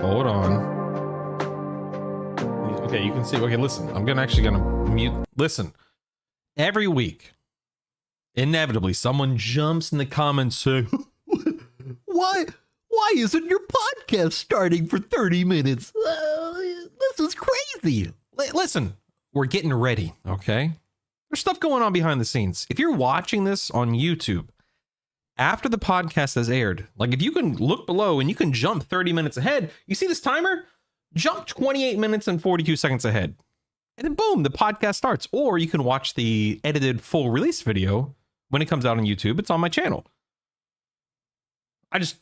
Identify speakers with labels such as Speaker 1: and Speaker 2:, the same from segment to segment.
Speaker 1: Hold on. Okay, you can see. Okay, listen. I'm gonna mute. Listen. Every week, inevitably, someone jumps in the comments saying,
Speaker 2: Why isn't your podcast starting for 30 minutes? This is crazy.
Speaker 1: Listen, we're getting ready, okay? There's stuff going on behind the scenes. If you're watching this on YouTube, after the podcast has aired, like if you can look below and you can jump 30 minutes ahead, you see this timer? Jump 28 minutes and 42 seconds ahead. And then boom, the podcast starts. Or you can watch the edited full release video when it comes out on YouTube. It's on my channel.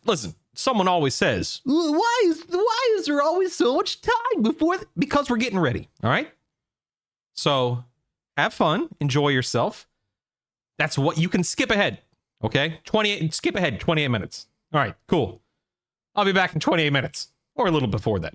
Speaker 1: Listen, someone always says,
Speaker 2: Why is there always so much time before?
Speaker 1: because we're getting ready, all right? So have fun, enjoy yourself. That's what you can skip ahead, okay? Skip ahead 28 minutes. All right, cool. I'll be back in 28 minutes or a little before that.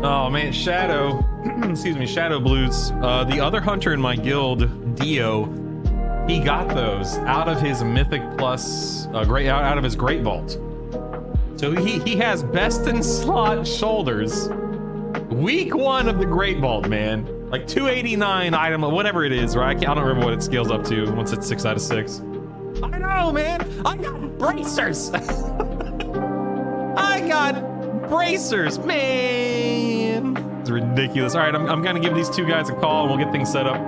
Speaker 1: Oh man, Shadow, excuse me, Shadow Blues. The other hunter in my guild, Dio, he got those out of his Mythic Plus, out of his Great Vault. So he has best in slot shoulders. Week 1 of the Great Vault, man. Like 289 item, whatever it is, right? I don't remember what it scales up to once it's 6 out of 6. I know, man. I got bracers. I got bracers, man. It's ridiculous. All right, I'm gonna give these two guys a call and we'll get things set up.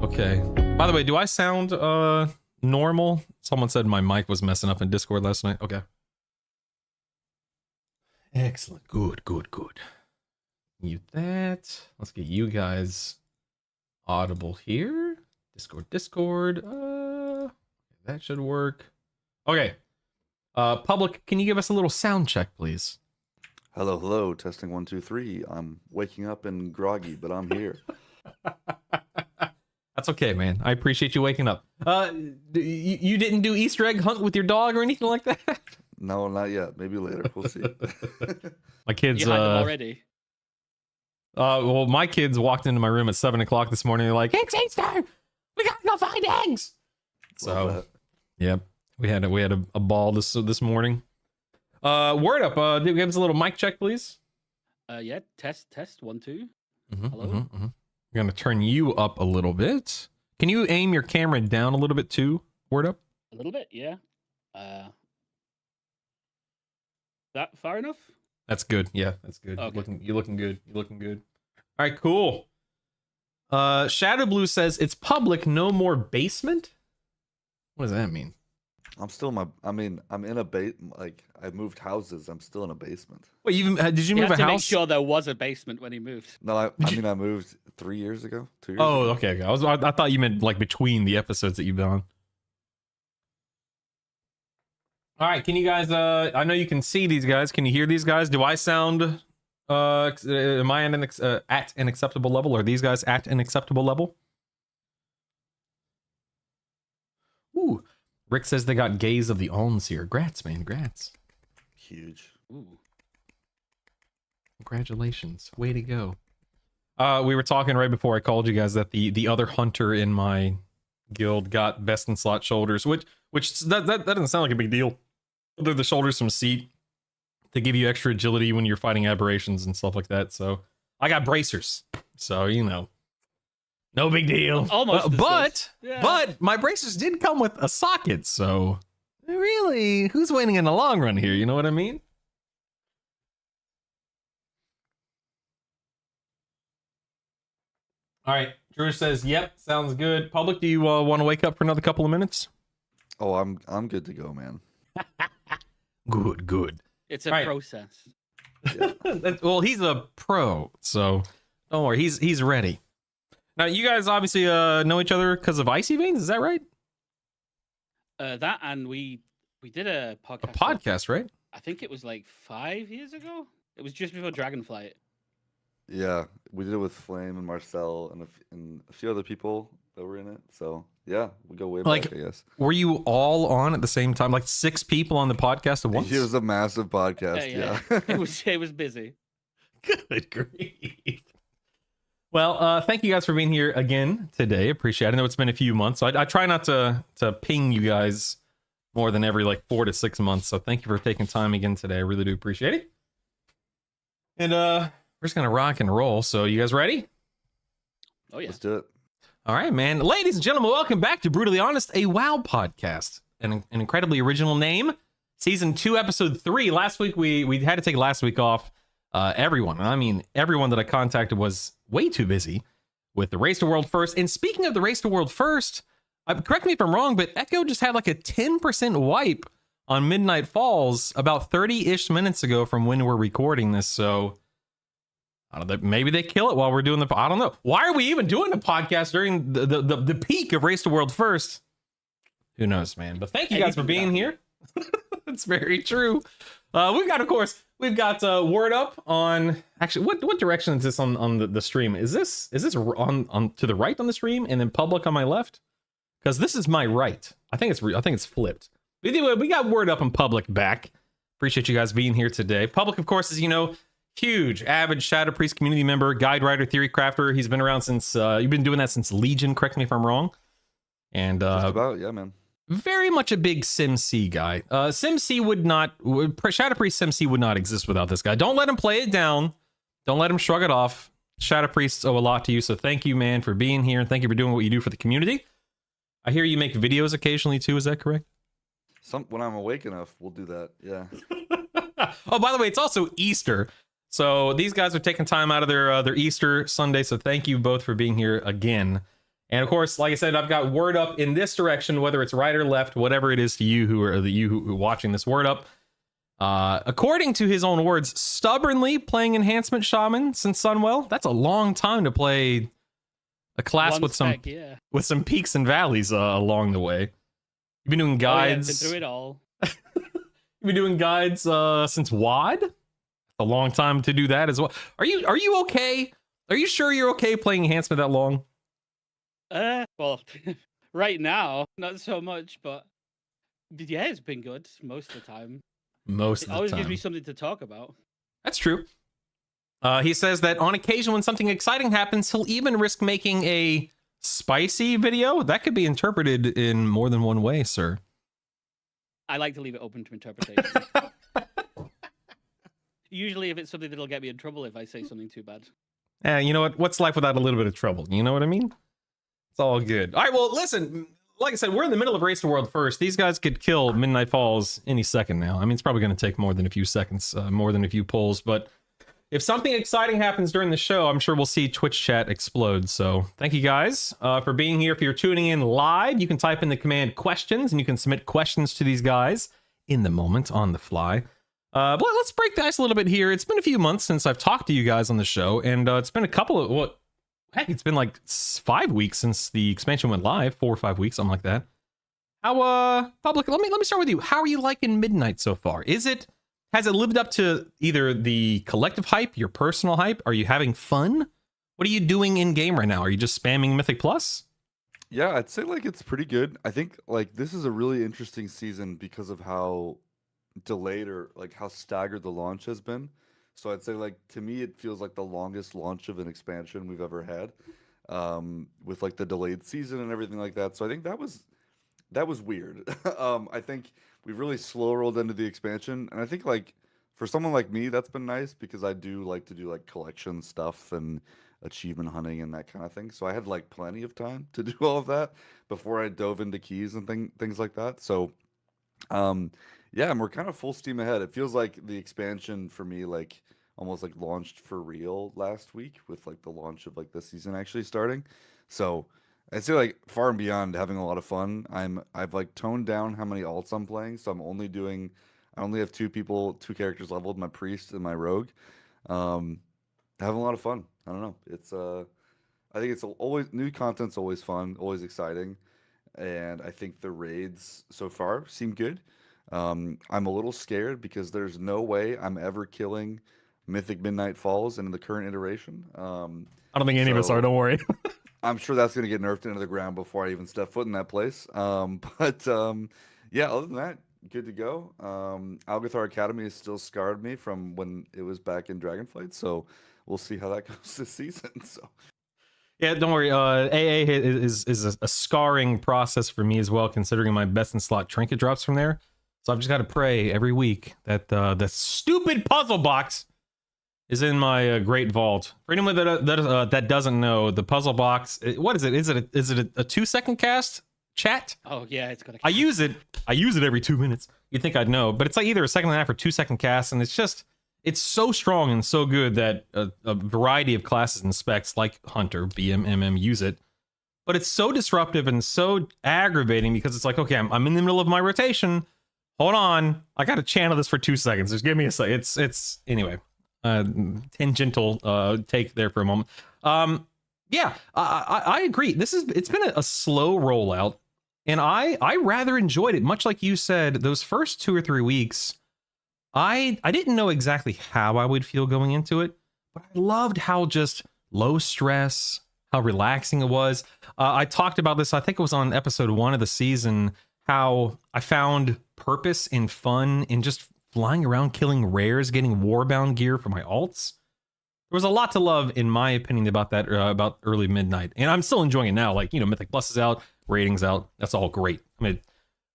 Speaker 1: Okay. By the way, do I sound normal? Someone said my mic was messing up in Discord last night. Okay. Excellent. Good. Mute that. Let's get you guys audible here. Discord. That should work. Okay. Public, can you give us a little sound check, please?
Speaker 3: Hello, testing 1 2 3. I'm waking up and groggy, but I'm here.
Speaker 1: That's okay, man. I appreciate you waking up. You didn't do Easter egg hunt with your dog or anything like that?
Speaker 3: No, not yet. Maybe later. We'll see.
Speaker 1: My kids.
Speaker 4: You had them already.
Speaker 1: Well, my kids walked into my room at 7 o'clock this morning. They're like, "It's Easter. We gotta go find eggs." So, yep, we had a ball this morning. Word up. Give us a little mic check, please.
Speaker 4: Yeah. Test 1 2. Hello.
Speaker 1: I'm gonna turn you up a little bit. Can you aim your camera down a little bit too? Word up.
Speaker 4: A little bit, yeah. That far enough?
Speaker 1: That's good. Yeah, that's good.
Speaker 4: Okay.
Speaker 1: You're looking good. All right, cool. Shadow Blue says it's public, no more basement. What does that mean?
Speaker 3: I'm still I'm in a like I moved houses. I'm still in a basement.
Speaker 1: Wait, did you
Speaker 4: He
Speaker 1: move
Speaker 4: had
Speaker 1: a
Speaker 4: to make
Speaker 1: house?
Speaker 4: sure there was a basement when he moved.
Speaker 3: No, I moved 3 years ago. 2 years
Speaker 1: Oh,
Speaker 3: ago.
Speaker 1: okay. I thought you meant like between the episodes that you've been on. All right, can you guys? I know you can see these guys. Can you hear these guys? Do I sound? Am I at an acceptable level? Are these guys at an acceptable level? Ooh, Rick says they got Gaze of the Alms here. Grats, man. Grats.
Speaker 3: Huge.
Speaker 4: Ooh.
Speaker 1: Congratulations. Way to go. We were talking right before I called you guys that the other hunter in my guild got best in slot shoulders, which that doesn't sound like a big deal. They're the shoulders from Seat. They give you extra agility when you're fighting aberrations and stuff like that. So I got bracers. So, no big deal.
Speaker 4: Almost as
Speaker 1: but
Speaker 4: good. Yeah.
Speaker 1: but my bracers did come with a socket. So really, who's winning in the long run here? You know what I mean? All right. Drew says, "Yep, sounds good." Public, do you want to wake up for another couple of minutes?
Speaker 3: Oh, I'm good to go, man.
Speaker 1: Good, good.
Speaker 4: It's a
Speaker 1: Right.
Speaker 4: process.
Speaker 3: Yeah.
Speaker 1: Well, he's a pro, so don't worry. He's ready. Now, you guys obviously know each other because of Icy Veins. Is that right?
Speaker 4: That and we did a
Speaker 1: A
Speaker 4: podcast.
Speaker 1: podcast, right?
Speaker 4: I think it was like 5 years ago. It was just before Dragonflight.
Speaker 3: Yeah, we did it with Flame and Marcel and a few other people that were in it. So yeah, we go way
Speaker 1: Like-
Speaker 3: back, I guess.
Speaker 1: Were you all on at the same time? Like 6 people on the podcast at once?
Speaker 3: It was a massive podcast. Yeah.
Speaker 4: it was busy.
Speaker 1: Good grief. Well, thank you guys for being here again today. Appreciate it. I know it's been a few months. So I try not to ping you guys more than every like 4 to 6 months. So thank you for taking time again today. I really do appreciate it. And we're just gonna rock and roll. So you guys ready?
Speaker 4: Oh yeah.
Speaker 3: Let's do it.
Speaker 1: All right, man. Ladies and gentlemen, welcome back to Brutally Honest, a WoW podcast. An incredibly original name. Season 2, episode 3. Last week we had to take last week off. Everyone that I contacted was way too busy with the Race to World First. And speaking of the Race to World First, correct me if I'm wrong, but Echo just had like a 10% wipe on Midnight Falls about 30-ish minutes ago from when we're recording this. So I don't know, maybe they kill it while we're doing I don't know. Why are we even doing the podcast during the peak of Race to World First? Who knows, man? But thank you guys for being here. That's very true. We've got Word Up on, actually, what direction is this on the stream? Is this on to the right on the stream and then Public on my left? Because this is my right. I think it's flipped. Anyway, we got Word Up and Public back. Appreciate you guys being here today. Public, of course, is, huge, avid Shadow Priest community member, guide writer, theory crafter. He's been around since, you've been doing that since Legion, correct me if I'm wrong. And
Speaker 3: Just about, yeah, man.
Speaker 1: very much a big SimC guy. Shadow Priest SimC would not exist without this guy. Don't let him play it down. Don't let him shrug it off. Shadow Priests owe a lot to you, so thank you, man, for being here, and thank you for doing what you do for the community. I hear you make videos occasionally too, is that correct?
Speaker 3: When I'm awake enough, we'll do that. Yeah.
Speaker 1: Oh, by the way, it's also Easter. So these guys are taking time out of their Easter Sunday, so thank you both for being here again. And of course, like I said, I've got Word Up in this direction, whether it's right or left, whatever it is to you who are watching this. Word Up, according to his own words, stubbornly playing Enhancement Shaman since Sunwell. That's a long time to play a class with some peaks and valleys along the way. You've been doing guides.
Speaker 4: Been through it all.
Speaker 1: You've been doing guides since WoD. A long time to do that as well. Are you okay? Are you sure you're okay playing Enhancement that long?
Speaker 4: Well, right now, not so much, but yeah, it's been good most of the time.
Speaker 1: It
Speaker 4: always gives me something to talk about.
Speaker 1: That's true. He says that on occasion when something exciting happens, he'll even risk making a spicy video. That could be interpreted in more than one way, sir.
Speaker 4: I like to leave it open to interpretation. Usually, if it's something that'll get me in trouble if I say something too bad.
Speaker 1: You know what? What's life without a little bit of trouble? You know what I mean? It's all good. All right, well, listen, like I said, we're in the middle of Race to World First. These guys could kill Midnight Falls any second now. I mean, it's probably going to take more than a few seconds, more than a few pulls. But if something exciting happens during the show, I'm sure we'll see Twitch chat explode. So thank you guys for being here. If you're tuning in live, you can type in the command questions, and you can submit questions to these guys in the moment on the fly. But let's break the ice a little bit here. It's been a few months since I've talked to you guys on the show, and it's been a couple of it's been like 5 weeks since the expansion went live, 4 or 5 weeks, something like that. How Public? Let me start with you. How are you liking Midnight so far? Has it lived up to either the collective hype, your personal hype? Are you having fun? What are you doing in game right now? Are you just spamming Mythic Plus?
Speaker 3: Yeah, I'd say like it's pretty good. I think like this is a really interesting season because of how delayed or like how staggered the launch has been. So I'd say like to me it feels like the longest launch of an expansion we've ever had, with like the delayed season and everything like that. So I think that was weird. I think we really slow rolled into the expansion, and I think like for someone like me that's been nice because I do like to do like collection stuff and achievement hunting and that kind of thing. So I had like plenty of time to do all of that before I dove into keys and things like that. So yeah, and we're kind of full steam ahead. It feels like the expansion for me like almost like launched for real last week with like the launch of like the season actually starting. So I'd say like far and beyond having a lot of fun. I've like toned down how many alts I'm playing, so I only have two characters leveled, my priest and my rogue. Um, Having a lot of fun. I don't know. I think it's always new content's always fun, always exciting, and I think the raids so far seem good. I'm a little scared because there's no way I'm ever killing Mythic Midnight Falls in the current iteration.
Speaker 1: I don't think any of us are.
Speaker 3: So
Speaker 1: Don't worry.
Speaker 3: I'm sure that's going to get nerfed into the ground before I even step foot in that place. Yeah, other than that, good to go. Algathar Academy has still scarred me from when it was back in Dragonflight, so we'll see how that goes this season. So
Speaker 1: Yeah, don't worry. AA is a scarring process for me as well, considering my best in slot trinket drops from there. So I've just got to pray every week that the stupid puzzle box is in my great vault. For anyone that doesn't know, the puzzle box. What is it? Is it a 2-second cast? Chat.
Speaker 4: Oh yeah, it's got.
Speaker 1: I use it every 2 minutes. You'd think I'd know, but it's like either a second and a half or 2-second cast, and it's so strong and so good that a variety of classes and specs like Hunter, BM, MM use it. But it's so disruptive and so aggravating because it's like, okay, I'm in the middle of my rotation. Hold on, I got to channel this for 2 seconds. Just give me a second. It's anyway. Tangential take there for a moment. Yeah, I agree. It's been a slow rollout, and I rather enjoyed it. Much like you said, those first 2 or 3 weeks. I didn't know exactly how I would feel going into it, but I loved how just low stress, how relaxing it was. I talked about this, I think it was on episode 1 of the season, how I found purpose and fun in just flying around killing rares, getting warbound gear for my alts. There was a lot to love, in my opinion, about that, about early midnight. And I'm still enjoying it now. Like, Mythic Plus is out, Rating's out. That's all great. I mean,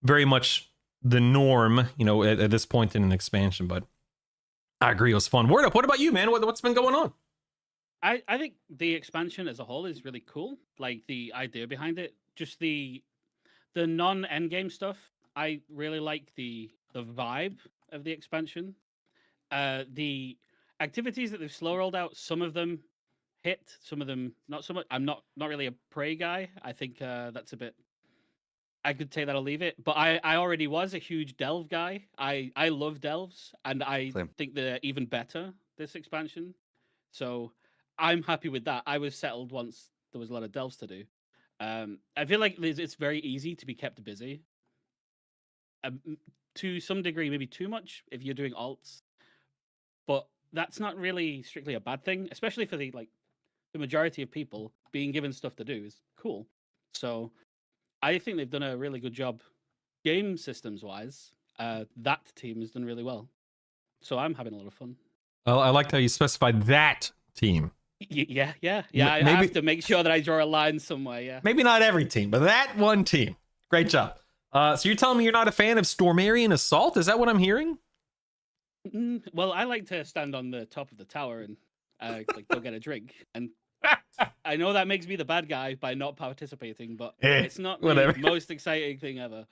Speaker 1: very much the norm, at this point in an expansion, but I agree, it was fun. Word up, what about you, man? What's been going on?
Speaker 4: I think the expansion as a whole is really cool. Like the idea behind it, just the non-endgame stuff. I really like the vibe of the expansion. The activities that they've slow rolled out, some of them hit, some of them not so much. I'm not really a prey guy. I think that's a bit. I could take that or leave it, but I already was a huge delve guy. I love delves, and I
Speaker 3: Same.
Speaker 4: think they're even better this expansion. So I'm happy with that. I was settled once there was a lot of delves to do. I feel like it's very easy to be kept busy. To some degree, maybe too much if you're doing alts, but that's not really strictly a bad thing, especially for the majority of people. Being given stuff to do is cool. So I think they've done a really good job game systems wise. That team has done really well. So I'm having a lot of fun.
Speaker 1: Well, I liked how you specified that team.
Speaker 4: Yeah. I
Speaker 1: Maybe,
Speaker 4: have to make sure that I draw a line somewhere. Yeah.
Speaker 1: Maybe not every team, but that one team. Great job. So you're telling me you're not a fan of Stormarian Assault? Is that what I'm hearing?
Speaker 4: Well, I like to stand on the top of the tower and go get a drink. And I know that makes me the bad guy by not participating, but it's not the most exciting thing ever.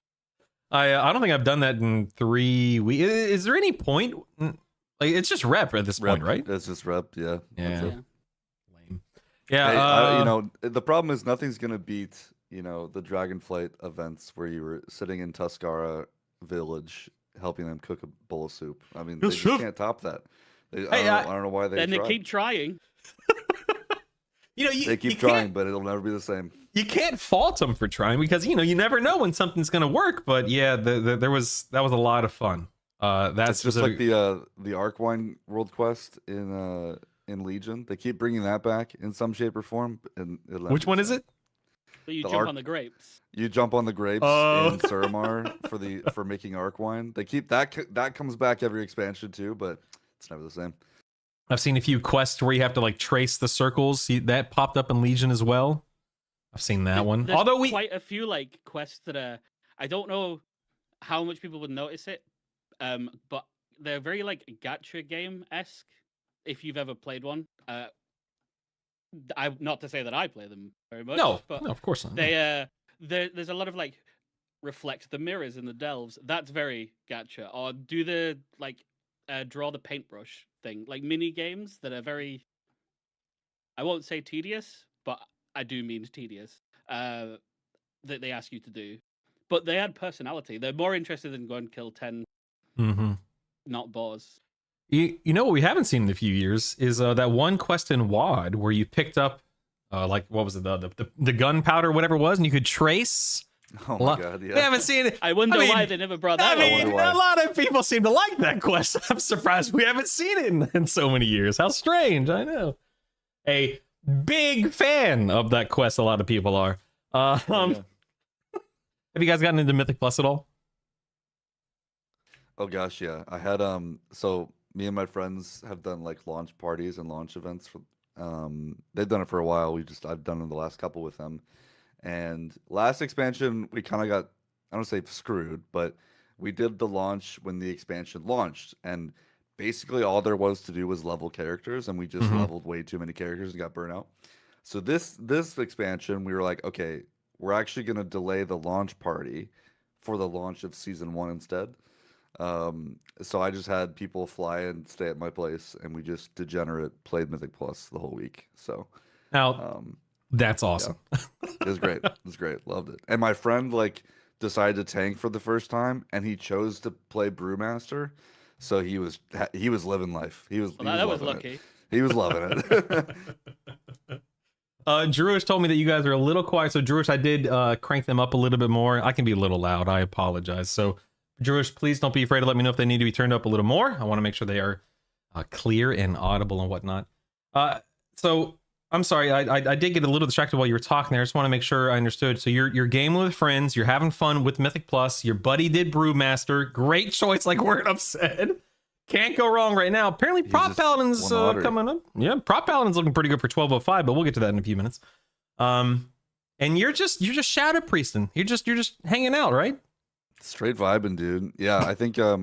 Speaker 1: I don't think I've done that in 3 weeks. Is there any point? Like, it's just rep at this point, right?
Speaker 3: It's just rep, yeah.
Speaker 1: Yeah.
Speaker 3: Lame.
Speaker 1: Yeah.
Speaker 3: Hey, the problem is nothing's gonna beat the Dragonflight events where you were sitting in Tuscara Village helping them cook a bowl of soup. I mean, they just can't top that. I don't know why they.
Speaker 4: Then they keep trying.
Speaker 3: They keep trying, but it'll never be the same.
Speaker 1: You can't fault them for trying because you never know when something's gonna work. But yeah, that was a lot of fun. That's
Speaker 3: just like the Arkwine World Quest in Legion. They keep bringing that back in some shape or form. And
Speaker 1: which one is it?
Speaker 4: So you jump on the grapes.
Speaker 3: You jump on the grapes in Suramar for making Arkwine. They keep that comes back every expansion too, but it's never the same.
Speaker 1: I've seen a few quests where you have to trace the circles. See, that popped up in Legion as well. I've seen that one.
Speaker 4: There's
Speaker 1: Although
Speaker 4: quite a few quests that are, I don't know how much people would notice it, but they're very gacha game-esque. If you've ever played one, not to say that I play them very much.
Speaker 1: No,
Speaker 4: but
Speaker 1: of course not.
Speaker 4: There's a lot of reflect the mirrors in the delves. That's very gacha. Or do the draw the paintbrush thing, mini games that are very, I won't say tedious, but I do mean tedious, that they ask you to do. But they add personality. They're more interested in going and kill 10
Speaker 1: Mm-hmm.
Speaker 4: not boars.
Speaker 1: You know what we haven't seen in a few years is that one quest in WoD where you picked up like what was it the gunpowder whatever it was, and you could trace.
Speaker 3: Oh my god,
Speaker 1: We
Speaker 3: yeah.
Speaker 1: haven't seen it.
Speaker 4: I wonder why they never brought that
Speaker 1: I
Speaker 4: up.
Speaker 1: mean,
Speaker 3: why.
Speaker 1: a lot of people seem to like that quest. I'm surprised we haven't seen it in so many years. How strange. I know. A big fan of that quest. A lot of people are.
Speaker 3: Yeah.
Speaker 1: Have you guys gotten into Mythic Plus at all?
Speaker 3: Oh gosh, yeah. I had so me and my friends have done like launch parties and launch events for they've done it for a while. I've done it the last couple with them. And last expansion we kind of got, I don't say screwed, but we did the launch when the expansion launched, and basically all there was to do was level characters, and we just
Speaker 1: Mhm.
Speaker 3: leveled way too many characters and got burnt out. So this expansion we were like, okay, we're actually going to delay the launch party for the launch of season 1 instead. So I just had people fly and stay at my place, and we just played Mythic Plus the whole week. So
Speaker 1: Now,
Speaker 3: um,
Speaker 1: that's awesome.
Speaker 3: it was great. It was great. Loved it. And my friend like decided to tank for the first time, and he chose to play Brewmaster. So he was living life. He was
Speaker 4: That was
Speaker 3: loving
Speaker 4: lucky.
Speaker 3: it. He was loving it.
Speaker 1: Druish told me that you guys are a little quiet. So Druish, I did crank them up a little bit more. I can be a little loud. I apologize. So Druish, please don't be afraid to let me know if they need to be turned up a little more. I want to make sure they are clear and audible and whatnot. So I'm sorry, I did get a little distracted while you were talking there. I just want to make sure I understood. So you're gaming with friends, you're having fun with Mythic Plus. Your buddy did Brewmaster. Great choice, like Word Up said. Can't go wrong right now. Apparently,
Speaker 3: He's
Speaker 1: Prop
Speaker 3: just
Speaker 1: Paladin's
Speaker 3: won the lottery.
Speaker 1: coming up. Yeah, Prop Paladin's looking pretty good for 1205, but we'll get to that in a few minutes. And you're just Shadow Priesting. You're just hanging out, right?
Speaker 3: Straight vibing, dude. Yeah, I think I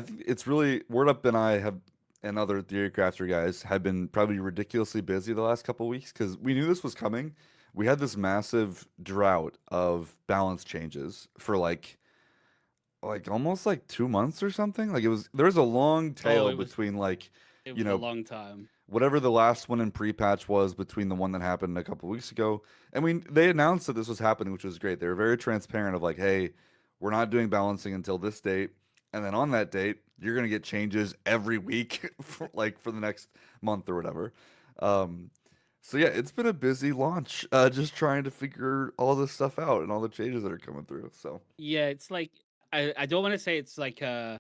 Speaker 3: think it's really Word Up and I have, and other Theory Crafter guys have been probably ridiculously busy the last couple of weeks because we knew this was coming. We had this massive drought of balance changes for like almost like 2 months or something. Like there was a long tail
Speaker 4: it was-
Speaker 3: between like
Speaker 4: It
Speaker 3: you
Speaker 4: was
Speaker 3: know,
Speaker 4: a long time.
Speaker 3: whatever the last one in pre-patch was between the one that happened a couple weeks ago. And they announced that this was happening, which was great. They were very transparent of like, hey, we're not doing balancing until this date. And then on that date, you're going to get changes every week for the next month or whatever. So yeah, it's been a busy launch, just trying to figure all this stuff out and all the changes that are coming through. So
Speaker 4: Yeah, it's like I don't want to say it's like a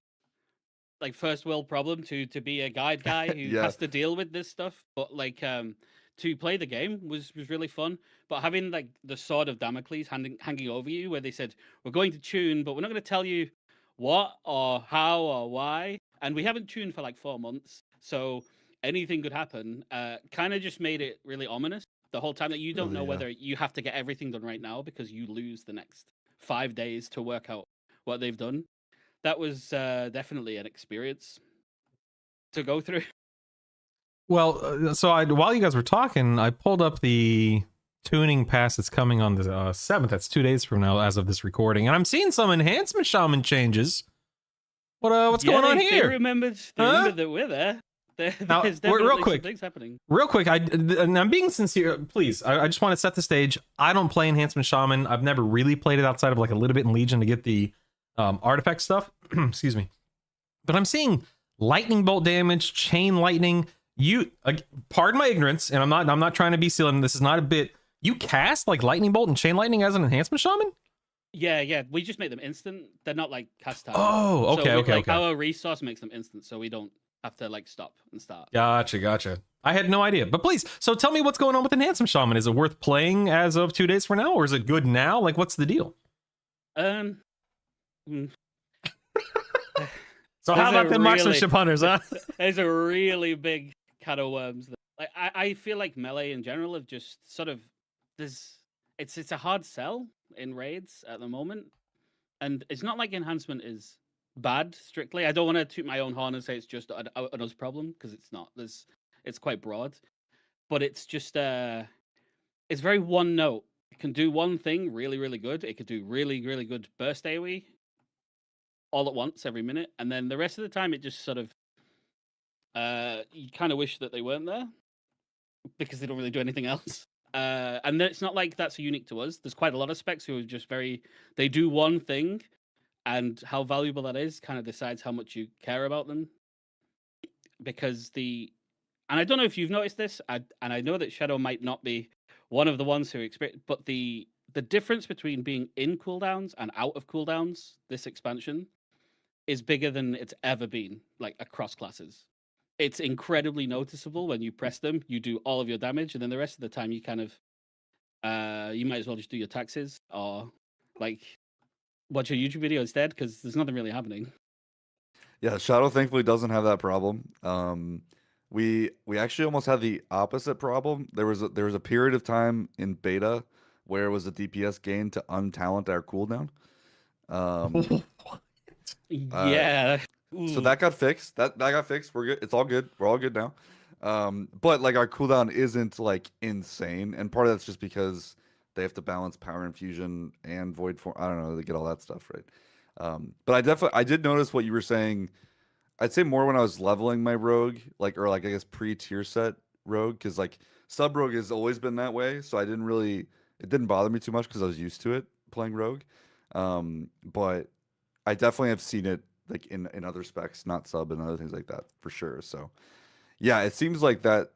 Speaker 4: first world problem to be a guide guy who
Speaker 3: Yeah.
Speaker 4: has to deal with this stuff, but like to play the game was really fun. But having like the sword of Damocles hanging over you, where they said we're going to tune, but we're not going to tell you what or how or why, and we haven't tuned for like 4 months, so anything could happen. Kind of just made it really ominous the whole time that you don't
Speaker 3: Really,
Speaker 4: know
Speaker 3: yeah.
Speaker 4: whether you have to get everything done right now because you lose the next 5 days to work out what they've done. That was definitely an experience to go through.
Speaker 1: Well, so while you guys were talking, I pulled up the tuning pass that's coming on the 7th. That's 2 days from now, as of this recording, and I'm seeing some enhancement shaman changes. What's going on
Speaker 4: They
Speaker 1: here?
Speaker 4: remembered that we're there.
Speaker 1: Now,
Speaker 4: There's
Speaker 1: real
Speaker 4: definitely
Speaker 1: quick.
Speaker 4: some things happening.
Speaker 1: Real quick, and I'm being sincere. Please, I just want to set the stage. I don't play enhancement shaman. I've never really played it outside of like a little bit in Legion to get the artifact stuff. Excuse me, but I'm seeing lightning bolt damage, chain lightning. Pardon my ignorance, and I'm not trying to be silly. This is not a bit. You cast like lightning bolt and chain lightning as an enhancement shaman?
Speaker 4: Yeah. We just make them instant. They're not like cast time.
Speaker 1: Oh, okay, okay.
Speaker 4: Our resource makes them instant, so we don't have to like stop and start.
Speaker 1: Gotcha. I had no idea. But please, so tell me what's going on with enhancement shaman. Is it worth playing as of 2 days from now, or is it good now? Like, what's the deal?
Speaker 4: Mm,
Speaker 1: So how
Speaker 4: There's a
Speaker 1: about the marksmanship hunters, huh?
Speaker 4: There's a really big can of worms. Like I feel like melee in general have just sort of it's a hard sell in raids at the moment, and it's not like enhancement is bad strictly. I don't want to toot my own horn and say it's just an us problem, because it's not. It's quite broad, but it's just it's very one note. It can do one thing really, really good. It could do really, really good burst AoE all at once every minute, and then the rest of the time it just sort of you kind of wish that they weren't there because they don't really do anything else. And then it's not like that's unique to us. There's quite a lot of specs who are just they do one thing, and how valuable that is kind of decides how much you care about them. Because and I don't know if you've noticed this, and I know that Shadow might not be one of the ones who experience, but the difference between being in cooldowns and out of cooldowns this expansion is bigger than it's ever been, like across classes. It's incredibly noticeable when you press them. You do all of your damage, and then the rest of the time you kind of you might as well just do your taxes or like watch a YouTube video instead because there's nothing really happening.
Speaker 3: Yeah, Shadow thankfully doesn't have that problem. We actually almost had the opposite problem. There was a period of time in beta where it was a DPS gain to untalent our cooldown.
Speaker 4: Yeah.
Speaker 3: So that got fixed. That got fixed. We're good. It's all good. We're all good now. But like our cooldown isn't like insane, and part of that's just because they have to balance power infusion and void form. I don't know. They get all that stuff right. But I did notice what you were saying. I'd say more when I was leveling my rogue, or I guess pre-tier set rogue, because like sub rogue has always been that way. So it didn't bother me too much because I was used to it playing rogue. But I definitely have seen it like in other specs, not sub and other things like that for sure. So yeah, it seems like that,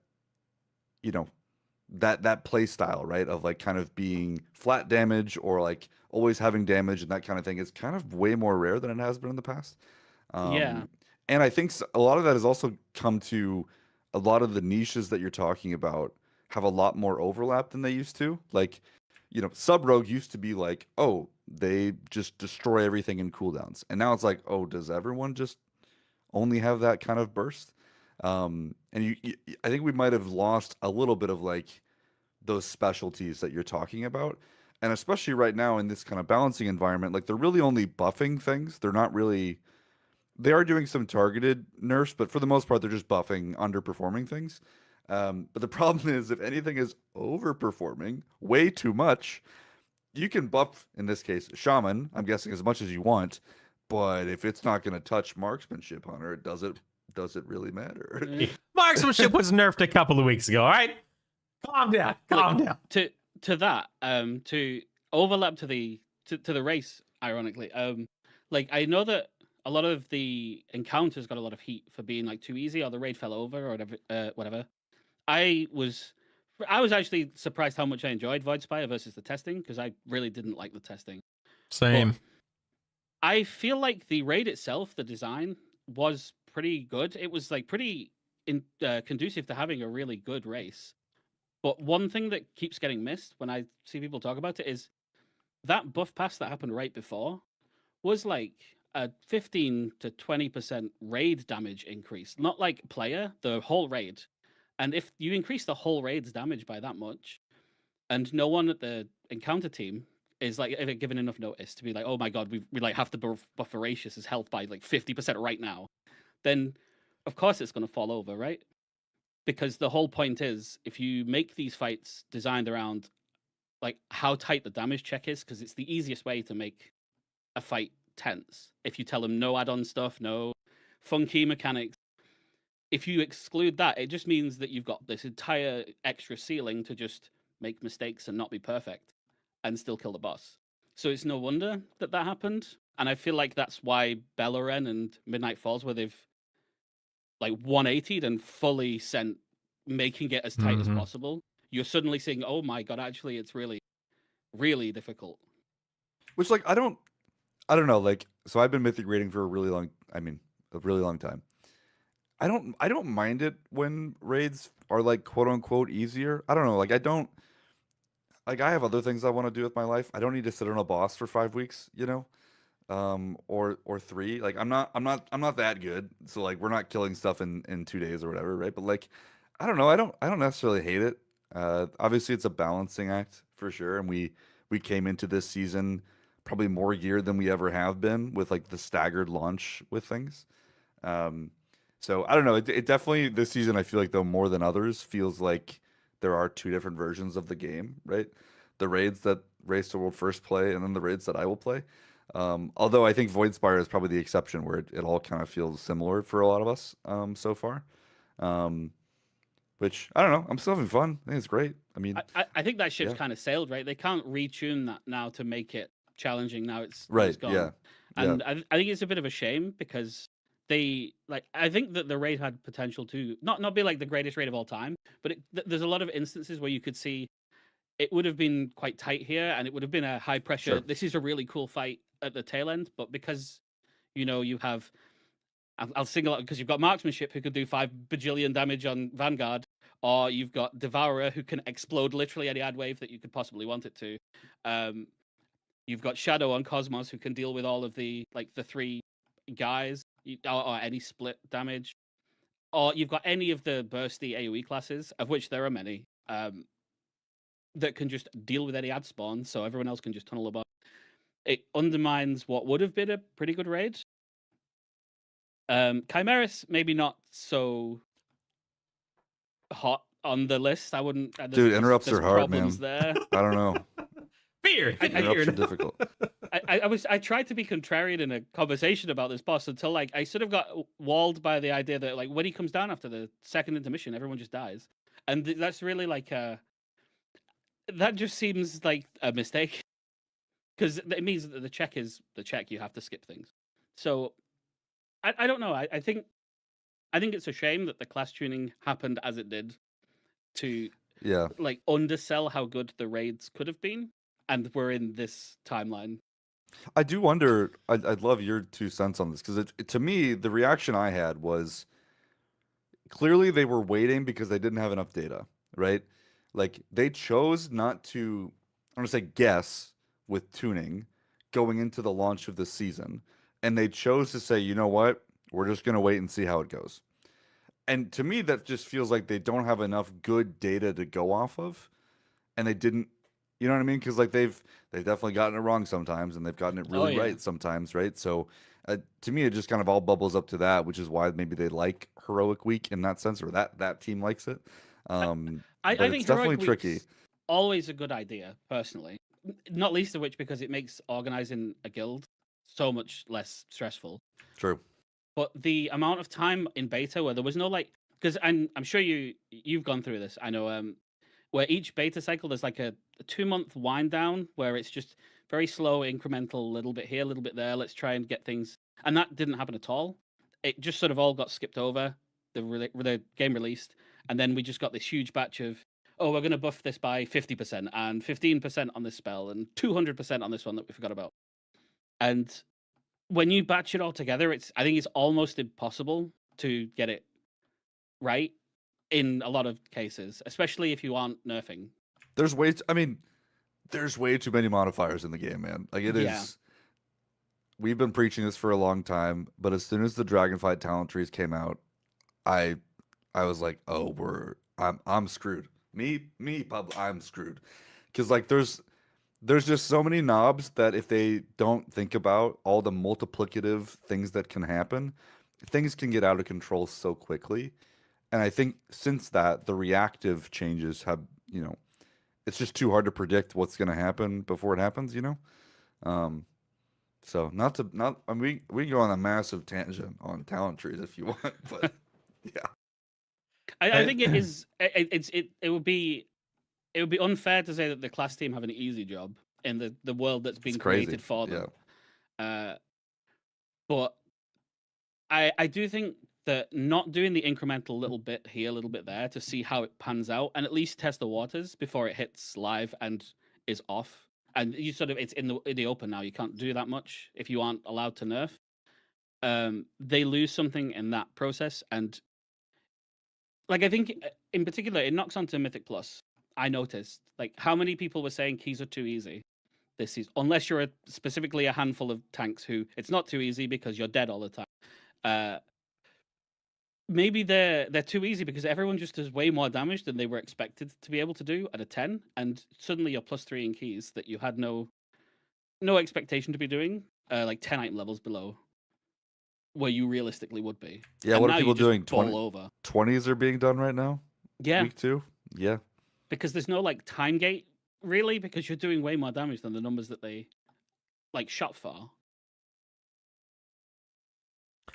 Speaker 3: that play style, right? Of like kind of being flat damage or like always having damage and that kind of thing is kind of way more rare than it has been in the past.
Speaker 4: Yeah.
Speaker 3: And I think a lot of that has also come to a lot of the niches that you're talking about have a lot more overlap than they used to. Like, sub rogue used to be like, oh, they just destroy everything in cooldowns. And now it's like, oh, does everyone just only have that kind of burst? And I think we might have lost a little bit of like those specialties that you're talking about. And especially right now in this kind of balancing environment, like they're really only buffing things. They are doing some targeted nerfs, but for the most part, they're just buffing underperforming things. But the problem is, if anything is overperforming way too much, you can buff, in this case, Shaman, I'm guessing, as much as you want. But if it's not going to touch Marksmanship, Hunter, does it really matter?
Speaker 1: Marksmanship was nerfed a couple of weeks ago. All right, calm down.
Speaker 4: To that, to overlap to the race, ironically, like I know that a lot of the encounters got a lot of heat for being like too easy, or the raid fell over, or whatever. I was actually surprised how much I enjoyed Void Spire versus the testing because I really didn't like the testing.
Speaker 1: Same.
Speaker 4: But I feel like the raid itself, the design was pretty good. It was like pretty conducive to having a really good race. But one thing that keeps getting missed when I see people talk about it is that buff pass that happened right before was like a 15 to 20% raid damage increase, not like player, the whole raid. And if you increase the whole raid's damage by that much, and no one at the encounter team is like given enough notice to be like, oh my god, we like have to buff Voracious's health by like 50% right now, then of course it's going to fall over, right? Because the whole point is, if you make these fights designed around like how tight the damage check is, because it's the easiest way to make a fight tense. If you tell them no add-on stuff, no funky mechanics, if you exclude that, it just means that you've got this entire extra ceiling to just make mistakes and not be perfect and still kill the boss. So it's no wonder that happened. And I feel like that's why Beleren and Midnight Falls, where they've like 180'd and fully sent, making it as tight as possible, you're suddenly seeing, oh my god, actually it's really, really difficult.
Speaker 3: Which like I don't know, like, so I've been mythic raiding for a really long time. I don't mind it when raids are like quote unquote easier. I don't know, like I have other things I want to do with my life. I don't need to sit on a boss for 5 weeks, or 3. Like I'm not that good. So like we're not killing stuff in 2 days or whatever, right? But like I don't know, I don't necessarily hate it. Obviously it's a balancing act for sure, and we came into this season probably more geared than we ever have been with like the staggered launch with things. So I don't know. It definitely this season I feel like though more than others feels like there are 2 different versions of the game, right? The raids that Race to World first play, and then the raids that I will play. Although I think Void Spire is probably the exception where it all kind of feels similar for a lot of us so far. which I don't know. I'm still having fun. I think it's great. I mean,
Speaker 4: I think that ship's
Speaker 3: Yeah.
Speaker 4: kind of sailed, right? They can't retune that now to make it challenging. Now it's
Speaker 3: right?
Speaker 4: gone.
Speaker 3: Yeah,
Speaker 4: And I think it's a bit of a shame because they like I think that the raid had potential to not be like the greatest raid of all time, but there's a lot of instances where you could see it would have been quite tight here, and it would have been a high pressure.
Speaker 3: Sure.
Speaker 4: This is a really cool fight at the tail end, but because you have I'll single out because you've got marksmanship who could do 5 bajillion damage on Vanguard, or you've got Devourer who can explode literally any ad wave that you could possibly want it to. You've got Shadow on Cosmos who can deal with all of the the 3 guys or any split damage, or you've got any of the bursty AoE classes, of which there are many, that can just deal with any ad spawn, so everyone else can just tunnel above. It undermines what would have been a pretty good raid. Chimeras maybe not so hot on the list. I wouldn't.
Speaker 3: Dude, interrupts
Speaker 4: there's
Speaker 3: are hard,
Speaker 4: problems
Speaker 3: man.
Speaker 4: there.
Speaker 3: I don't know.
Speaker 1: Fear.
Speaker 3: Interrupts are difficult.
Speaker 4: I tried to be contrarian in a conversation about this boss until I sort of got walled by the idea that when he comes down after the second intermission, everyone just dies, and that's really that just seems like a mistake because it means that the check is the check. You have to skip things. So I don't know. I think it's a shame that the class tuning happened as it did to
Speaker 3: Yeah.
Speaker 4: undersell how good the raids could have been, and we're in this timeline.
Speaker 3: I do wonder. I'd love your 2 cents on this because to me, the reaction I had was clearly they were waiting because they didn't have enough data, right? Like they chose not to, I'm gonna say guess with tuning going into the launch of the season, and they chose to say, you know what, we're just gonna wait and see how it goes. And to me, that just feels like they don't have enough good data to go off of, and they didn't. You know what I mean? Because they've definitely gotten it wrong sometimes, and they've gotten it really
Speaker 4: yeah.
Speaker 3: right sometimes, right? So to me, it just kind of all bubbles up to that, which is why maybe they like Heroic Week in that sense, or that team likes it.
Speaker 4: I
Speaker 3: But
Speaker 4: think
Speaker 3: it's definitely
Speaker 4: Heroic
Speaker 3: tricky.
Speaker 4: Week's always a good idea, personally. Not least of which because it makes organizing a guild so much less stressful.
Speaker 3: True.
Speaker 4: But the amount of time in beta where there was no because I'm sure you've gone through this. I know where each beta cycle there's a 2-month wind down where it's just very slow, incremental, a little bit here, a little bit there. Let's try and get things, and that didn't happen at all. It just sort of all got skipped over. The game released, and then we just got this huge batch of we're going to buff this by 50% and 15% on this spell and 200% on this one that we forgot about. And when you batch it all together, I think it's almost impossible to get it right in a lot of cases, especially if you aren't nerfing.
Speaker 3: There's way too many modifiers in the game, man. Like it is.
Speaker 4: Yeah.
Speaker 3: We've been preaching this for a long time, but as soon as the Dragonflight talent trees came out, I was like, oh, I'm screwed. I'm screwed. Because there's just so many knobs that if they don't think about all the multiplicative things that can happen, things can get out of control so quickly. And I think since that, the reactive changes have, it's just too hard to predict what's going to happen before it happens, So I mean, we can go on a massive tangent on talent trees if you want, but yeah.
Speaker 4: I think it is. It would be unfair to say that the class team have an easy job in the world that's been created for them.
Speaker 3: Yeah.
Speaker 4: But I do think that not doing the incremental little bit here, a little bit there to see how it pans out, and at least test the waters before it hits live and is off. And you it's in the open now. You can't do that much if you aren't allowed to nerf. They lose something in that process, and I think in particular it knocks onto Mythic Plus. I noticed how many people were saying keys are too easy this season, unless you're specifically a handful of tanks who it's not too easy because you're dead all the time. Maybe they're too easy because everyone just does way more damage than they were expected to be able to do at a 10, and suddenly you're +3 in keys that you had no expectation to be doing, 10 item levels below where you realistically would be.
Speaker 3: Yeah,
Speaker 4: and
Speaker 3: what are people doing?
Speaker 4: 20s
Speaker 3: are being done right now?
Speaker 4: Yeah.
Speaker 3: Week 2? Yeah.
Speaker 4: Because there's no time gate really, because you're doing way more damage than the numbers that they shot for.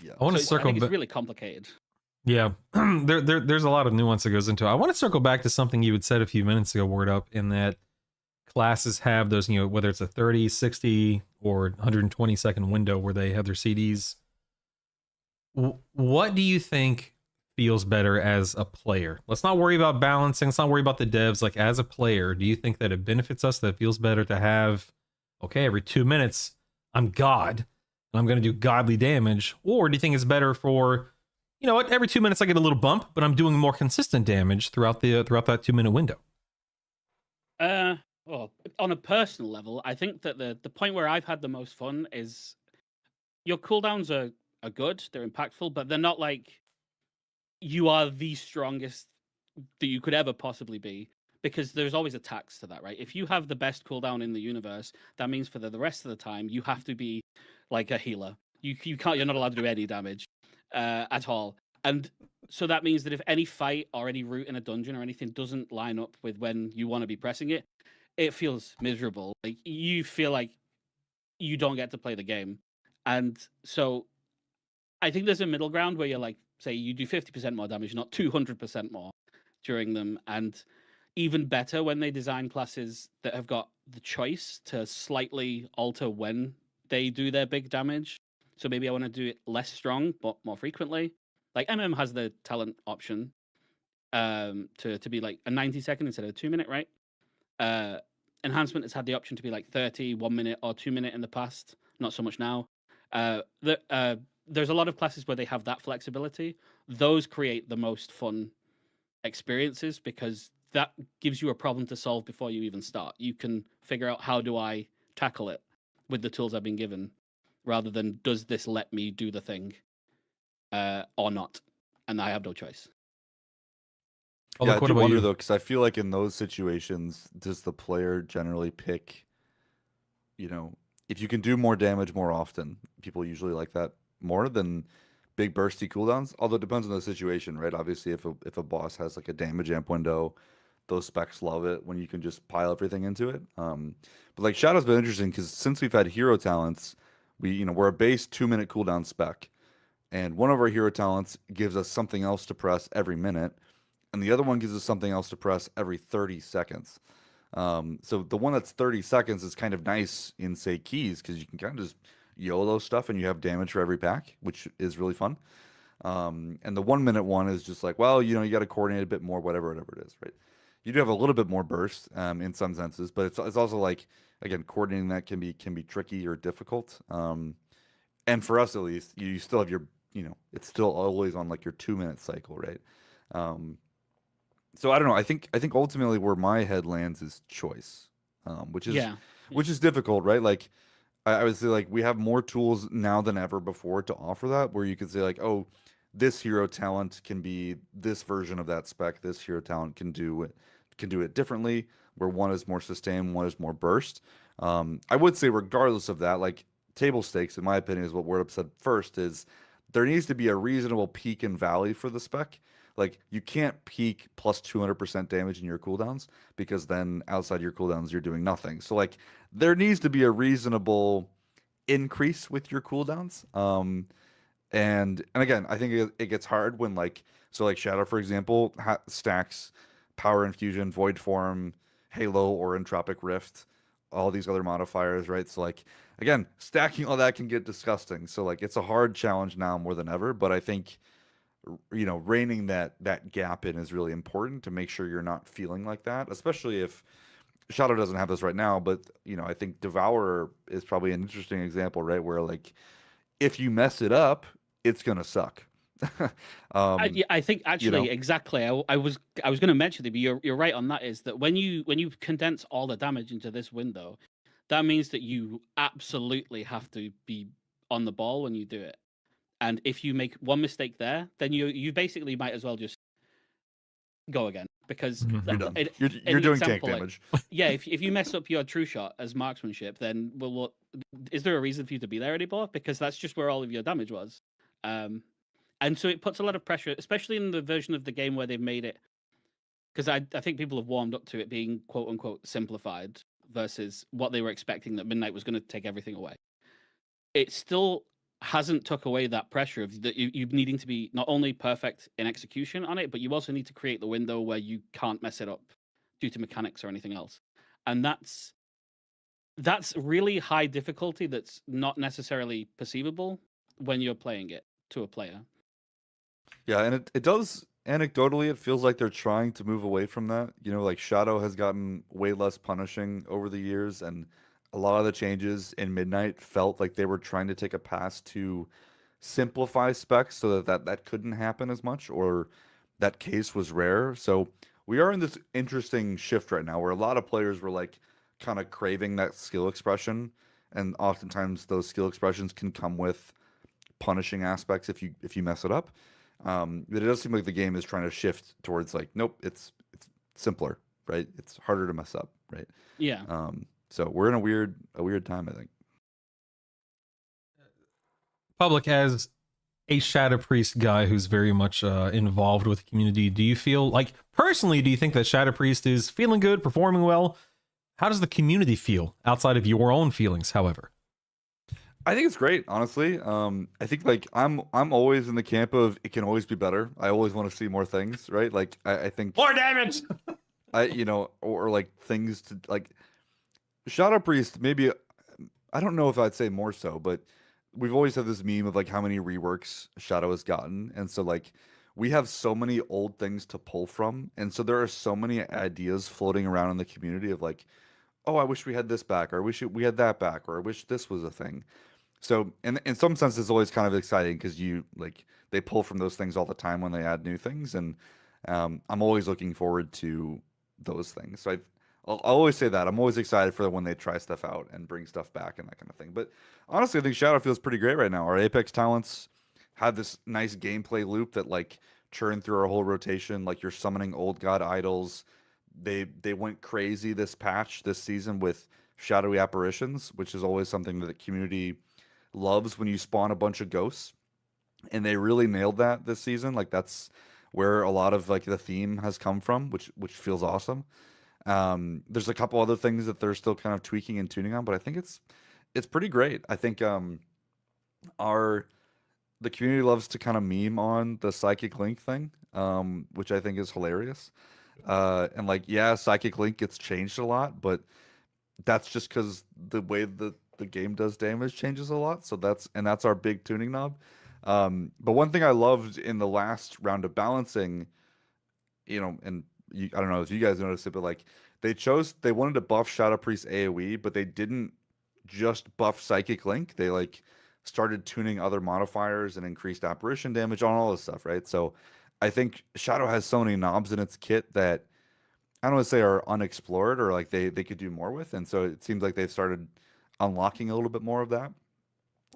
Speaker 3: Yeah.
Speaker 1: I want to
Speaker 4: I
Speaker 1: circle
Speaker 4: think
Speaker 1: back.
Speaker 4: it's really complicated.
Speaker 1: Yeah, there's a lot of nuance that goes into it. I want to circle back to something you had said a few minutes ago, Word Up, in that classes have those, whether it's a 30, 60, or 120-second window where they have their CDs. What do you think feels better as a player? Let's not worry about balancing. Let's not worry about the devs. Like, as a player, do you think that it benefits us, that it feels better to have, okay, every 2 minutes, I'm God, and I'm going to do godly damage? Or do you think it's better for, you know what, every 2 minutes I get a little bump, but I'm doing more consistent damage throughout that 2 minute window?
Speaker 4: Well, on a personal level, I think that the point where I've had the most fun is your cooldowns are good, they're impactful, but they're not like you are the strongest that you could ever possibly be, because there's always a tax to that, right? If you have the best cooldown in the universe, that means for the rest of the time you have to be like a healer. You can't, you're not allowed to do any damage at all. And so that means that if any fight or any route in a dungeon or anything doesn't line up with when you want to be pressing it, it feels miserable. Like, you feel like you don't get to play the game. And so I think there's a middle ground where you're like, say you do 50% more damage, not 200% more during them. And even better when they design classes that have got the choice to slightly alter when they do their big damage. So maybe I want to do it less strong, but more frequently. Like MM has the talent option to be like a 90-second instead of a 2-minute, right? Enhancement has had the option to be like 30, 1 minute, or 2 minute in the past. Not so much now. There's a lot of classes where they have that flexibility. Those create the most fun experiences because that gives you a problem to solve before you even start. You can figure out, how do I tackle it with the tools I've been given, rather than, does this let me do the thing or not? And I have no choice.
Speaker 1: Oh,
Speaker 3: Yeah,
Speaker 1: look,
Speaker 3: I
Speaker 1: what
Speaker 3: do
Speaker 1: about
Speaker 3: wonder
Speaker 1: you?
Speaker 3: though, because I feel like in those situations, does the player generally pick, if you can do more damage more often, people usually like that more than big bursty cooldowns. Although it depends on the situation, right? Obviously, if a boss has like a damage amp window, those specs love it when you can just pile everything into it. But like Shadow's been interesting because since we've had hero talents, we're a base 2 minute cooldown spec, and one of our hero talents gives us something else to press every minute, and the other one gives us something else to press every 30 seconds. So the one that's 30 seconds is kind of nice in, say, keys, because you can kind of just YOLO stuff and you have damage for every pack, which is really fun. And the 1 minute one is just like, well, you got to coordinate a bit more, whatever it is, right? You do have a little bit more burst in some senses, but it's also like, again, coordinating that can be tricky or difficult. And for us at least, you still have it's still always on like your 2 minute cycle, right? Um, so I don't know. I think ultimately where my head lands is choice, which is
Speaker 4: Yeah.
Speaker 3: which is difficult, right? Like I would say, like, we have more tools now than ever before to offer that, where you could say like, oh, this hero talent can be this version of that spec. This hero talent can do it differently, where one is more sustain, one is more burst. I would say regardless of that, like, table stakes, in my opinion, is what Word Up said first, is there needs to be a reasonable peak and valley for the spec. Like, you can't peak plus 200% damage in your cooldowns, because then outside your cooldowns you're doing nothing. So like, there needs to be a reasonable increase with your cooldowns. And again, I think it gets hard when, like, so like Shadow, for example, stacks Power Infusion, Void Form, Halo, or Entropic Rift, all these other modifiers, right? So like, again, stacking all that can get disgusting. So like, it's a hard challenge now more than ever. But I think, reining that gap in is really important to make sure you're not feeling like that, especially if Shadow doesn't have this right now. But I think Devourer is probably an interesting example, right? Where, like, if you mess it up, it's gonna suck. um,
Speaker 4: Yeah, I think
Speaker 3: you
Speaker 4: actually
Speaker 3: know,
Speaker 4: exactly. I was going to mention it, but you're right on that. Is that when you condense all the damage into this window, that means that you absolutely have to be on the ball when you do it. And if you make one mistake there, then you basically might as well just go again, because
Speaker 3: you're done.
Speaker 4: in,
Speaker 3: You're
Speaker 4: in
Speaker 3: doing tank
Speaker 4: example, like,
Speaker 3: damage.
Speaker 4: yeah, if you mess up your true shot as marksmanship, then well, is there a reason for you to be there anymore? Because that's just where all of your damage was. And so it puts a lot of pressure, especially in the version of the game where they've made it, because I think people have warmed up to it being quote unquote simplified versus what they were expecting, that Midnight was going to take everything away. It still hasn't took away that pressure of that you needing to be not only perfect in execution on it, but you also need to create the window where you can't mess it up due to mechanics or anything else. And that's really high difficulty that's not necessarily perceivable when you're playing it to a player.
Speaker 3: Yeah, and it does anecdotally, it feels like they're trying to move away from that. You know, like Shadow has gotten way less punishing over the years, and a lot of the changes in Midnight felt like they were trying to take a pass to simplify specs so that couldn't happen as much, or that case was rare. So we are in this interesting shift right now where a lot of players were like kind of craving that skill expression, and oftentimes those skill expressions can come with punishing aspects if you mess it up. But it does seem like the game is trying to shift towards like, nope, it's simpler, right? It's harder to mess up, right?
Speaker 4: Yeah.
Speaker 3: So we're in a weird time, I think.
Speaker 1: Public, as a Shadow Priest guy who's very much involved with the community, do you feel like personally, do you think that Shadow Priest is feeling good, performing well? How does the community feel outside of your own feelings, however?
Speaker 3: I think it's great, honestly. I think like I'm always in the camp of it can always be better. I always want to see more things, right? Like I think
Speaker 1: More damage.
Speaker 3: or like things to like Shadow Priest, maybe I don't know if I'd say more so, but we've always had this meme of like how many reworks Shadow has gotten. And so like we have so many old things to pull from. And so there are so many ideas floating around in the community of like, oh, I wish we had this back, or I wish we had that back, or I wish this was a thing. So in some sense, it's always kind of exciting because you like they pull from those things all the time when they add new things, and I'm always looking forward to those things. So I'll always say that I'm always excited for when they try stuff out and bring stuff back and that kind of thing. But honestly, I think Shadow feels pretty great right now. Our Apex talents have this nice gameplay loop that like churn through our whole rotation. Like you're summoning old god idols. They went crazy this patch this season with shadowy apparitions, which is always something that the community loves when you spawn a bunch of ghosts, and they really nailed that this season. Like that's where a lot of like the theme has come from, which feels awesome. There's a couple other things that they're still kind of tweaking and tuning on, but I think it's pretty great. I think our the community loves to kind of meme on the Psychic Link thing, which I think is hilarious. And like, yeah, Psychic Link gets changed a lot, but that's just because the way the game does damage changes a lot. So that's our big tuning knob. But one thing I loved in the last round of balancing, and I don't know if you guys noticed it, but like they wanted to buff Shadow Priest AoE, but they didn't just buff Psychic Link. They like started tuning other modifiers and increased apparition damage on all this stuff, right? So I think Shadow has so many knobs in its kit that I don't want to say are unexplored or like they could do more with. And so it seems like they've started unlocking a little bit more of that.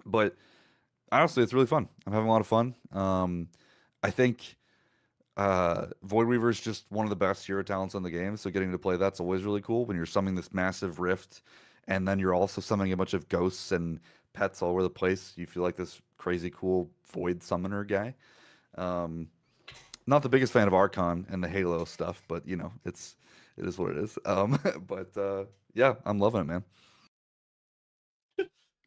Speaker 3: But honestly, it's really fun. I'm having a lot of fun. I think Void Weaver is just one of the best hero talents on the game. So getting to play that's always really cool when you're summoning this massive rift, and then you're also summoning a bunch of ghosts and pets all over the place. You feel like this crazy cool void summoner guy. Not the biggest fan of Archon and the Halo stuff, but it is what it is. But yeah, I'm loving it, man.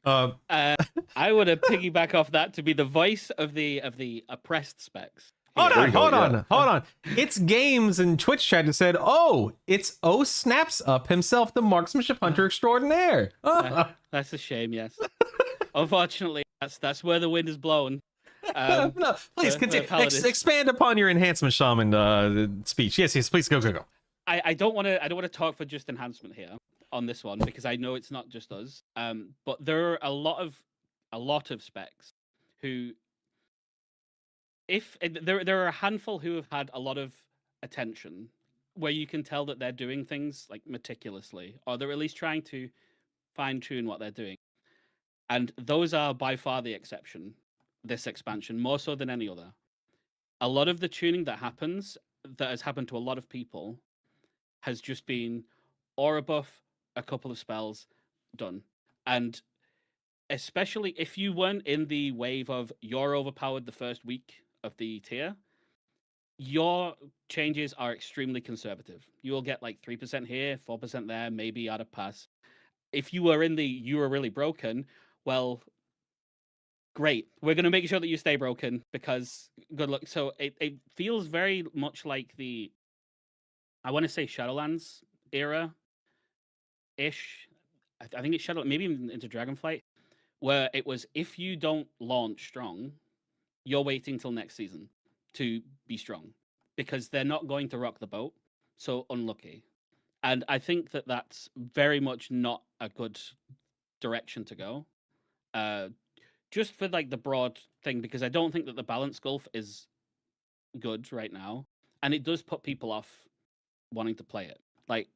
Speaker 4: I would have piggyback off that to be the voice of the oppressed specs.
Speaker 1: Hold on. It's Games and Twitch chat that said, "Oh, it's Snaps Up himself, the marksmanship hunter extraordinaire."
Speaker 4: That's a shame. Yes, unfortunately, that's where the wind is blowing.
Speaker 1: No, please continue. Expand upon your enhancement shaman speech. Yes, please go.
Speaker 4: I don't want to talk for just enhancement here on this one because I know it's not just us. But there are a lot of specs who, if there are a handful who have had a lot of attention, where you can tell that they're doing things like meticulously, or they're at least trying to fine tune what they're doing, and those are by far the exception. This expansion, more so than any other. A lot of the tuning that has happened to a lot of people, has just been aura buff, a couple of spells, done. And especially if you weren't in the wave of you're overpowered the first week of the tier, your changes are extremely conservative. You will get like 3% here, 4% there, maybe at a pass. If you were in the you were really broken, well, great. We're going to make sure that you stay broken because good luck. So it feels very much like I want to say Shadowlands era ish. I think it's Shadow, maybe even into Dragonflight, where it was if you don't launch strong, you're waiting till next season to be strong because they're not going to rock the boat. So unlucky. And I think that that's very much not a good direction to go. Just for like the broad thing, because I don't think that the balance golf is good right now, and it does put people off wanting to play it. Like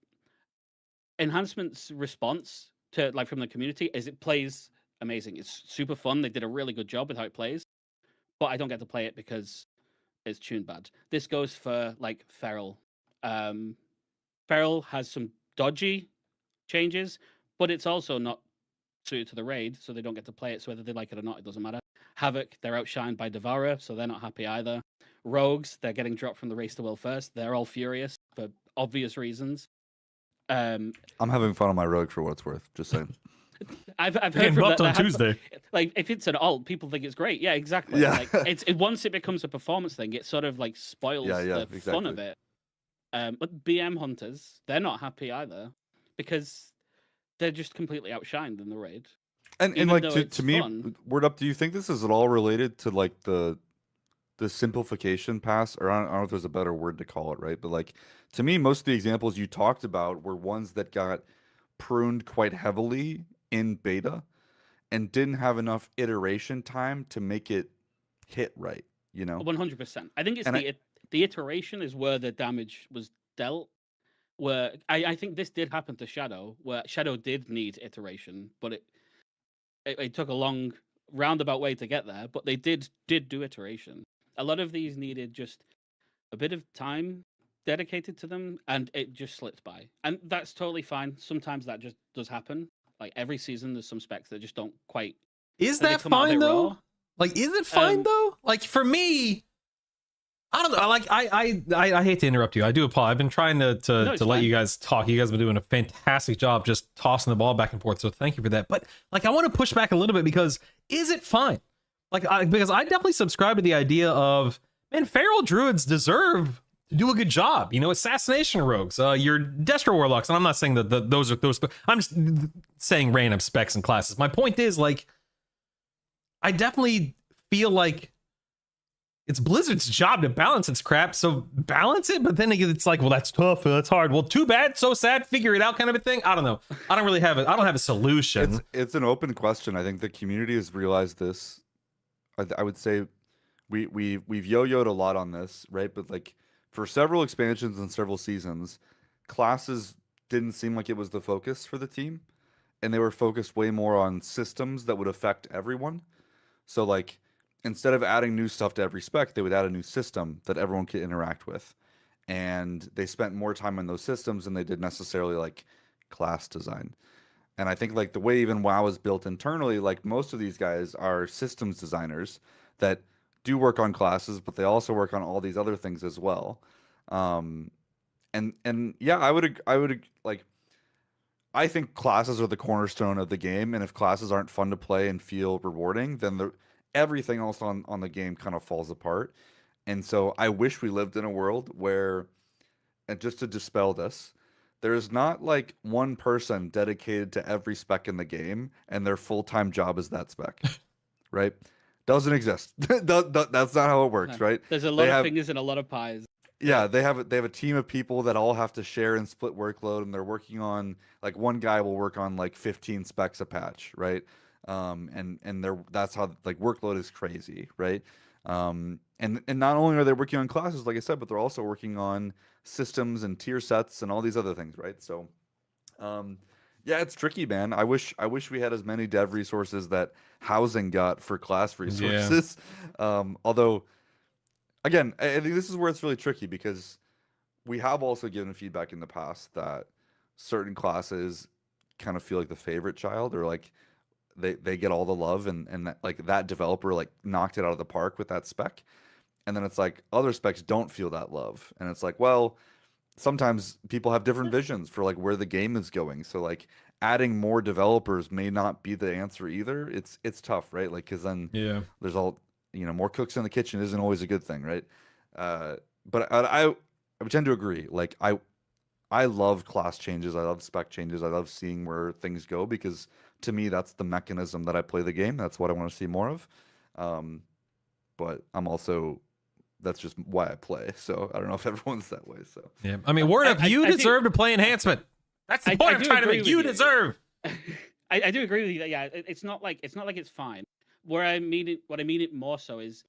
Speaker 4: enhancements response to like from the community is it plays amazing. It's super fun. They did a really good job with how it plays, but I don't get to play it because it's tuned bad. This goes for like Feral. Feral has some dodgy changes, but it's also not suited to the raid, so they don't get to play it. So whether they like it or not, it doesn't matter. Havoc, they're outshined by Devourer, so they're not happy either. Rogues, they're getting dropped from the race to world first. They're all furious for obvious reasons.
Speaker 3: I'm having fun on my rogue for what it's worth. Just saying.
Speaker 4: I've heard
Speaker 1: Getting
Speaker 4: from
Speaker 1: buffed
Speaker 4: that
Speaker 1: on Tuesday.
Speaker 4: Like if it's an alt, people think it's great. Yeah, exactly.
Speaker 3: Yeah.
Speaker 4: Like once it becomes a performance thing, it sort of like spoils the fun of
Speaker 3: exactly.
Speaker 4: it. But BM hunters, they're not happy either because they're just completely outshined in the raid.
Speaker 3: And
Speaker 4: Even
Speaker 3: like
Speaker 4: though
Speaker 3: to
Speaker 4: it's
Speaker 3: me,
Speaker 4: fun.
Speaker 3: Word Up, do you think this is at all related to like the simplification pass, or I don't know if there's a better word to call it, right? But like to me, most of the examples you talked about were ones that got pruned quite heavily in beta and didn't have enough iteration time to make it hit right, you know?
Speaker 4: 100%. I think it's
Speaker 3: And
Speaker 4: the iteration is where the damage was dealt. Where I think this did happen to Shadow, where Shadow did need iteration, but it took a long roundabout way to get there. But they did do iteration. A lot of these needed just a bit of time dedicated to them, and it just slipped by. And that's totally fine. Sometimes that just does happen. Like every season, there's some specs that just don't quite.
Speaker 1: Is
Speaker 4: they
Speaker 1: that
Speaker 4: come out a
Speaker 1: fine
Speaker 4: bit
Speaker 1: though?
Speaker 4: raw.
Speaker 1: Like, is it fine though? Like for me, I don't know. Like I hate to interrupt you. I do apologize. I've been trying to
Speaker 4: it's
Speaker 1: let
Speaker 4: fine.
Speaker 1: you guys talk. You guys have been doing a fantastic job just tossing the ball back and forth. So thank you for that. But like I want to push back a little bit because is it fine? Like because I definitely subscribe to the idea of man, feral druids deserve to do a good job. You know, assassination rogues, your Destro warlocks. And I'm not saying that those are those. I'm just saying random specs and classes. My point is like I definitely feel like it's Blizzard's job to balance its crap, so balance it. But then it's like, well, that's tough, that's hard. Well, too bad, so sad. Figure it out, kind of a thing. I don't know. I don't really have it. I don't have a solution.
Speaker 3: it's an open question. I think the community has realized this. I would say we've yo-yoed a lot on this, right? But like for several expansions and several seasons, classes didn't seem like it was the focus for the team, and they were focused way more on systems that would affect everyone. So like instead of adding new stuff to every spec, they would add a new system that everyone could interact with. And they spent more time on those systems than they did necessarily like class design. And I think like the way even WoW is built internally, like most of these guys are systems designers that do work on classes, but they also work on all these other things as well. And yeah, I would like I think classes are the cornerstone of the game, and if classes aren't fun to play and feel rewarding, then everything else on the game kind of falls apart. And so I wish we lived in a world where, and just to dispel this, there is not like one person dedicated to every spec in the game, and their full-time job is that spec, right? Doesn't exist. That's not how it works,
Speaker 4: No.
Speaker 3: right?
Speaker 4: There's a lot of fingers and a lot of pies.
Speaker 3: Yeah, they have a team of people that all have to share and split workload, and they're working on like one guy will work on like 15 specs a patch, right? And that's how like workload is crazy, right? And not only are they working on classes, like I said, but they're also working on systems and tier sets and all these other things, right? So, yeah, it's tricky, man. I wish we had as many dev resources that housing got for class resources. Although, again, I think this is where it's really tricky because we have also given feedback in the past that certain classes kind of feel like the favorite child, or like they get all the love, and that, like that developer like knocked it out of the park with that spec. And then it's like other specs don't feel that love. And it's like, well, sometimes people have different visions for like where the game is going. So like adding more developers may not be the answer either. It's tough, right? Like because then
Speaker 1: Yeah.
Speaker 3: there's all more cooks in the kitchen isn't always a good thing, right? But I tend to agree. Like I love class changes. I love spec changes. I love seeing where things go because to me that's the mechanism that I play the game. That's what I want to see more of. But I'm also that's just why I play. So I don't know if everyone's that way. So
Speaker 1: Yeah. I mean, word up, you
Speaker 4: I do-
Speaker 1: deserve to play enhancement. That's the
Speaker 4: I
Speaker 1: point I'm
Speaker 4: do
Speaker 1: trying to
Speaker 4: agree
Speaker 1: make.
Speaker 4: with
Speaker 1: You
Speaker 4: you.
Speaker 1: deserve.
Speaker 4: I do agree with you that it's not like it's fine. Where I mean it, what I mean it more so is,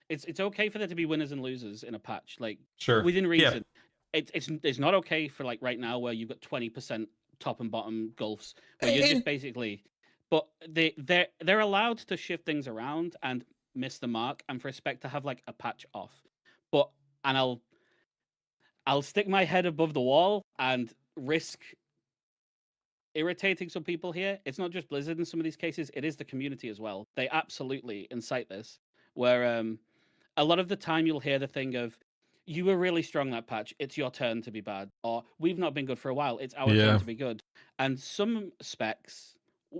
Speaker 4: it's okay for there to be winners and losers in a patch, like
Speaker 1: Sure.
Speaker 4: within
Speaker 1: Yeah.
Speaker 4: reason. It's not okay for like right now where you've got 20% top and bottom gulfs where you're just basically, but they're allowed to shift things around and miss the mark, and for a spec to have like a patch off, but and I'll stick my head above the wall and risk irritating some people here. It's not just Blizzard in some of these cases, it is the community as well. They absolutely incite this, where a lot of the time you'll hear the thing of, you were really strong that patch, it's your turn to be bad, or we've not been good for a while, it's our
Speaker 1: Yeah.
Speaker 4: turn to be good. And some specs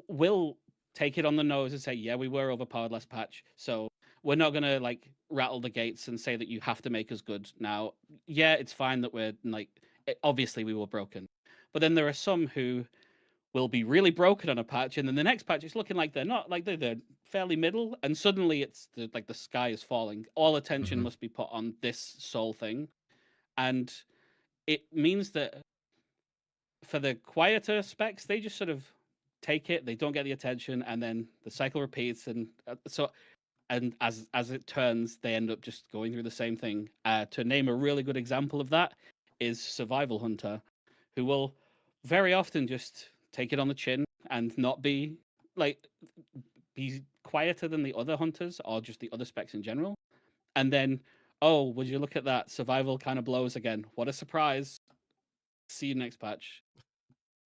Speaker 4: will take it on the nose and say, yeah, we were overpowered last patch, so we're not gonna like rattle the gates and say that you have to make us good now. Yeah, it's fine that we're like, obviously we were broken, but then there are some who will be really broken on a patch, and then the next patch it's looking like they're not, like they're fairly middle, and suddenly it's like the sky is falling. All attention
Speaker 1: Mhm.
Speaker 4: must be put on this sole thing, and it means that for the quieter specs, they just sort of take it, they don't get the attention, and then the cycle repeats, and and as it turns, they end up just going through the same thing. To name a really good example of that is Survival Hunter, who will very often just take it on the chin and not be like be quieter than the other hunters or just the other specs in general. And then, oh, would you look at that? Survival kind of blows again. What a surprise. See you next patch.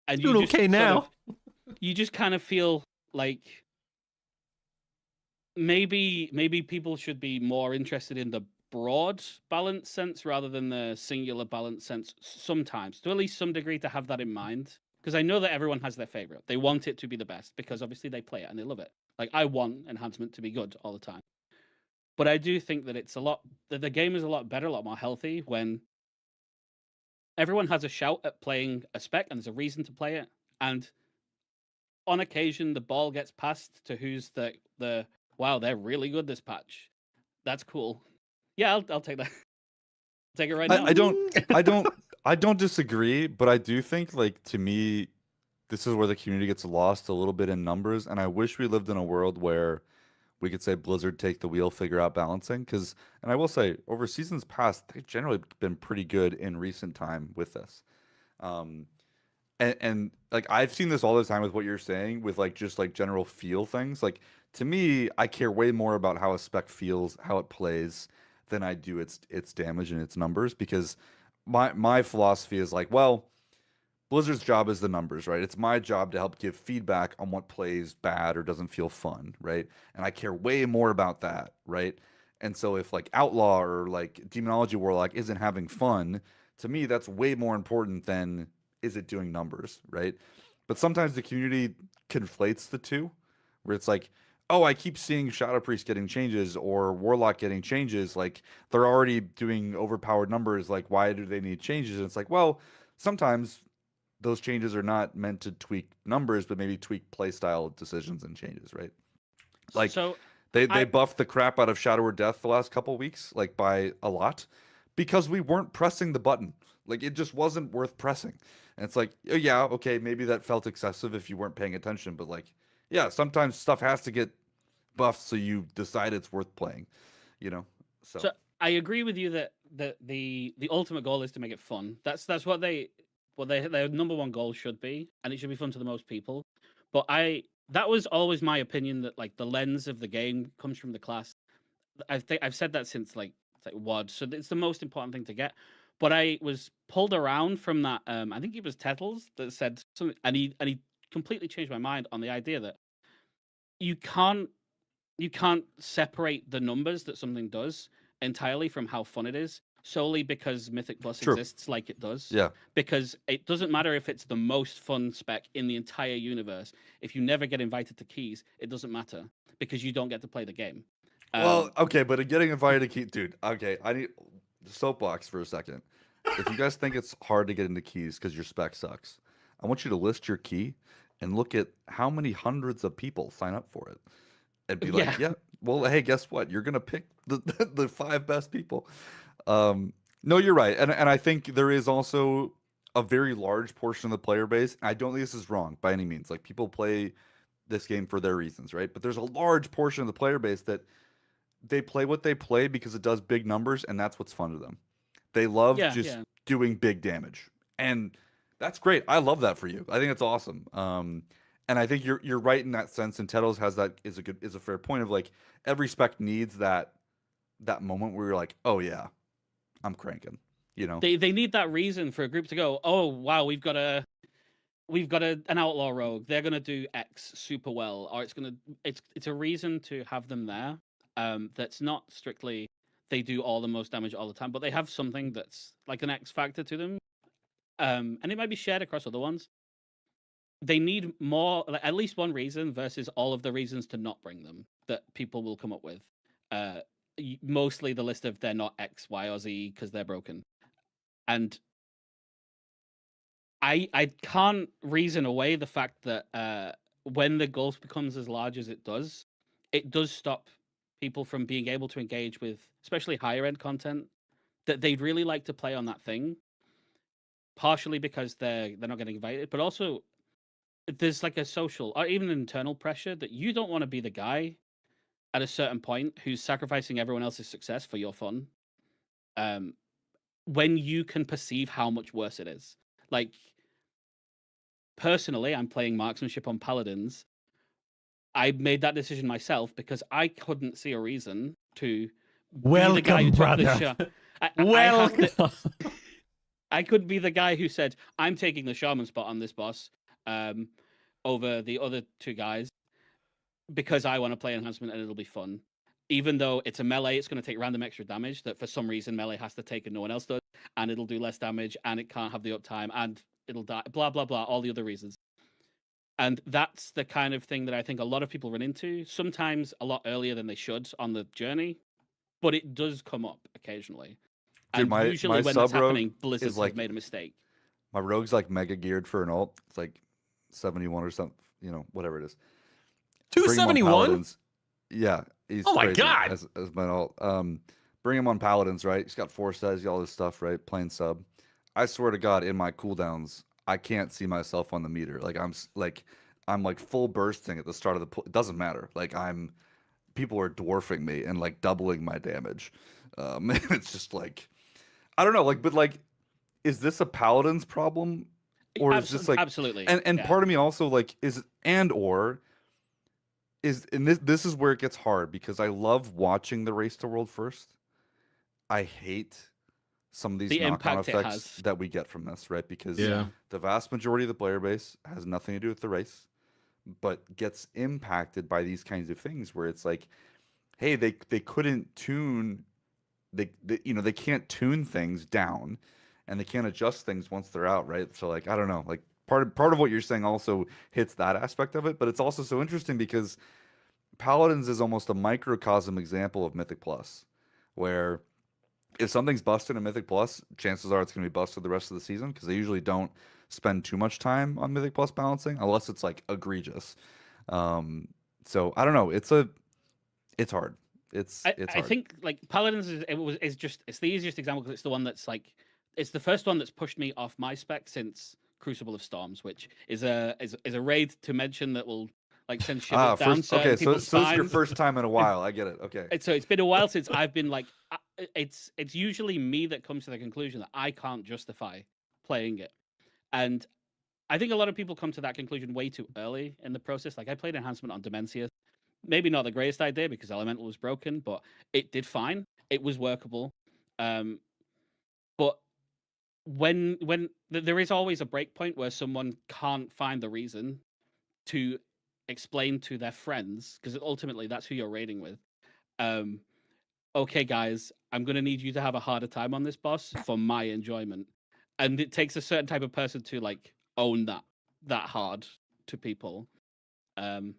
Speaker 4: And
Speaker 1: Doing okay now.
Speaker 4: You just kind of feel like maybe people should be more interested in the broad balance sense rather than the singular balance sense sometimes, to at least some degree, to have that in mind. Because I know that everyone has their favorite. They want it to be the best because obviously they play it and they love it. Like, I want enhancement to be good all the time. But I do think that the game is a lot better, a lot more healthy when everyone has a shout at playing a spec and there's a reason to play it. And on occasion, the ball gets passed to who's the wow, they're really good this patch. That's cool. Yeah, I'll take that. Take it right now.
Speaker 3: I don't disagree, but I do think like to me this is where the community gets lost a little bit in numbers, and I wish we lived in a world where we could say Blizzard take the wheel, figure out balancing. Because, and I will say, over seasons past, they've generally been pretty good in recent time with this. Um, and like I've seen this all the time with what you're saying, with like just like general feel things. Like to me, I care way more about how a spec feels, how it plays, than I do its damage and its numbers. Because my philosophy is like, well, Blizzard's job is the numbers, right? It's my job to help give feedback on what plays bad or doesn't feel fun, right? And I care way more about that, right? And so if like Outlaw or like Demonology Warlock isn't having fun, to me that's way more important than is it doing numbers, right? But sometimes the community conflates the two, where it's like, oh, I keep seeing Shadow Priest getting changes or Warlock getting changes, like they're already doing overpowered numbers, like why do they need changes? And it's like, well, sometimes those changes are not meant to tweak numbers, but maybe tweak playstyle decisions and changes, right? Like
Speaker 4: So
Speaker 3: they
Speaker 4: I-
Speaker 3: buffed the crap out of Shadow or Death the last couple weeks, like by a lot, because we weren't pressing the button. Like it just wasn't worth pressing. And it's like, oh, yeah, okay, maybe that felt excessive if you weren't paying attention, but like, yeah, sometimes stuff has to get buffed so you decide it's worth playing, you know?
Speaker 4: So I agree with you that the ultimate goal is to make it fun. That's what their number one goal should be, and it should be fun to the most people. But that was always my opinion, that like the lens of the game comes from the class. I've said that since like WoD, so it's the most important thing to get. But I was pulled around from that. I think it was Tettles that said something, and he completely changed my mind on the idea that you can't separate the numbers that something does entirely from how fun it is. solely because Mythic Plus
Speaker 3: True.
Speaker 4: exists like it does.
Speaker 3: Yeah.
Speaker 4: Because it doesn't matter if it's the most fun spec in the entire universe. If you never get invited to keys, it doesn't matter because you don't get to play the game.
Speaker 3: Well, okay, but getting invited to keys, dude. Okay, I need the soapbox for a second. If you guys think it's hard to get into keys because your spec sucks, I want you to list your key and look at how many hundreds of people sign up for it, and be like,
Speaker 4: Yeah.
Speaker 3: yeah. Well, hey, guess what? You're gonna pick the 5 best people. No, you're right, and I think there is also a very large portion of the player base. I don't think this is wrong by any means. Like people play this game for their reasons, right? But there's a large portion of the player base that they play what they play because it does big numbers and that's what's fun to them. They love
Speaker 4: Yeah,
Speaker 3: just
Speaker 4: yeah.
Speaker 3: doing big damage. And that's great. I love that for you. I think it's awesome. And I think you're right in that sense. And Tetos has that is a fair point of like every spec needs that moment where you're like, oh yeah, I'm cranking. You know?
Speaker 4: They need that reason for a group to go, oh wow, we've got an outlaw rogue. They're gonna do X super well, or it's a reason to have them there. That's not strictly they do all the most damage all the time, but they have something that's like an X factor to them. And it might be shared across other ones. They need more, like, at least one reason versus all of the reasons to not bring them that people will come up with. Mostly the list of they're not X, Y, or Z because they're broken. And I can't reason away the fact that when the gulf becomes as large as it does stop people from being able to engage with, especially higher end content that they'd really like to play on that thing. Partially because they're not getting invited, but also there's like a social or even internal pressure that you don't want to be the guy at a certain point who's sacrificing everyone else's success for your fun. When you can perceive how much worse it is. Like, personally, I'm playing marksmanship on paladins. I made that decision myself because I couldn't see a reason to be the guy who took the shot. I could be the guy who said, I'm taking the shaman spot on this boss over the other 2 guys because I want to play enhancement and it'll be fun. Even though it's a melee, it's going to take random extra damage that for some reason melee has to take and no one else does, and it'll do less damage, and it can't have the uptime, and it'll die, blah, blah, blah, all the other reasons. And that's the kind of thing that I think a lot of people run into, sometimes a lot earlier than they should on the journey, but it does come up occasionally.
Speaker 3: Dude,
Speaker 4: And usually when that's happening, Blizzard
Speaker 3: like,
Speaker 4: have made a mistake.
Speaker 3: My rogue's like mega geared for an ult. It's like 71 or something, whatever it is.
Speaker 1: 271?
Speaker 3: Yeah, he's
Speaker 1: Oh my
Speaker 3: crazy
Speaker 1: God.
Speaker 3: as my ult. Bring him on paladins, right? He's got 4 stats, all this stuff, right? Playing sub. I swear to God, in my cooldowns, I can't see myself on the meter. Like I'm like full bursting at the start of it doesn't matter. Like people are dwarfing me and like doubling my damage. It's just like, I don't know, like, but like, is this a paladin's problem, or is this like
Speaker 4: absolutely?
Speaker 3: And
Speaker 4: yeah.
Speaker 3: part of me also like and this is where it gets hard because I love watching the race to world first. I hate some of these
Speaker 4: The
Speaker 3: knock-on
Speaker 4: impact it
Speaker 3: effects
Speaker 4: has.
Speaker 3: that we get from this, right? Because
Speaker 1: Yeah.
Speaker 3: the vast majority of the player base has nothing to do with the race, but gets impacted by these kinds of things where it's like, hey, they couldn't tune, they can't tune things down, and they can't adjust things once they're out, right? So like, I don't know, like part of what you're saying also hits that aspect of it, but it's also so interesting because Paladins is almost a microcosm example of Mythic Plus, where if something's busted in Mythic Plus, chances are it's going to be busted the rest of the season because they usually don't spend too much time on Mythic Plus balancing unless it's like egregious. So I don't know. It's hard. It's hard.
Speaker 4: I think like Paladins is just it's the easiest example because it's the one that's like it's the first one that's pushed me off my spec since Crucible of Storms, which is a raid to mention that will like send shivers down.
Speaker 3: Okay, so
Speaker 4: this
Speaker 3: is your first time in a while. I get it. Okay.
Speaker 4: So it's been a while since I've been like, it's usually me that comes to the conclusion that I can't justify playing it, and I think a lot of people come to that conclusion way too early in the process. Like I played Enhancement on Dementia, maybe not the greatest idea because Elemental was broken, but it did fine. It was workable, but when there is always a break point where someone can't find the reason to explain to their friends, because ultimately that's who you're raiding with, okay, guys, I'm going to need you to have a harder time on this boss for my enjoyment. And it takes a certain type of person to like own that hard to people. Um,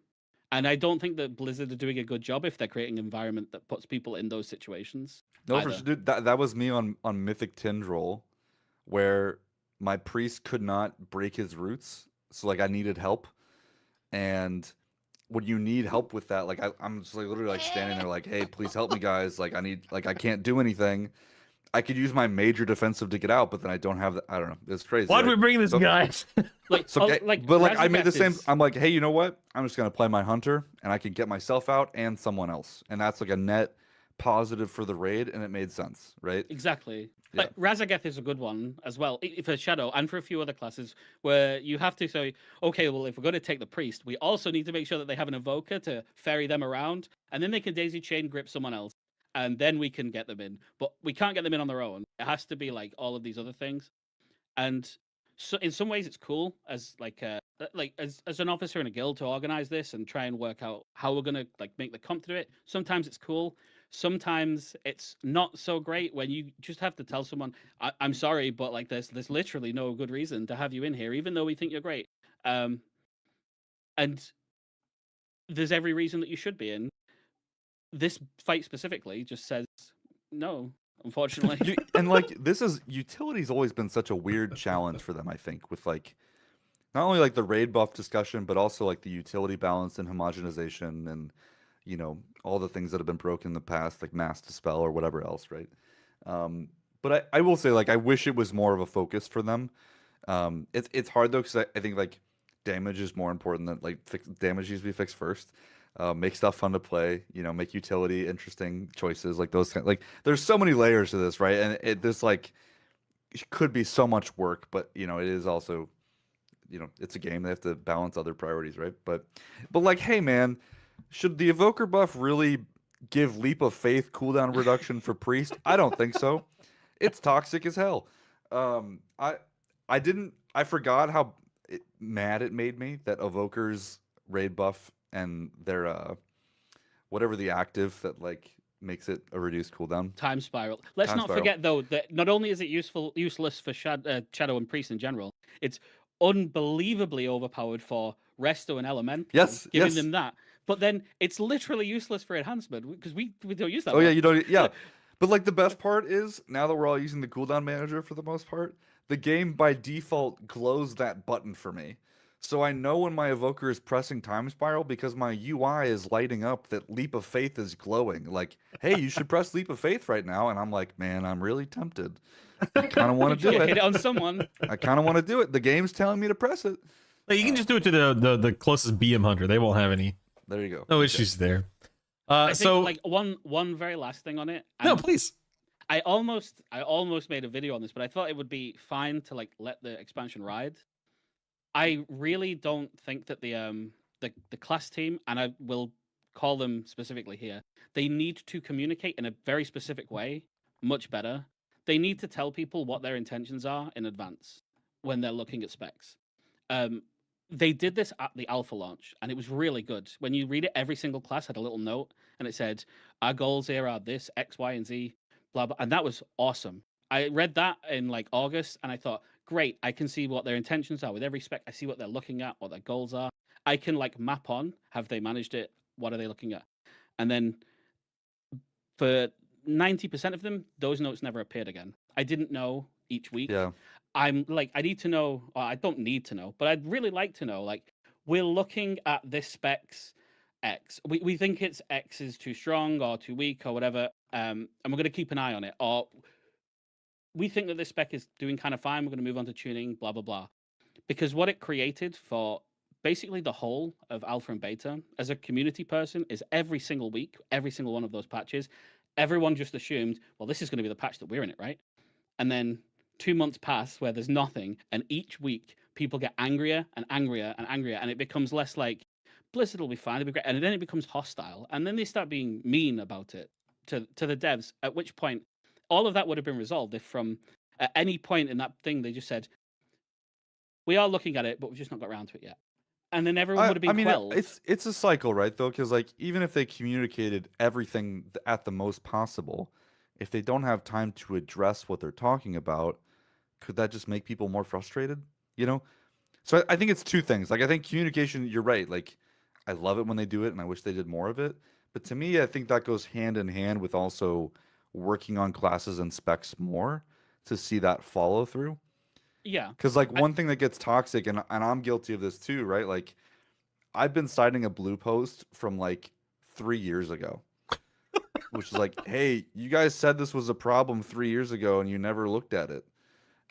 Speaker 4: and I don't think that Blizzard are doing a good job if they're creating an environment that puts people in those situations.
Speaker 3: No, for
Speaker 4: either.
Speaker 3: sure, dude. That was me on Mythic Tindrol, where my priest could not break his roots, so like I needed help, and when you need help with that, like I'm just like literally like standing there like, hey, please help me, guys. Like I can't do anything. I could use my major defensive to get out, but then I don't have. I don't know. It's crazy.
Speaker 1: Why'd we
Speaker 3: right?
Speaker 1: bring this
Speaker 3: So-
Speaker 1: guy?
Speaker 4: Like,
Speaker 3: So, okay, but like I made the
Speaker 4: Razorback
Speaker 3: same.
Speaker 4: is-
Speaker 3: I'm like, hey, you know what? I'm just gonna play my hunter, and I can get myself out and someone else, and that's like a net positive for the raid, and it made sense, right?
Speaker 4: Exactly.
Speaker 3: Yeah.
Speaker 4: Like Razageth is a good one as well for Shadow and for a few other classes where you have to say, okay, well, if we're going to take the priest, we also need to make sure that they have an evoker to ferry them around, and then they can daisy chain grip someone else, and then we can get them in. But we can't get them in on their own. It has to be like all of these other things, and so in some ways it's cool as like as an officer in a guild to organize this and try and work out how we're gonna like make the comp to do it. Sometimes it's cool. Sometimes it's not so great when you just have to tell someone, I'm sorry, but like there's literally no good reason to have you in here, even though we think you're great. And there's every reason that you should be in. This fight specifically just says no, unfortunately.
Speaker 3: And like this is utility's always been such a weird challenge for them, I think, with like not only like the raid buff discussion, but also like the utility balance and homogenization and you know all the things that have been broken in the past, like mass dispel or whatever else, right? But I will say like I wish it was more of a focus for them. It's hard though because I think like damage is more important than like damage needs to be fixed first. Make stuff fun to play, you know, make utility interesting choices like those kind like there's so many layers to this, right? And this like it could be so much work, but you know it is also you know it's a game, they have to balance other priorities, right? But like hey man, should the evoker buff really give leap of faith cooldown reduction for priest? I don't think so. It's toxic as hell. I forgot how mad it made me that evokers raid buff and their whatever the active that like makes it a reduced cooldown.
Speaker 4: Time spiral. Let's
Speaker 3: Time
Speaker 4: not
Speaker 3: spiral.
Speaker 4: forget though that not only is it useless for Shadow and Priest in general, it's unbelievably overpowered for Resto and Elemental.
Speaker 3: Yes,
Speaker 4: giving
Speaker 3: yes.
Speaker 4: them that. But then it's literally useless for enhancement because we don't use that.
Speaker 3: Oh yeah,
Speaker 4: much.
Speaker 3: you don't. Yeah, but like the best part is now that we're all using the cooldown manager for the most part, the game by default glows that button for me. So I know when my evoker is pressing time spiral because my UI is lighting up that leap of faith is glowing. Like, hey, you should press leap of faith right now, and I'm like, man, I'm really tempted. I kind of want to do
Speaker 4: Hit it
Speaker 3: it.
Speaker 4: on someone.
Speaker 3: I kind of want to do it. The game's telling me to press it.
Speaker 1: Like, you can just do it to the closest BM hunter. They won't have any
Speaker 3: There you go.
Speaker 1: no
Speaker 3: Okay.
Speaker 1: issues there.
Speaker 4: I think,
Speaker 1: So
Speaker 4: like one very last thing on it.
Speaker 1: no,
Speaker 4: and
Speaker 1: please.
Speaker 4: I almost made a video on this, but I thought it would be fine to like let the expansion ride. I really don't think that the class team, and I will call them specifically here, they need to communicate in a very specific way, much better. They need to tell people what their intentions are in advance when they're looking at specs. They did this at the alpha launch, and it was really good. When you read it, every single class had a little note, and it said, "Our goals here are this X, Y, and Z." Blah blah, and that was awesome. I read that in like August, and I thought, great, I can see what their intentions are with every spec. I see what they're looking at, what their goals are. I can like map on, have they managed it? What are they looking at? And then for 90% of them, those notes never appeared again. I didn't know each week.
Speaker 3: Yeah.
Speaker 4: I'm like, I need to know, or I don't need to know, but I'd really like to know, like, we're looking at this specs X. We think it's X is too strong or too weak or whatever, and we're going to keep an eye on it. Or we think that this spec is doing kind of fine. We're going to move on to tuning, blah, blah, blah. Because what it created for basically the whole of alpha and beta as a community person is every single week, every single one of those patches, everyone just assumed, well, this is going to be the patch that we're in it, right? And then 2 months pass where there's nothing, and each week people get angrier and angrier and angrier, and it becomes less like Blizzard will be fine, it'll be great, and then it becomes hostile, and then they start being mean about it to the devs. At which point, all of that would have been resolved if from at any point in that thing they just said, "We are looking at it, but we've just not got around to it yet." and then everyone would have been
Speaker 3: I mean,
Speaker 4: quelled.
Speaker 3: it's a cycle, right? Though, because like even if they communicated everything at the most possible, if they don't have time to address what they're talking about, could that just make people more frustrated? You know. So I think it's two things. Like I think communication. You're right. Like I love it when they do it, and I wish they did more of it. But to me, I think that goes hand in hand with also working on classes and specs more to see that follow through.
Speaker 4: Yeah,
Speaker 3: Because like
Speaker 4: I-
Speaker 3: one thing that gets toxic, and I'm guilty of this too, right? Like I've been citing a blue post from like 3 years ago, which is like, hey, you guys said this was a problem 3 years ago and you never looked at it.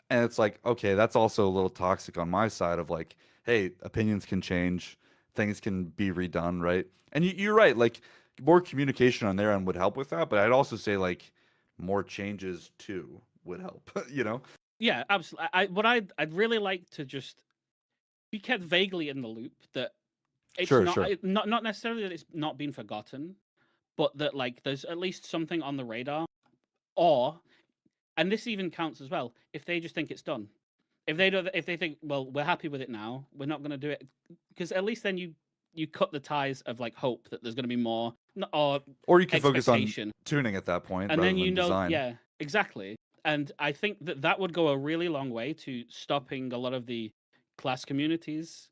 Speaker 3: And it's like, okay, that's also a little toxic on my side of like, hey, opinions can change, things can be redone, right? And you're right, like more communication on their end would help with that, but I'd also say like more changes too would help, you know?
Speaker 4: yeah, absolutely. I'd really like to just be kept vaguely in the loop that it's
Speaker 3: Sure,
Speaker 4: not
Speaker 3: sure.
Speaker 4: not necessarily that it's not been forgotten, but that like there's at least something on the radar, or and this even counts as well if they just think it's done. If they do, if they think, well, we're happy with it now, we're not going to do it, because at least then you cut the ties of like hope that there's going to be more,
Speaker 3: Or you can focus on
Speaker 4: expectation.
Speaker 3: tuning at that point
Speaker 4: And
Speaker 3: rather
Speaker 4: then
Speaker 3: than design.
Speaker 4: yeah, exactly. And I think that that would go a really long way to stopping a lot of the class communities.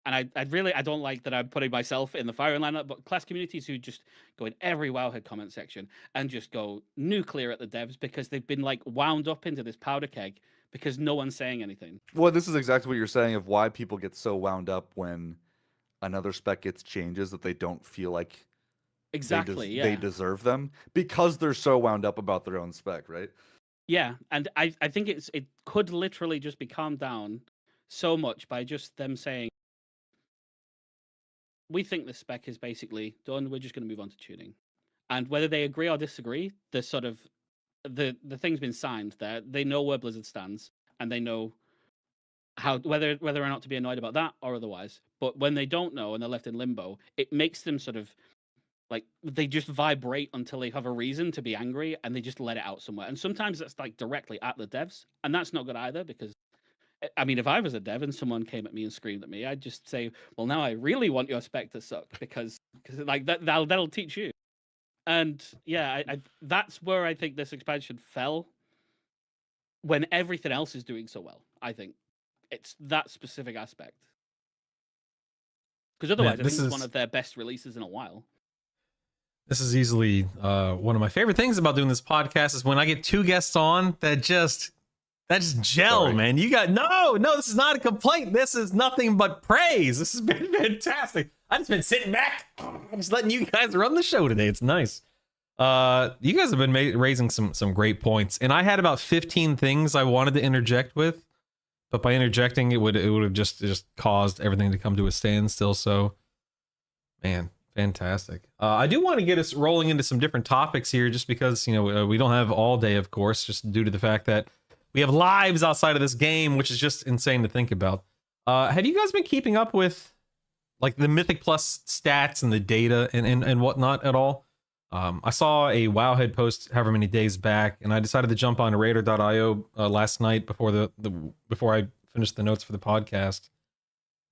Speaker 4: And I don't like that I'm putting myself in the firing lineup, but class communities who just go in every Wowhead comment section and just go nuclear at the devs because they've been like wound up into this powder keg because no one's saying anything.
Speaker 3: Well, this is exactly what you're saying of why people get so wound up when another spec gets changes that they don't feel like
Speaker 4: Exactly.
Speaker 3: they
Speaker 4: Yeah.
Speaker 3: deserve them because they're so wound up about their own spec, right?
Speaker 4: Yeah. And I think it could literally just be calmed down so much by just them saying, we think the spec is basically done. We're just going to move on to tuning. And whether they agree or disagree, the sort of the thing's been signed there. They know where Blizzard stands, and they know how whether or not to be annoyed about that or otherwise. But when they don't know and they're left in limbo, it makes them sort of like they just vibrate until they have a reason to be angry, and they just let it out somewhere. And sometimes that's like directly at the devs, and that's not good either because I mean, if I was a dev and someone came at me and screamed at me, I'd just say, "Well, now I really want your spec to suck because like that'll teach you." And yeah, I that's where I think this expansion fell when everything else is doing so well. I think it's that specific aspect because otherwise, I
Speaker 1: this
Speaker 4: think it's
Speaker 1: is-
Speaker 4: one of their best releases in a while.
Speaker 1: This is easily one of my favorite things about doing this podcast is when I get two guests on that just gel,
Speaker 3: Sorry.
Speaker 1: man. You got no, this is not a complaint. This is nothing but praise. This has been fantastic. I've just been sitting back, I'm just letting you guys run the show today. It's nice. You guys have been raising some great points, and I had about 15 things I wanted to interject with, but by interjecting, it would have just caused everything to come to a standstill. So, man. Fantastic. I do want to get us rolling into some different topics here, just because we don't have all day, of course, just due to the fact that we have lives outside of this game, which is just insane to think about. Have you guys been keeping up with like the Mythic Plus stats and the data and whatnot at all? I saw a Wowhead post however many days back, and I decided to jump on Raider.io last night before before I finished the notes for the podcast,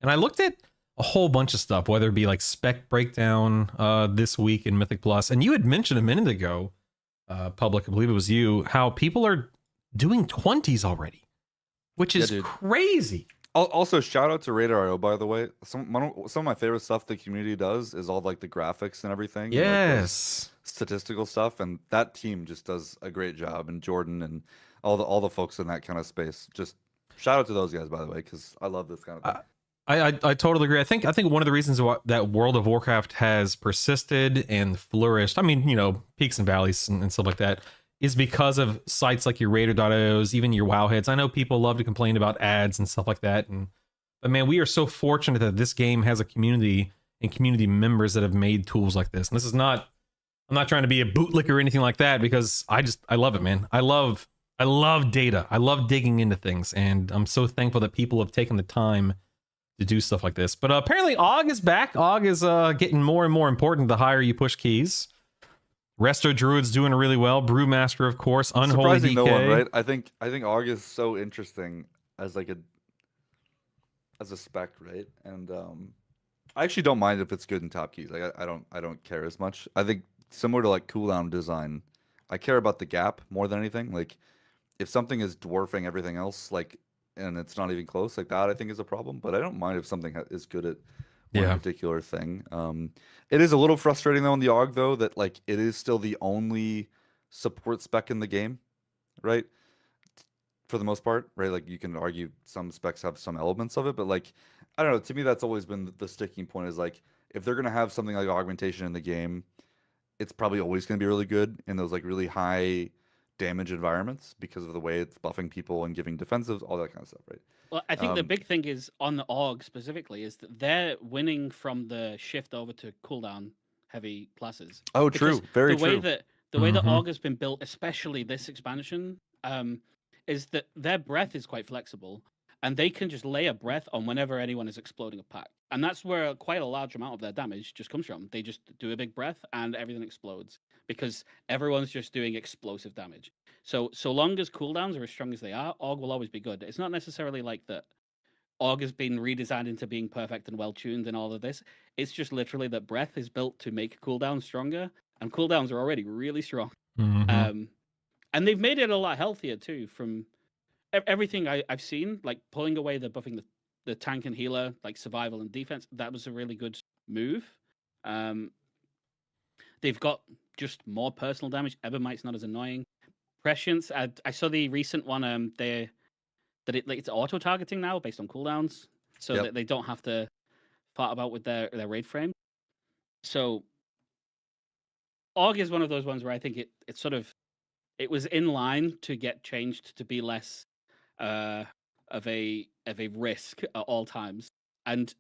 Speaker 1: and I looked at a whole bunch of stuff, whether it be like spec breakdown this week in Mythic Plus. And you had mentioned a minute ago, Public, I believe it was you, how people are doing 20s already, which is
Speaker 3: dude.
Speaker 1: crazy.
Speaker 3: Also, shout out to Radar.io, by the way. Some of my favorite stuff the community does is all like the graphics and everything. and, like, those
Speaker 1: Yes.
Speaker 3: statistical stuff, and that team just does a great job. And Jordan and all the folks in that kind of space. Just shout out to those guys, by the way, because I love this kind of thing.
Speaker 1: I totally agree. I think one of the reasons that World of Warcraft has persisted and flourished, I mean, peaks and valleys and stuff like that, is because of sites like your Raider.ios, even your Wowheads. I know people love to complain about ads and stuff like that, but man, we are so fortunate that this game has a community and community members that have made tools like this. And this is not, I'm not trying to be a bootlicker or anything like that, because I love it, man. I love data. I love digging into things, and I'm so thankful that people have taken the time to do stuff like this. But apparently Og is back. Og is getting more and more important the higher you push keys. Resto Druid's doing really well. Brewmaster, of course. Unholy
Speaker 3: Surprising
Speaker 1: DK.
Speaker 3: no one, right? I think Og is so interesting as like as a spec, right? And I actually don't mind if it's good in top keys. Like I don't care as much. I think similar to like cooldown design, I care about the gap more than anything. Like if something is dwarfing everything else, like and it's not even close, like that I think is a problem. But I don't mind if something is good at one
Speaker 1: Yeah.
Speaker 3: particular thing. It is a little frustrating though in the AUG though that like it is still the only support spec in the game, right? For the most part, right? Like you can argue some specs have some elements of it, but like I don't know. To me, that's always been the sticking point. Is like if they're gonna have something like augmentation in the game, it's probably always gonna be really good in those like really high damage environments because of the way it's buffing people and giving defensives, all that kind of stuff, right?
Speaker 4: Well, I think the
Speaker 3: Um,
Speaker 4: big thing is on the AUG specifically is that they're winning from the shift over to cooldown heavy classes.
Speaker 3: oh,
Speaker 4: Because
Speaker 3: true, very
Speaker 4: the way
Speaker 3: true.
Speaker 4: that the way that
Speaker 1: Mhm.
Speaker 4: AUG has been built, especially this expansion, is that their breath is quite flexible, and they can just lay a breath on whenever anyone is exploding a pack, and that's where quite a large amount of their damage just comes from. They just do a big breath and everything explodes because everyone's just doing explosive damage. So long as cooldowns are as strong as they are, AUG will always be good. It's not necessarily like that AUG has been redesigned into being perfect and well tuned and all of this. It's just literally that breath is built to make cooldowns stronger, and cooldowns are already really strong.
Speaker 1: Mhm.
Speaker 4: And they've made it a lot healthier too. From everything I've seen, like pulling away the buffing the tank and healer, like survival and defense, that was a really good move. Um, they've got just more personal damage. Evermite's not as annoying. Prescience, I saw the recent one. It's auto targeting now based on cooldowns, so
Speaker 3: Yep.
Speaker 4: that they don't have to fart about with their raid frame. So AUG is one of those ones where I think it was in line to get changed to be less uh, of a risk at all times, and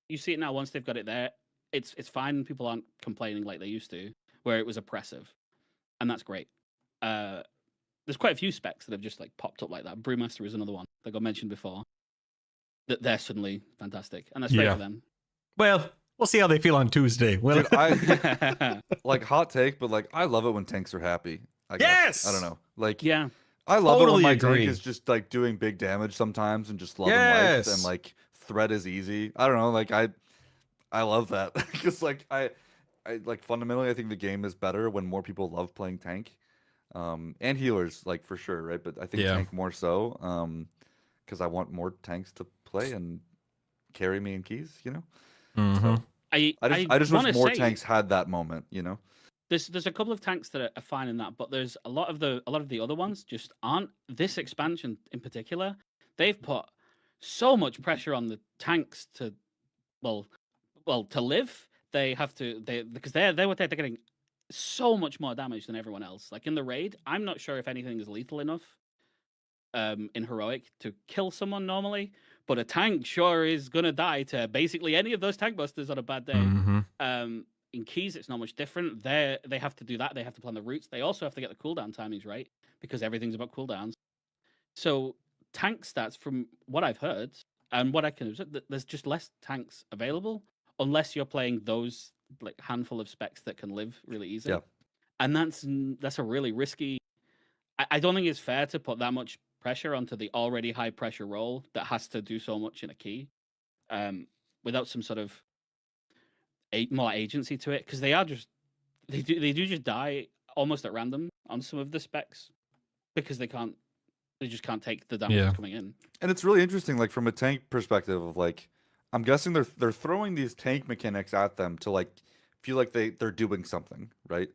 Speaker 4: you see it now. Once they've got it there, it's fine. People aren't complaining like they used to, where it was oppressive, and that's great. There's quite a few specs that have just like popped up like that. Brewmaster is another one that got mentioned before. That they're suddenly fantastic, and that's great
Speaker 1: Yeah.
Speaker 4: for them.
Speaker 1: Well, we'll see how they feel on Tuesday. Well,
Speaker 3: Dude, I like hot take, but like I love it when tanks are happy. I guess.
Speaker 1: Yes!
Speaker 3: I don't know. Like
Speaker 4: Yeah,
Speaker 3: I love it when
Speaker 1: Totally
Speaker 3: my
Speaker 1: agree.
Speaker 3: tank is just like doing big damage sometimes and just loving life and
Speaker 1: Yes.
Speaker 3: like threat is easy. I don't know, like I love that because like I like fundamentally I think the game is better when more people love playing tank, and healers like for sure, right? But I think
Speaker 1: Yeah.
Speaker 3: tank more so, because I want more tanks to play and carry me in keys, you know.
Speaker 1: Mhm.
Speaker 3: So I just
Speaker 4: wanna
Speaker 3: wish more
Speaker 4: say,
Speaker 3: tanks had that moment, you know.
Speaker 4: there's a couple of tanks that are fine in that, but there's a lot of the other ones just aren't. This expansion in particular, they've put so much pressure on the tanks to well to live. They have to because they're getting so much more damage than everyone else. Like in the raid, I'm not sure if anything is lethal enough in heroic to kill someone normally, but a tank sure is gonna die to basically any of those tank busters on a bad day.
Speaker 1: Mhm.
Speaker 4: In keys, it's not much different. They have to do that. They have to plan the routes. They also have to get the cooldown timings right because everything's about cooldowns. So tank stats, from what I've heard and what I can observe, there's just less tanks available unless you're playing those like handful of specs that can live really easy.
Speaker 3: Yeah.
Speaker 4: And that's a really risky. I don't think it's fair to put that much pressure onto the already high pressure role that has to do so much in a key, without some sort of more agency to it, because they do just die almost at random on some of the specs because they just can't take the damage
Speaker 1: Yeah.
Speaker 4: that's coming in.
Speaker 3: And it's really interesting, like from a tank perspective of like, I'm guessing they're throwing these tank mechanics at them to like feel like they're doing something, right?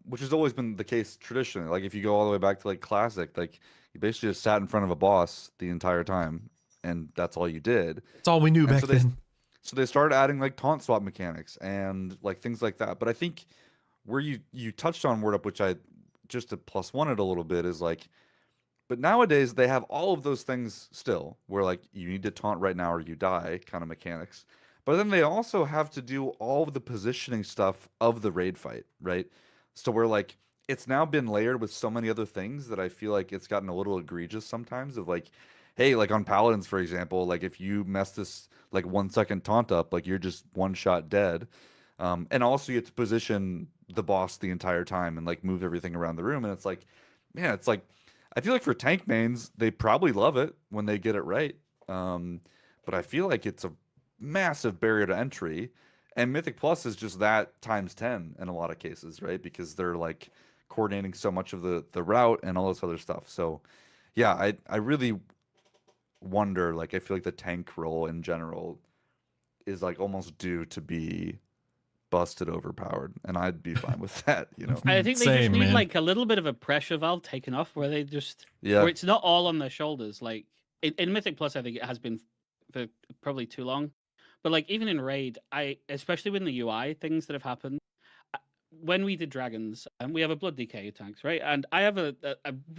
Speaker 3: Which has always been the case traditionally. Like if you go all the way back to like classic, like you basically just sat in front of a boss the entire time, and that's all you did.
Speaker 1: That's all we knew
Speaker 3: And
Speaker 1: back
Speaker 3: so they
Speaker 1: then.
Speaker 3: so they started adding like taunt swap mechanics and like things like that. But I think where you touched on Word Up, which I just to plus one it a little bit, is like but nowadays they have all of those things still, where like you need to taunt right now or you die kind of mechanics. But then they also have to do all of the positioning stuff of the raid fight, right? So where like it's now been layered with so many other things that I feel like it's gotten a little egregious sometimes of like, hey, like on Paladins, for example, like if you mess this like 1 second taunt up, like you're just one shot dead. And also you have to position the boss the entire time and like move everything around the room. And it's like, man, it's like I feel like for tank mains, they probably love it when they get it right. Um, but I feel like it's a massive barrier to entry. And Mythic Plus is just that times 10 in a lot of cases, right? Because they're like coordinating so much of the route and all this other stuff. So yeah, I really wonder, like I feel like the tank role in general is like almost due to be busted overpowered, and I'd be fine with that, you know.
Speaker 4: I think they
Speaker 1: Same,
Speaker 4: just need
Speaker 1: man.
Speaker 4: like a little bit of a pressure valve taken off where they just
Speaker 3: Yeah.
Speaker 4: where it's not all on their shoulders. Like in Mythic Plus, I think it has been for probably too long. But like even in Raid, especially with the UI things that have happened, when we did Dragons, and we have a Blood DK tanks, right? And I have a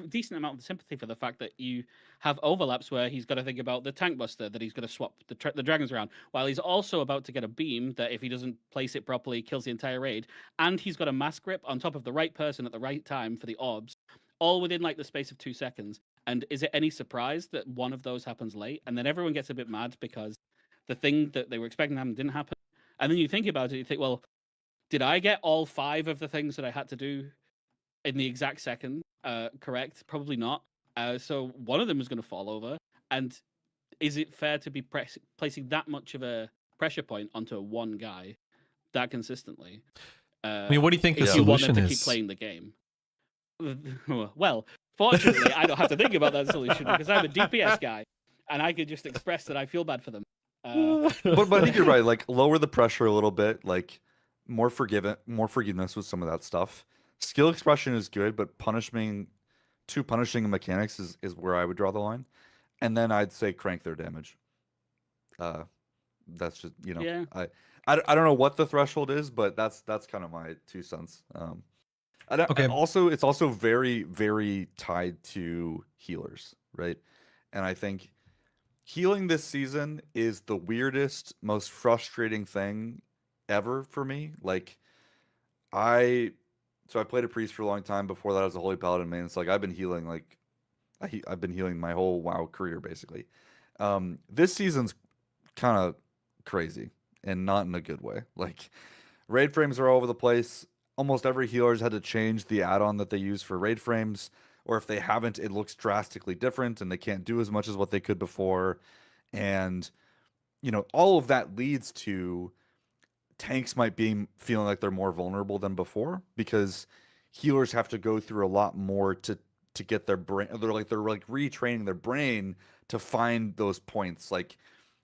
Speaker 4: decent amount of sympathy for the fact that you have overlaps where he's got to think about the tank buster, that he's got to swap the dragons around, while he's also about to get a beam that if he doesn't place it properly, kills the entire raid, and he's got a mass grip on top of the right person at the right time for the orbs, all within like the space of 2 seconds. And is it any surprise that one of those happens late, and then everyone gets a bit mad because the thing that they were expecting to happen didn't happen? And then you think about it, you think, well, did I get all 5 of the things that I had to do in the exact second correct? Probably not. So one of them was going to fall over. And is it fair to be placing that much of a pressure point onto one guy that consistently?
Speaker 1: I mean, what do you think the
Speaker 4: if you want them
Speaker 1: solution
Speaker 4: to keep
Speaker 1: is?
Speaker 4: playing the game? Well, fortunately, I don't have to think about that solution because I'm a DPS guy, and I could just express that I feel bad for them.
Speaker 3: But I think you're right. Like lower the pressure a little bit. Like more forgiveness with some of that stuff. Skill expression is good, but punishing mechanics is where I would draw the line. And then I'd say crank their damage. That's just, you know,
Speaker 4: Yeah.
Speaker 3: I don't know what the threshold is, but that's kind of my 2 cents.
Speaker 1: Okay.
Speaker 3: Also, it's also very, very tied to healers, right? And I think healing this season is the weirdest, most frustrating thing ever for me. Like, I played a priest for a long time. Before that, I was a holy paladin main. It's like I've been healing like I've been healing my whole WoW career basically. This season's kind of crazy and not in a good way. Like raid frames are all over the place. Almost every healer's had to change the add-on that they use for raid frames, or if they haven't, it looks drastically different and they can't do as much as what they could before. And you know, all of that leads to tanks might be feeling like they're more vulnerable than before because healers have to go through a lot more to get their brain. They're like retraining their brain to find those points. Like,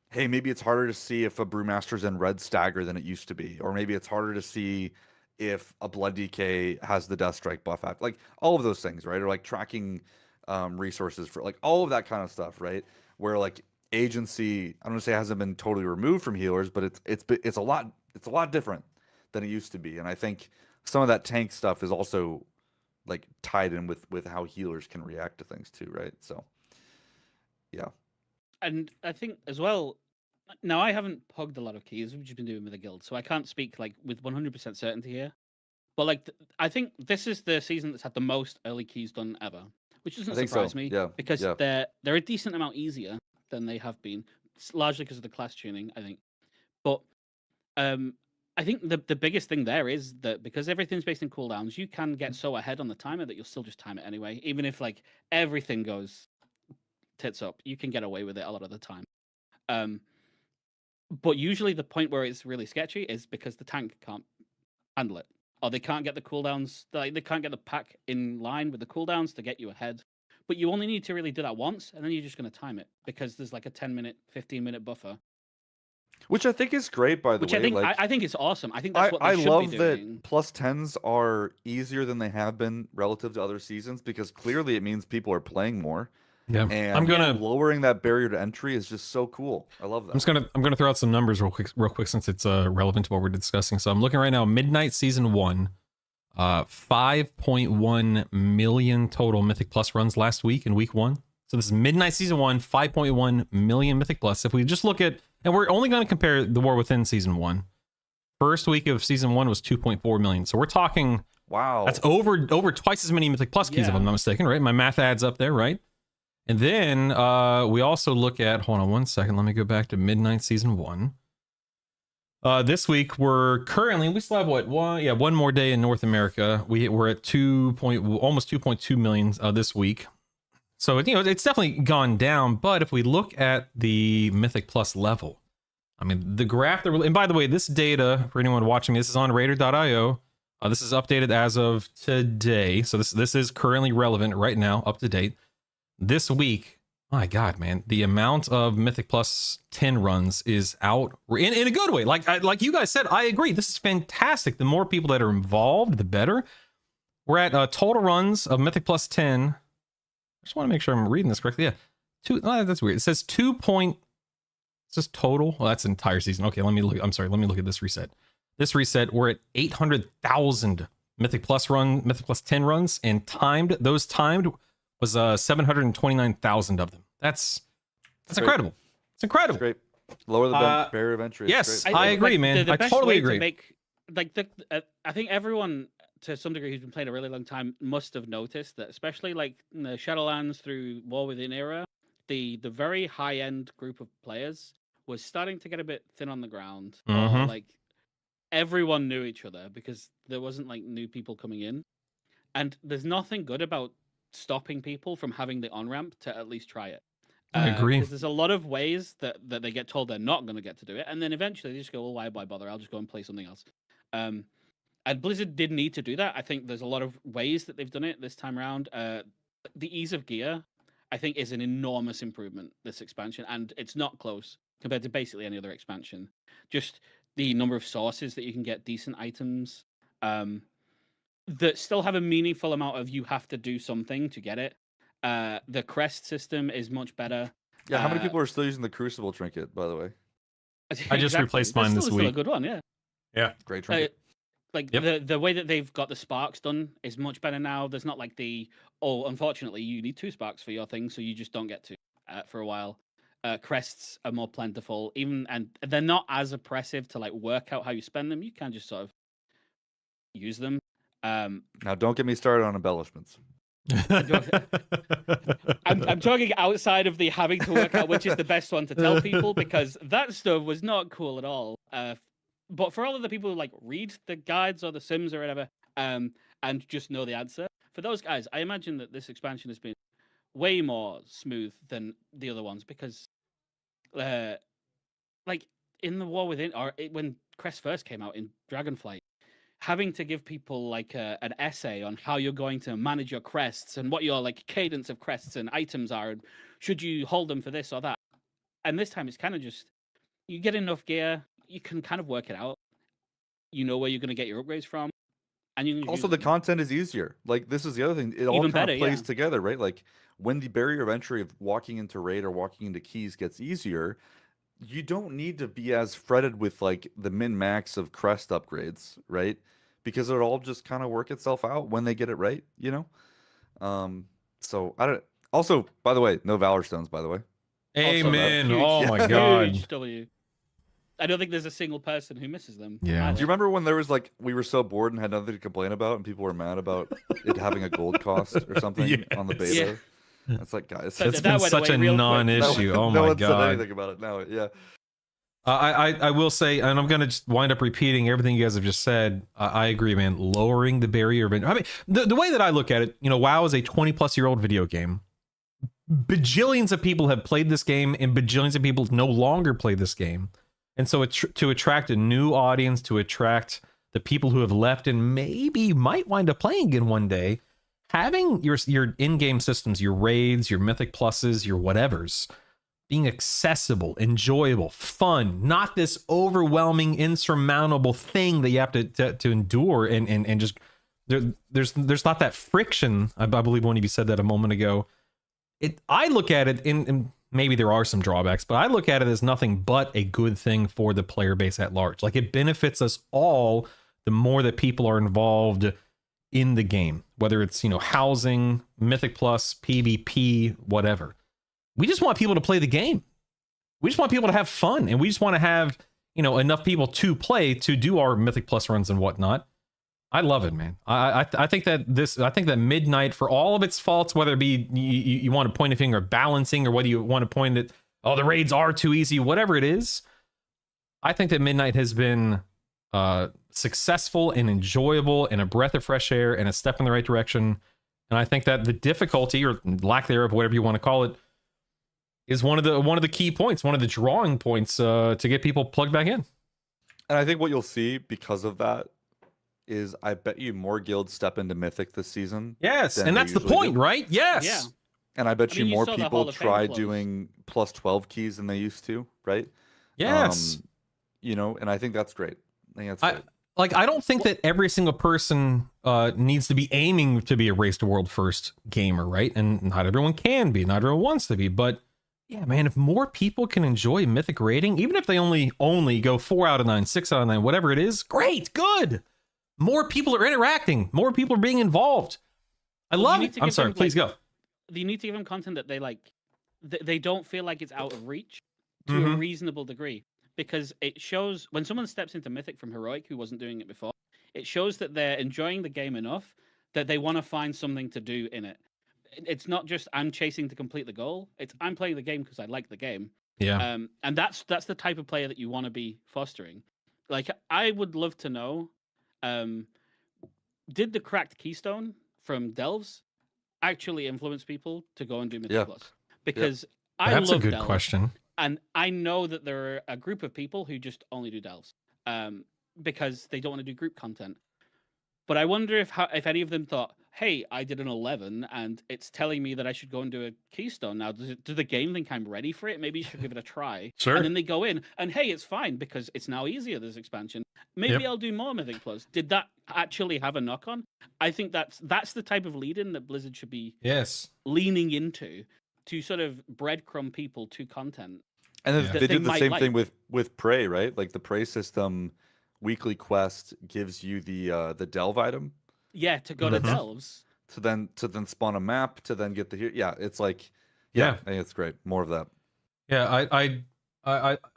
Speaker 3: hey, maybe it's harder to see if a brewmaster's in red stagger than it used to be, or maybe it's harder to see if a blood DK has the death strike buff after. Like all of those things, right? Or like tracking resources for like all of that kind of stuff, right? Where like agency, I don't want to say it hasn't been totally removed from healers, but it's a lot different than it used to be. And I think some of that tank stuff is also like tied in with how healers can react to things too, right? So yeah.
Speaker 4: And I think as well, now I haven't pugged a lot of keys, which you've been doing with the guild, so I can't speak like with 100% certainty here. But like, I think this is the season that's had the most early keys done ever, which doesn't surprise me.
Speaker 3: Yeah,
Speaker 4: because
Speaker 3: yeah.
Speaker 4: they're a decent amount easier than they have been, largely because of the class tuning, I think. But I think the biggest thing there is that because everything's based in cooldowns, you can get so ahead on the timer that you'll still just time it anyway, even if like everything goes tits up, you can get away with it a lot of the time. But usually the point where it's really sketchy is because the tank can't handle it, or they can't get the cooldowns, like they can't get the pack in line with the cooldowns to get you ahead. But you only need to really do that once, and then you're just going to time it because there's like a 10-minute, 15-minute buffer.
Speaker 3: Which I think is great, by the
Speaker 4: Which
Speaker 3: way.
Speaker 4: I think
Speaker 3: like,
Speaker 4: I think it's awesome. I think that's what they
Speaker 3: I
Speaker 4: should
Speaker 3: love
Speaker 4: be
Speaker 3: that
Speaker 4: doing.
Speaker 3: plus 10s are easier than they have been relative to other seasons because clearly it means people are playing more.
Speaker 1: Yeah,
Speaker 3: And
Speaker 1: I'm gonna
Speaker 3: lowering that barrier to entry is just so cool. I love that.
Speaker 1: I'm gonna throw out some numbers real quick since it's relevant to what we're discussing. So I'm looking right now, Midnight Season 1, 5.1 million total Mythic Plus runs last week in week 1. So this is Midnight Season 1, 5.1 million Mythic Plus. If we just look at, and we're only going to compare the War Within Season 1. First week of Season 1 was 2.4 million. So we're talking,
Speaker 3: Wow.
Speaker 1: that's over twice as many Mythic Plus keys, if I'm not mistaken, right? My math adds up there, right? And then we also look at, hold on one second, let me go back to Midnight Season 1. This week we're currently, we still have one more day in North America. We're at almost 2.2 million this week. So, it's definitely gone down. But if we look at the Mythic Plus level, I mean, the graph that and by the way, this data, for anyone watching me, this is on Raider.io. This is updated as of today. So this is currently relevant right now, up to date. This week, my God, man, the amount of Mythic Plus 10 runs is out in a good way. Like you guys said, I agree. This is fantastic. The more people that are involved, the better. We're at total runs of Mythic Plus 10. I just want to make sure I'm reading this correctly. Yeah, that's weird. It says 2. It says total. Well, that's entire season. Okay, let me look. I'm sorry. Let me look at this reset. This reset, we're at 800,000 Mythic Plus 10 runs, and timed was 729,000 of them. That's incredible. It's incredible.
Speaker 3: It's great. Lower the barrier of entry.
Speaker 1: Yes, I agree, man.
Speaker 4: The
Speaker 1: I
Speaker 4: best
Speaker 1: totally
Speaker 4: way
Speaker 1: agree.
Speaker 4: to make, I think everyone to some degree who's been playing a really long time must have noticed that, especially like in the Shadowlands through War Within era, the very high end group of players was starting to get a bit thin on the ground.
Speaker 1: Mhm.
Speaker 4: Like everyone knew each other because there wasn't like new people coming in, and there's nothing good about stopping people from having the on ramp to at least try it.
Speaker 1: I agree.
Speaker 4: Because there's a lot of ways that they get told they're not going to get to do it, and then eventually they just go, "Well, why bother? I'll just go and play something else." And Blizzard did need to do that. I think there's a lot of ways that they've done it this time around. The ease of gear, I think, is an enormous improvement this expansion, and it's not close compared to basically any other expansion. Just the number of sources that you can get decent items that still have a meaningful amount of you have to do something to get it. The crest system is much better.
Speaker 3: Yeah, how many people are still using the Crucible trinket, by the way?
Speaker 1: I just replaced mine this
Speaker 4: Still a
Speaker 1: week.
Speaker 4: good one, yeah.
Speaker 1: Yeah.
Speaker 3: Great trinket.
Speaker 4: The way that they've got the sparks done is much better now. There's not like unfortunately you need 2 sparks for your thing, so you just don't get 2 for a while. Crests are more plentiful, and they're not as oppressive to like work out how you spend them. You can just sort of use them.
Speaker 3: Now, don't get me started on embellishments.
Speaker 4: I'm talking outside of the having to work out which is the best one to tell people, because that stuff was not cool at all. But for all of the people who like read the guides or the sims or whatever, and just know the answer, for those guys, I imagine that this expansion has been way more smooth than the other ones, because like in the War Within, when Crest first came out in Dragonflight, having to give people like an essay on how you're going to manage your crests and what your like cadence of crests and items are, and should you hold them for this or that. And this time it's kind of just, you get enough gear, you can kind of work it out. You know where you're going to get your upgrades from. And you can
Speaker 3: Also, the content is easier. Like, this is the other thing. It all
Speaker 4: Even
Speaker 3: kind of
Speaker 4: better,
Speaker 3: plays
Speaker 4: yeah.
Speaker 3: together, right? Like, when the barrier of entry of walking into raid or walking into keys gets easier, you don't need to be as fretted with like the min-max of crest upgrades, right? Because it'll all just kind of work itself out when they get it right, you know? So I don't. Also, by the way, no Valor Stones, by the way.
Speaker 1: Amen.
Speaker 4: huge-
Speaker 1: Oh my God.
Speaker 4: Huge W. I don't think there's a single person who misses them.
Speaker 1: Yeah.
Speaker 3: Do you remember when there was like, we were so bored and had nothing to complain about, and people were mad about it having a gold cost or something on the beta?
Speaker 4: Yeah.
Speaker 3: It's like, guys,
Speaker 4: That
Speaker 1: It's been
Speaker 4: went
Speaker 1: such
Speaker 4: away
Speaker 1: a
Speaker 4: real quick.
Speaker 1: non-issue. Oh
Speaker 3: no
Speaker 1: my
Speaker 3: one said
Speaker 1: God.
Speaker 3: anything about it now. Yeah.
Speaker 1: I will say, and I'm going to just wind up repeating everything you guys have just said. I agree, man. Lowering the barrier. I mean, the way that I look at it, WoW is a 20-plus-year-old video game. Bajillions of people have played this game, and bajillions of people no longer play this game. And so to attract a new audience, to attract the people who have left and maybe might wind up playing again one day, having your in-game systems, your raids, your mythic pluses, your whatevers, being accessible, enjoyable, fun, not this overwhelming, insurmountable thing that you have to endure and just there's not that friction. I believe one of you said that a moment ago. I look at it in maybe there are some drawbacks, but I look at it as nothing but a good thing for the player base at large. Like, it benefits us all the more that people are involved in the game, whether it's, housing, Mythic Plus, PvP, whatever. We just want people to play the game. We just want people to have fun, and we just want to have, enough people to play to do our Mythic Plus runs and whatnot. I love it, man. I think that Midnight, for all of its faults, whether it be you want to point a finger at balancing, or whether you want to point at, the raids are too easy, whatever it is, I think that Midnight has been successful and enjoyable and a breath of fresh air and a step in the right direction And I think that the difficulty or lack thereof, whatever you want to call it, is one of the key points, one of the drawing points to get people plugged back in.
Speaker 3: And I think what you'll see because of that is I bet you more guilds step into Mythic this season.
Speaker 1: Yes,
Speaker 3: than
Speaker 1: and
Speaker 3: they
Speaker 1: that's the
Speaker 3: usually
Speaker 1: point,
Speaker 3: do.
Speaker 1: right? Yes.
Speaker 4: Yeah.
Speaker 3: And I bet
Speaker 4: I mean,
Speaker 3: you
Speaker 4: you
Speaker 3: more
Speaker 4: saw the Hall
Speaker 3: people
Speaker 4: of Fame
Speaker 3: try
Speaker 4: close.
Speaker 3: doing plus 12 keys than they used to, right?
Speaker 1: Yes.
Speaker 3: You know, and I think that's great. I think that's great.
Speaker 1: I don't think that every single person needs to be aiming to be a Race to World first gamer, right? And not everyone can be, not everyone wants to be, but yeah, man, if more people can enjoy Mythic rating, even if they only go 4 out of 9, 6 out of 9, whatever it is, great, good. More people are interacting, more people are being involved. I love it. I'm sorry, please go.
Speaker 4: You need to give them content that they like. They don't feel like it's out of reach to a
Speaker 1: Mhm.
Speaker 4: reasonable degree, because it shows when someone steps into Mythic from Heroic who wasn't doing it before. It shows that they're enjoying the game enough that they want to find something to do in it. It's not just I'm chasing to complete the goal. It's I'm playing the game because I like the game.
Speaker 1: Yeah.
Speaker 4: And that's the type of player that you want to be fostering. Like I would love to know, did the cracked keystone from Delves actually influence people to go and do Mythic
Speaker 3: Yeah.
Speaker 4: Plus? Because I
Speaker 1: That's a
Speaker 4: love
Speaker 1: good
Speaker 4: Delves,
Speaker 1: question.
Speaker 4: and I know that there are a group of people who just only do Delves, because they don't want to do group content. But I wonder if any of them thought, "Hey, I did an 11, and it's telling me that I should go and do a keystone now. Does the game think I'm ready for it? Maybe you should give it a try."
Speaker 1: Sure.
Speaker 4: And then they go in, and hey, it's fine because it's now easier. This expansion. Maybe
Speaker 1: Yep.
Speaker 4: I'll do more Mythic Plus. Did that actually have a knock on? I think that's the type of lead-in that Blizzard should be
Speaker 1: Yes.
Speaker 4: leaning into to sort of breadcrumb people to content.
Speaker 3: And then
Speaker 1: Yeah.
Speaker 3: they
Speaker 4: That they
Speaker 3: did the
Speaker 4: might
Speaker 3: same
Speaker 4: like.
Speaker 3: thing with Prey, right? Like the Prey system weekly quest gives you the delve item
Speaker 4: Yeah, to go to
Speaker 1: Mhm.
Speaker 4: Delves.
Speaker 3: to then spawn a map to then get the yeah, it's like
Speaker 1: Yeah.
Speaker 3: I think it's great. More of that.
Speaker 1: Yeah, I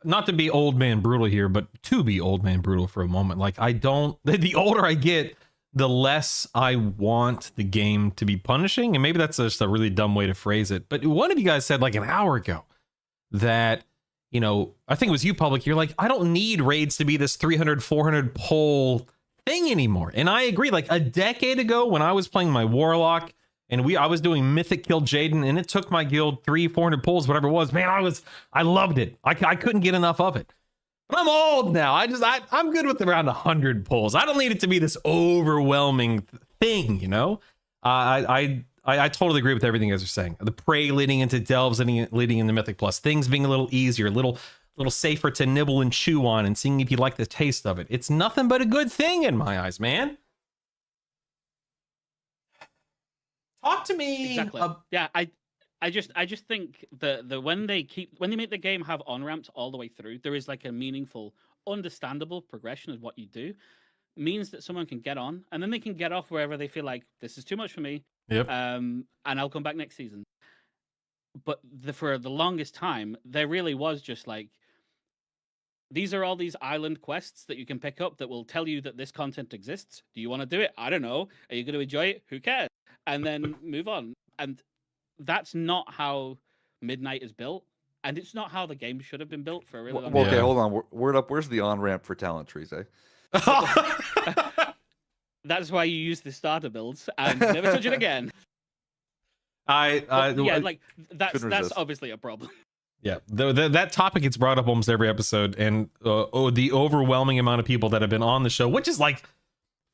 Speaker 1: not to be old man brutal here, but to be old man brutal for a moment. Like I don't the older I get, the less I want the game to be punishing. And maybe that's just a really dumb way to phrase it. But one of you guys said like an hour ago that, you know, I think it was you, Public. You're like, I don't need raids to be this 300, 400 pull thing anymore. And I agree. Like a decade ago when I was playing my Warlock and I was doing Mythic Kill Jaden and it took my guild 300-400 pulls, whatever it was, man, I loved it. I couldn't get enough of it. But I'm old now. I'm good with around 100 pulls. I don't need it to be this overwhelming thing, you know? I totally agree with everything you guys are saying. The Prey leading into Delves, leading into Mythic Plus, things being a little easier, a little safer to nibble and chew on and seeing if you like the taste of it. It's nothing but a good thing in my eyes, man. Talk to me.
Speaker 4: Exactly. Yeah, I just think that when they make the game have on ramps all the way through, there is like a meaningful, understandable progression of what you do, means that someone can get on and then they can get off wherever they feel like this is too much for me.
Speaker 1: Yep.
Speaker 4: And I'll come back next season. But for the longest time, there really was just like, these are all these island quests that you can pick up that will tell you that this content exists. Do you want to do it? I don't know. Are you going to enjoy it? Who cares? And then move on. And that's not how Midnight is built. And it's not how the game should have been built for a really long
Speaker 3: Well,
Speaker 4: time.
Speaker 3: okay,
Speaker 1: Yeah.
Speaker 3: hold on. Word up. Where's the on ramp for talent trees, eh?
Speaker 4: That's why you use the starter builds and never touch it again. But yeah, like that's
Speaker 3: Couldn't resist.
Speaker 4: obviously a problem.
Speaker 1: Yeah, that topic gets brought up almost every episode, and the overwhelming amount of people that have been on the show, which is like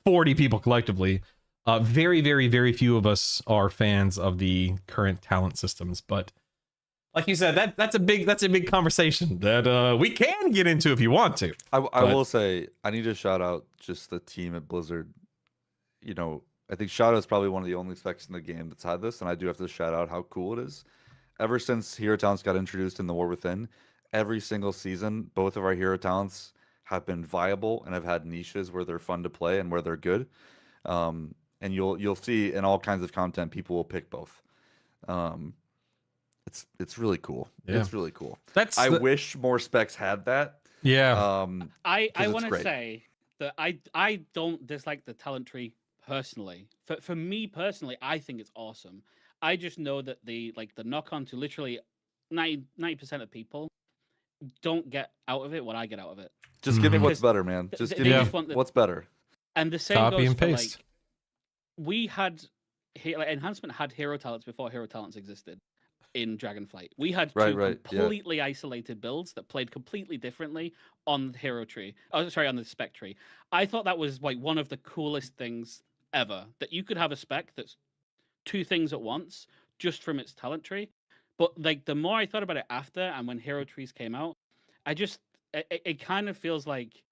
Speaker 1: 40 people collectively, very, very, very few of us are fans of the current talent systems. But like you said, that's a big conversation that we can get into if you want to.
Speaker 3: I
Speaker 1: But-
Speaker 3: will say I need to shout out just the team at Blizzard. You know, I think Shadow is probably one of the only specs in the game that's had this, and I do have to shout out how cool it is. Ever since hero talents got introduced in the War Within, every single season, both of our hero talents have been viable and have had niches where they're fun to play and where they're good. And you'll see in all kinds of content, people will pick both. It's really cool.
Speaker 1: Yeah.
Speaker 3: It's really cool.
Speaker 1: I
Speaker 3: wish more specs had that.
Speaker 1: yeah.
Speaker 4: I
Speaker 3: 'Cause it's
Speaker 4: want to
Speaker 3: great.
Speaker 4: say that I don't dislike the talent tree personally. For me personally, I think it's awesome. I just know that the knock on to literally 90% of people don't get out of it what I get out of it.
Speaker 3: Just give me what's
Speaker 4: Because
Speaker 3: better, man. Just
Speaker 4: they
Speaker 3: give me
Speaker 1: just
Speaker 4: want the-
Speaker 3: what's better.
Speaker 4: And the same
Speaker 1: Copy
Speaker 4: goes
Speaker 1: and
Speaker 4: for
Speaker 1: paste.
Speaker 4: like we had like, Enhancement had hero talents before hero talents existed in Dragonflight. We had
Speaker 3: Right,
Speaker 4: two
Speaker 3: right, yeah.
Speaker 4: completely isolated builds that played completely differently on the hero tree. Oh, sorry, on the spec tree. I thought that was like one of the coolest things ever, that you could have a spec that's two things at once just from its talent tree. But like the more I thought about it after, and when hero trees came out, it kind of feels like,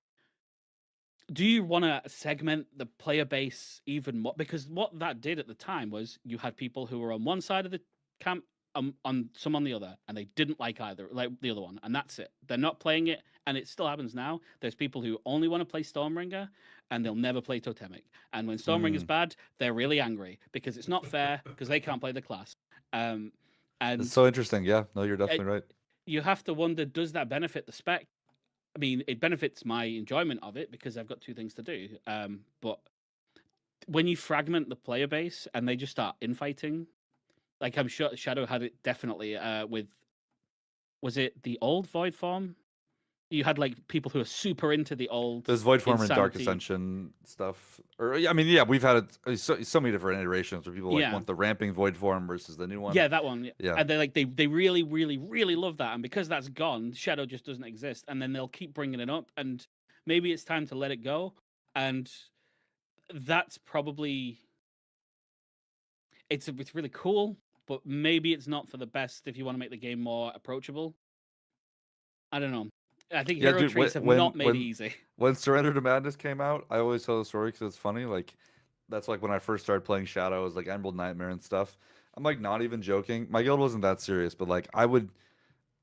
Speaker 4: do you want to segment the player base even more? Because what that did at the time was you had people who were on one side of the camp, on some on the other, and they didn't like either, like the other one, and that's it. They're not playing it, and it still happens now. There's people who only want to play Stormbringer, and they'll never play Totemic. And when Stormbringer's bad, they're really angry because it's not fair because they can't play the class. And
Speaker 3: It's so interesting. Yeah, no, you're definitely right.
Speaker 4: you have to wonder, does that benefit the spec? I mean, it benefits my enjoyment of it because I've got two things to do. But when you fragment the player base and they just start infighting, like I'm sure Shadow had it definitely with, was it the old Void form? You had like people who are super into the old.
Speaker 3: There's Void Form and Dark
Speaker 4: Insanity.
Speaker 3: Ascension stuff. Or I mean, yeah, we've had so many different iterations where people like
Speaker 4: Yeah.
Speaker 3: want the ramping Void Form versus the new one.
Speaker 4: Yeah, that one.
Speaker 3: Yeah.
Speaker 4: And they really, really, really love that. And because that's gone, Shadow just doesn't exist. And then they'll keep bringing it up. And maybe it's time to let it go. And that's probably, it's really cool, but maybe it's not for the best if you want to make the game more approachable. I don't know. I think
Speaker 3: Yeah,
Speaker 4: hero
Speaker 3: dude,
Speaker 4: trees have
Speaker 3: when-
Speaker 4: not made
Speaker 3: when-
Speaker 4: it easy.
Speaker 3: When Surrender to Madness came out, I always tell the story because it's funny. Like, that's like when I first started playing Shadow, it was like Emerald Nightmare and stuff. I'm like not even joking. My guild wasn't that serious, but like I would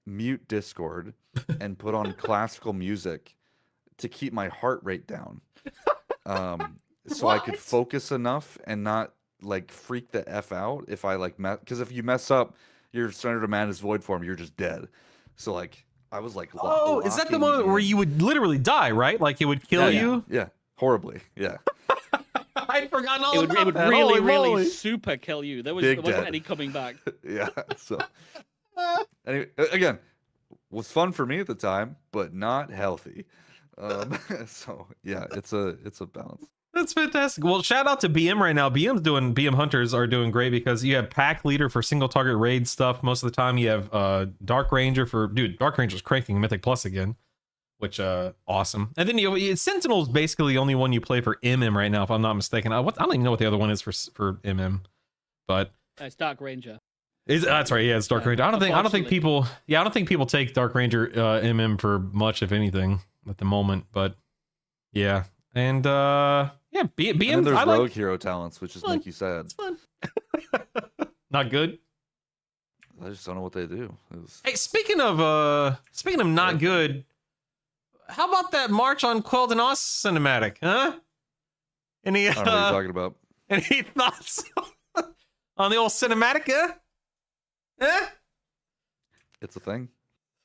Speaker 3: mute Discord and put on classical music to keep my heart rate down, so I could
Speaker 1: What?
Speaker 3: focus enough and not like freak the f out if I like because if you mess up your Surrender to Madness Void Form, you're just dead. So like I was like,
Speaker 1: Oh, is that the
Speaker 3: locking
Speaker 1: moment where
Speaker 3: in.
Speaker 1: you would literally die, right? Like it would kill
Speaker 3: Yeah,
Speaker 1: you?
Speaker 3: Yeah, horribly. Yeah.
Speaker 1: I'd forgotten all
Speaker 4: It would,
Speaker 1: about
Speaker 4: it would
Speaker 1: that.
Speaker 4: really,
Speaker 1: Holy
Speaker 4: really
Speaker 1: moly.
Speaker 4: super kill you. There
Speaker 3: Big
Speaker 4: wasn't
Speaker 3: dead.
Speaker 4: any coming back.
Speaker 3: Yeah. So anyway, again, was fun for me at the time, but not healthy. So yeah, it's a balance.
Speaker 1: That's fantastic. Well, shout out to BM right now. BM Hunters are doing great because you have Pack Leader for single target raid stuff. Most of the time you have Dark Ranger for, dude, Dark Ranger's cranking Mythic Plus again, which awesome. And then Sentinel's basically the only one you play for MM right now, if I'm not mistaken. I don't even know what the other one is for MM, but
Speaker 4: It's Dark Ranger.
Speaker 1: that's right. Yeah, it's Dark
Speaker 4: Yeah,
Speaker 1: Ranger. I don't think
Speaker 4: unfortunately.
Speaker 1: people take Dark Ranger MM for much, if anything, at the moment. But yeah, and yeah,
Speaker 3: And then
Speaker 1: BM.
Speaker 3: there's
Speaker 1: I like.
Speaker 3: rogue hero talents, which is
Speaker 1: Fun.
Speaker 3: like you said.
Speaker 1: It's fun. Not good.
Speaker 3: I just don't know what they do. It was-
Speaker 1: Hey, speaking of not good, how about that March on Quel'Dan cinematic, huh? Any
Speaker 3: I don't know what you're talking about.
Speaker 1: any thoughts on the old cinematic, huh? Huh?
Speaker 3: It's a thing.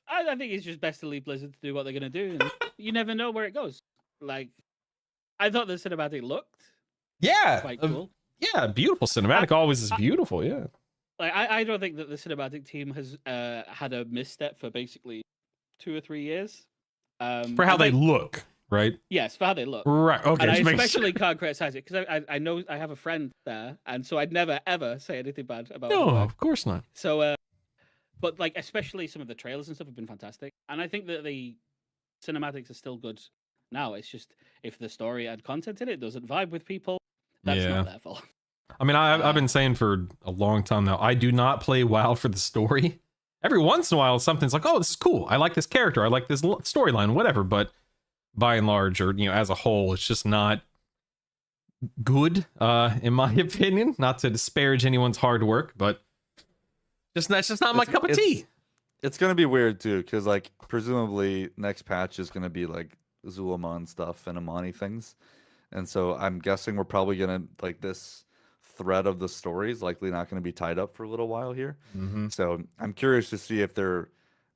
Speaker 4: I think it's just best to leave Blizzard to do what they're gonna do, and you never know where it goes. Like, I thought the cinematic looked
Speaker 1: Yeah,
Speaker 4: quite cool.
Speaker 1: yeah, beautiful cinematic. Always is beautiful. Yeah.
Speaker 4: Like, I don't think that the cinematic team has had a misstep for basically 2 or 3 years.
Speaker 1: For how
Speaker 4: and,
Speaker 1: they
Speaker 4: like,
Speaker 1: look, right?
Speaker 4: yes, for how they look.
Speaker 1: Right. Okay.
Speaker 4: And I
Speaker 1: just make
Speaker 4: especially
Speaker 1: sure.
Speaker 4: can't criticize it because I know I have a friend there, and so I'd never ever say anything bad about
Speaker 1: No,
Speaker 4: her work.
Speaker 1: of course not.
Speaker 4: So, but like especially some of the trailers and stuff have been fantastic, and I think that the cinematics are still good now. It's just if the story and content in it doesn't vibe with people, that's
Speaker 1: Yeah.
Speaker 4: not their fault.
Speaker 1: I mean, I've been saying for a long time now, I do not play WoW for the story. Every once in a while, something's like, oh, this is cool. I like this character. I like this storyline, whatever. But by and large, or as a whole, it's just not good, in my opinion. Not to disparage anyone's hard work, but that's just not my cup of tea.
Speaker 3: It's gonna be weird too, because like presumably next patch is gonna be like Zulaman stuff and Amani things, and so I'm guessing we're probably gonna like this thread of the story is likely not gonna be tied up for a little while here.
Speaker 1: Mm-hmm.
Speaker 3: So I'm curious to see if there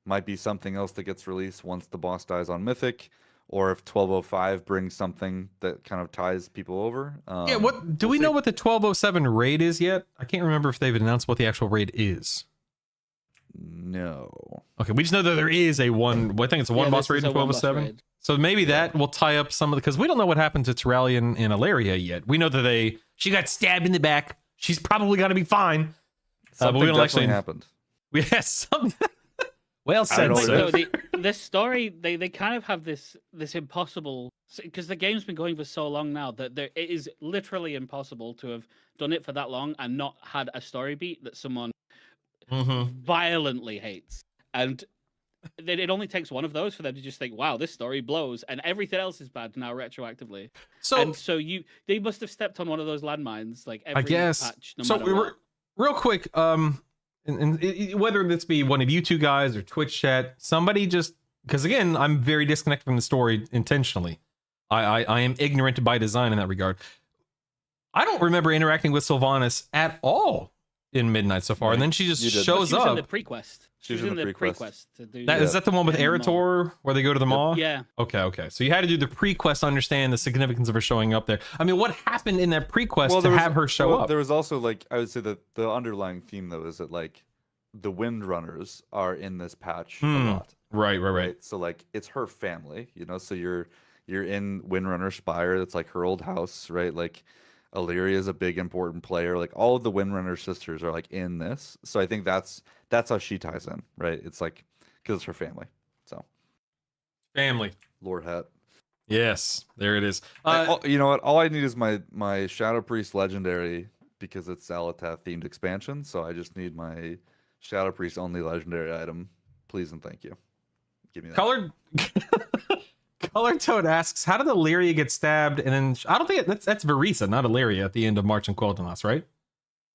Speaker 3: might be something else that gets released once the boss dies on Mythic, or if 1205 brings something that kind of ties people over.
Speaker 1: Yeah, what do
Speaker 3: we'll
Speaker 1: we
Speaker 3: see.
Speaker 1: know what the 1207 raid is yet? I can't remember if they've announced what the actual raid is.
Speaker 3: No.
Speaker 1: Okay, we just know that there is a one. I think it's a one
Speaker 4: Yeah,
Speaker 1: boss
Speaker 4: this
Speaker 1: raid
Speaker 4: is
Speaker 1: in
Speaker 4: a one-boss
Speaker 1: 1207.
Speaker 4: raid.
Speaker 1: So maybe that will tie up some of the, because we don't know what happened to Terralion and Ilaria yet. We know that she got stabbed in the back. she's probably gonna be fine. But we
Speaker 3: Something
Speaker 1: don't
Speaker 3: definitely
Speaker 1: actually.
Speaker 3: happened.
Speaker 1: Yes. Well
Speaker 3: I
Speaker 1: said,
Speaker 3: don't know
Speaker 1: sir.
Speaker 3: what it
Speaker 4: So this story, they kind of have this impossible, because the game's been going for so long now that it is literally impossible to have done it for that long and not had a story beat that someone violently hates. And it only takes one of those for them to just think, wow, this story blows, and everything else is bad now retroactively.
Speaker 1: So
Speaker 4: So they must have stepped on one of those landmines, like every
Speaker 1: I guess.
Speaker 4: patch, no
Speaker 1: So
Speaker 4: matter what.
Speaker 1: real quick, whether this be one of you two guys or Twitch chat, somebody just, because again, I'm very disconnected from the story intentionally. I am ignorant by design in that regard. I don't remember interacting with Sylvanas at all in Midnight so far,
Speaker 3: Right.
Speaker 1: and then she just
Speaker 3: You did.
Speaker 1: shows
Speaker 4: She was
Speaker 1: up.
Speaker 4: in the pre-quest. She was in the pre-quest to do
Speaker 1: Is that the one with
Speaker 4: in the mall.
Speaker 1: Eretor where they go to the mall?
Speaker 4: Yeah.
Speaker 1: Okay. So you had to do the pre-quest to understand the significance of her showing up there. I mean, what happened in that pre-quest to
Speaker 3: there was-
Speaker 1: have her show
Speaker 3: well,
Speaker 1: up?
Speaker 3: There was also like I would say that the underlying theme though is that like the Windrunners are in this patch a lot.
Speaker 1: Right.
Speaker 3: So like it's her family, you know. So you're in Windrunner Spire. That's like her old house, right? Like Illyria is a big important player. Like all of the Windrunner sisters are like in this. So I think that's how she ties in, right? It's like because it's her family. So
Speaker 1: Family.
Speaker 3: Lord Hat.
Speaker 1: Yes, there it is.
Speaker 3: You know what? All I need is my Shadow Priest Legendary because it's Xal'atath themed expansion. So I just need my Shadow Priest only legendary item. Please and thank you. Give me that.
Speaker 1: Colored Toad asks, how did Illyria get stabbed? And then I don't think that's Verisa, not Illyria at the end of March and Quel'Thanas, right?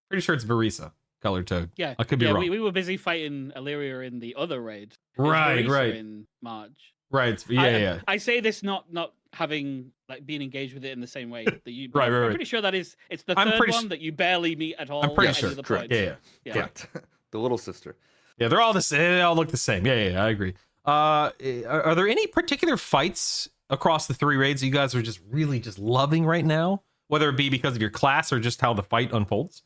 Speaker 1: Pretty sure it's Verisa. Colored Toad.
Speaker 4: Yeah.
Speaker 1: I could be wrong.
Speaker 4: We were busy fighting Illyria in the other raid. It was
Speaker 1: Right.
Speaker 4: Marisa in March.
Speaker 1: Right. Yeah.
Speaker 4: I say this not having like being engaged with it in the same way that you.
Speaker 1: Right.
Speaker 4: I'm pretty sure it's the
Speaker 1: I'm
Speaker 4: third
Speaker 1: pretty
Speaker 4: one that you barely meet at all.
Speaker 1: I'm pretty
Speaker 4: at any
Speaker 1: sure.
Speaker 4: of the
Speaker 3: Correct.
Speaker 4: points.
Speaker 1: Yeah.
Speaker 3: Correct. The little sister.
Speaker 1: Yeah, they're all the same. They all look the same. Yeah, I agree. Are there any particular fights across the 3 raids that you guys are just really just loving right now? Whether it be because of your class or just how the fight unfolds?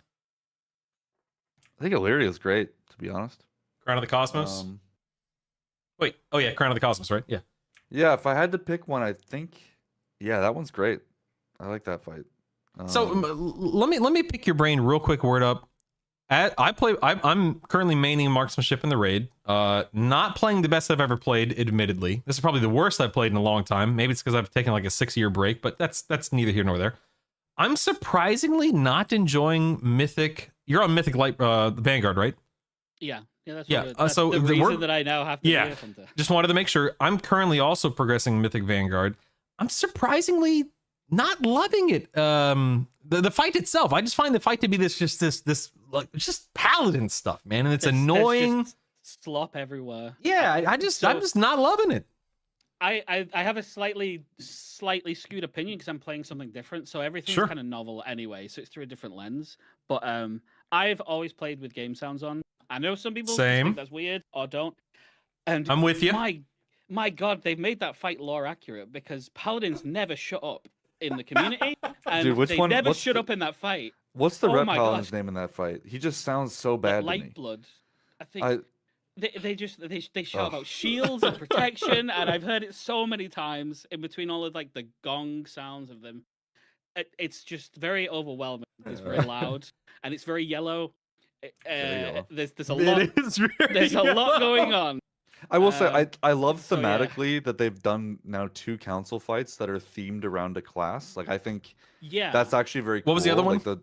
Speaker 3: I think Illyria is great, to be honest.
Speaker 1: Crown of the Cosmos? Wait. Oh, yeah. Crown of the Cosmos, right? Yeah.
Speaker 3: Yeah, if I had to pick one, I think, yeah, that one's great. I like that fight.
Speaker 1: So let me pick your brain real quick. Word up. I'm currently maining marksmanship in the raid. Not playing the best I've ever played, admittedly. This is probably the worst I've played in a long time. Maybe it's because I've taken like a 6-year break, but that's neither here nor there. I'm surprisingly not enjoying Mythic. You're on Mythic Light Vanguard, right?
Speaker 4: Yeah. That's
Speaker 1: Yeah,
Speaker 4: That's
Speaker 1: so
Speaker 4: the
Speaker 1: the
Speaker 4: reason
Speaker 1: word-
Speaker 4: that I now have to
Speaker 1: Yeah.
Speaker 4: be a hunter.
Speaker 1: Just wanted to make sure. I'm currently also progressing Mythic Vanguard. I'm surprisingly not loving it. The fight itself, I just find the fight to be this like just paladin stuff, man, and it's
Speaker 4: There's
Speaker 1: annoying.
Speaker 4: just slop everywhere.
Speaker 1: Yeah, I'm just not loving it.
Speaker 4: I have a slightly skewed opinion because I'm playing something different. So everything's
Speaker 1: Sure.
Speaker 4: kind of novel anyway. So it's through a different lens. But I've always played with game sounds on. I know some people
Speaker 1: Same.
Speaker 4: think that's weird or don't. And
Speaker 1: I'm with you.
Speaker 4: My God, they've made that fight lore accurate because paladins never shut up in the community, and
Speaker 3: Dude, which
Speaker 4: they
Speaker 3: one-
Speaker 4: never
Speaker 3: what's
Speaker 4: shut
Speaker 3: the-
Speaker 4: up in that fight.
Speaker 3: What's the
Speaker 4: Oh
Speaker 3: Red
Speaker 4: my
Speaker 3: Paladin's
Speaker 4: gosh.
Speaker 3: name in that fight? He just sounds so bad to me.
Speaker 4: Lightblood. I think they shout
Speaker 3: Ugh.
Speaker 4: about shields and protection, and I've heard it so many times in between all of like the gong sounds of them. It's just very overwhelming. It's very loud and it's very yellow.
Speaker 3: Very yellow.
Speaker 4: There's a lot.
Speaker 1: It is very
Speaker 4: There's a lot going on.
Speaker 3: I will say I love
Speaker 4: so, yeah.
Speaker 3: thematically that they've done now 2 council fights that are themed around a class. Like I think
Speaker 4: Yeah,
Speaker 3: that's actually very cool.
Speaker 1: What was the other one?
Speaker 3: Like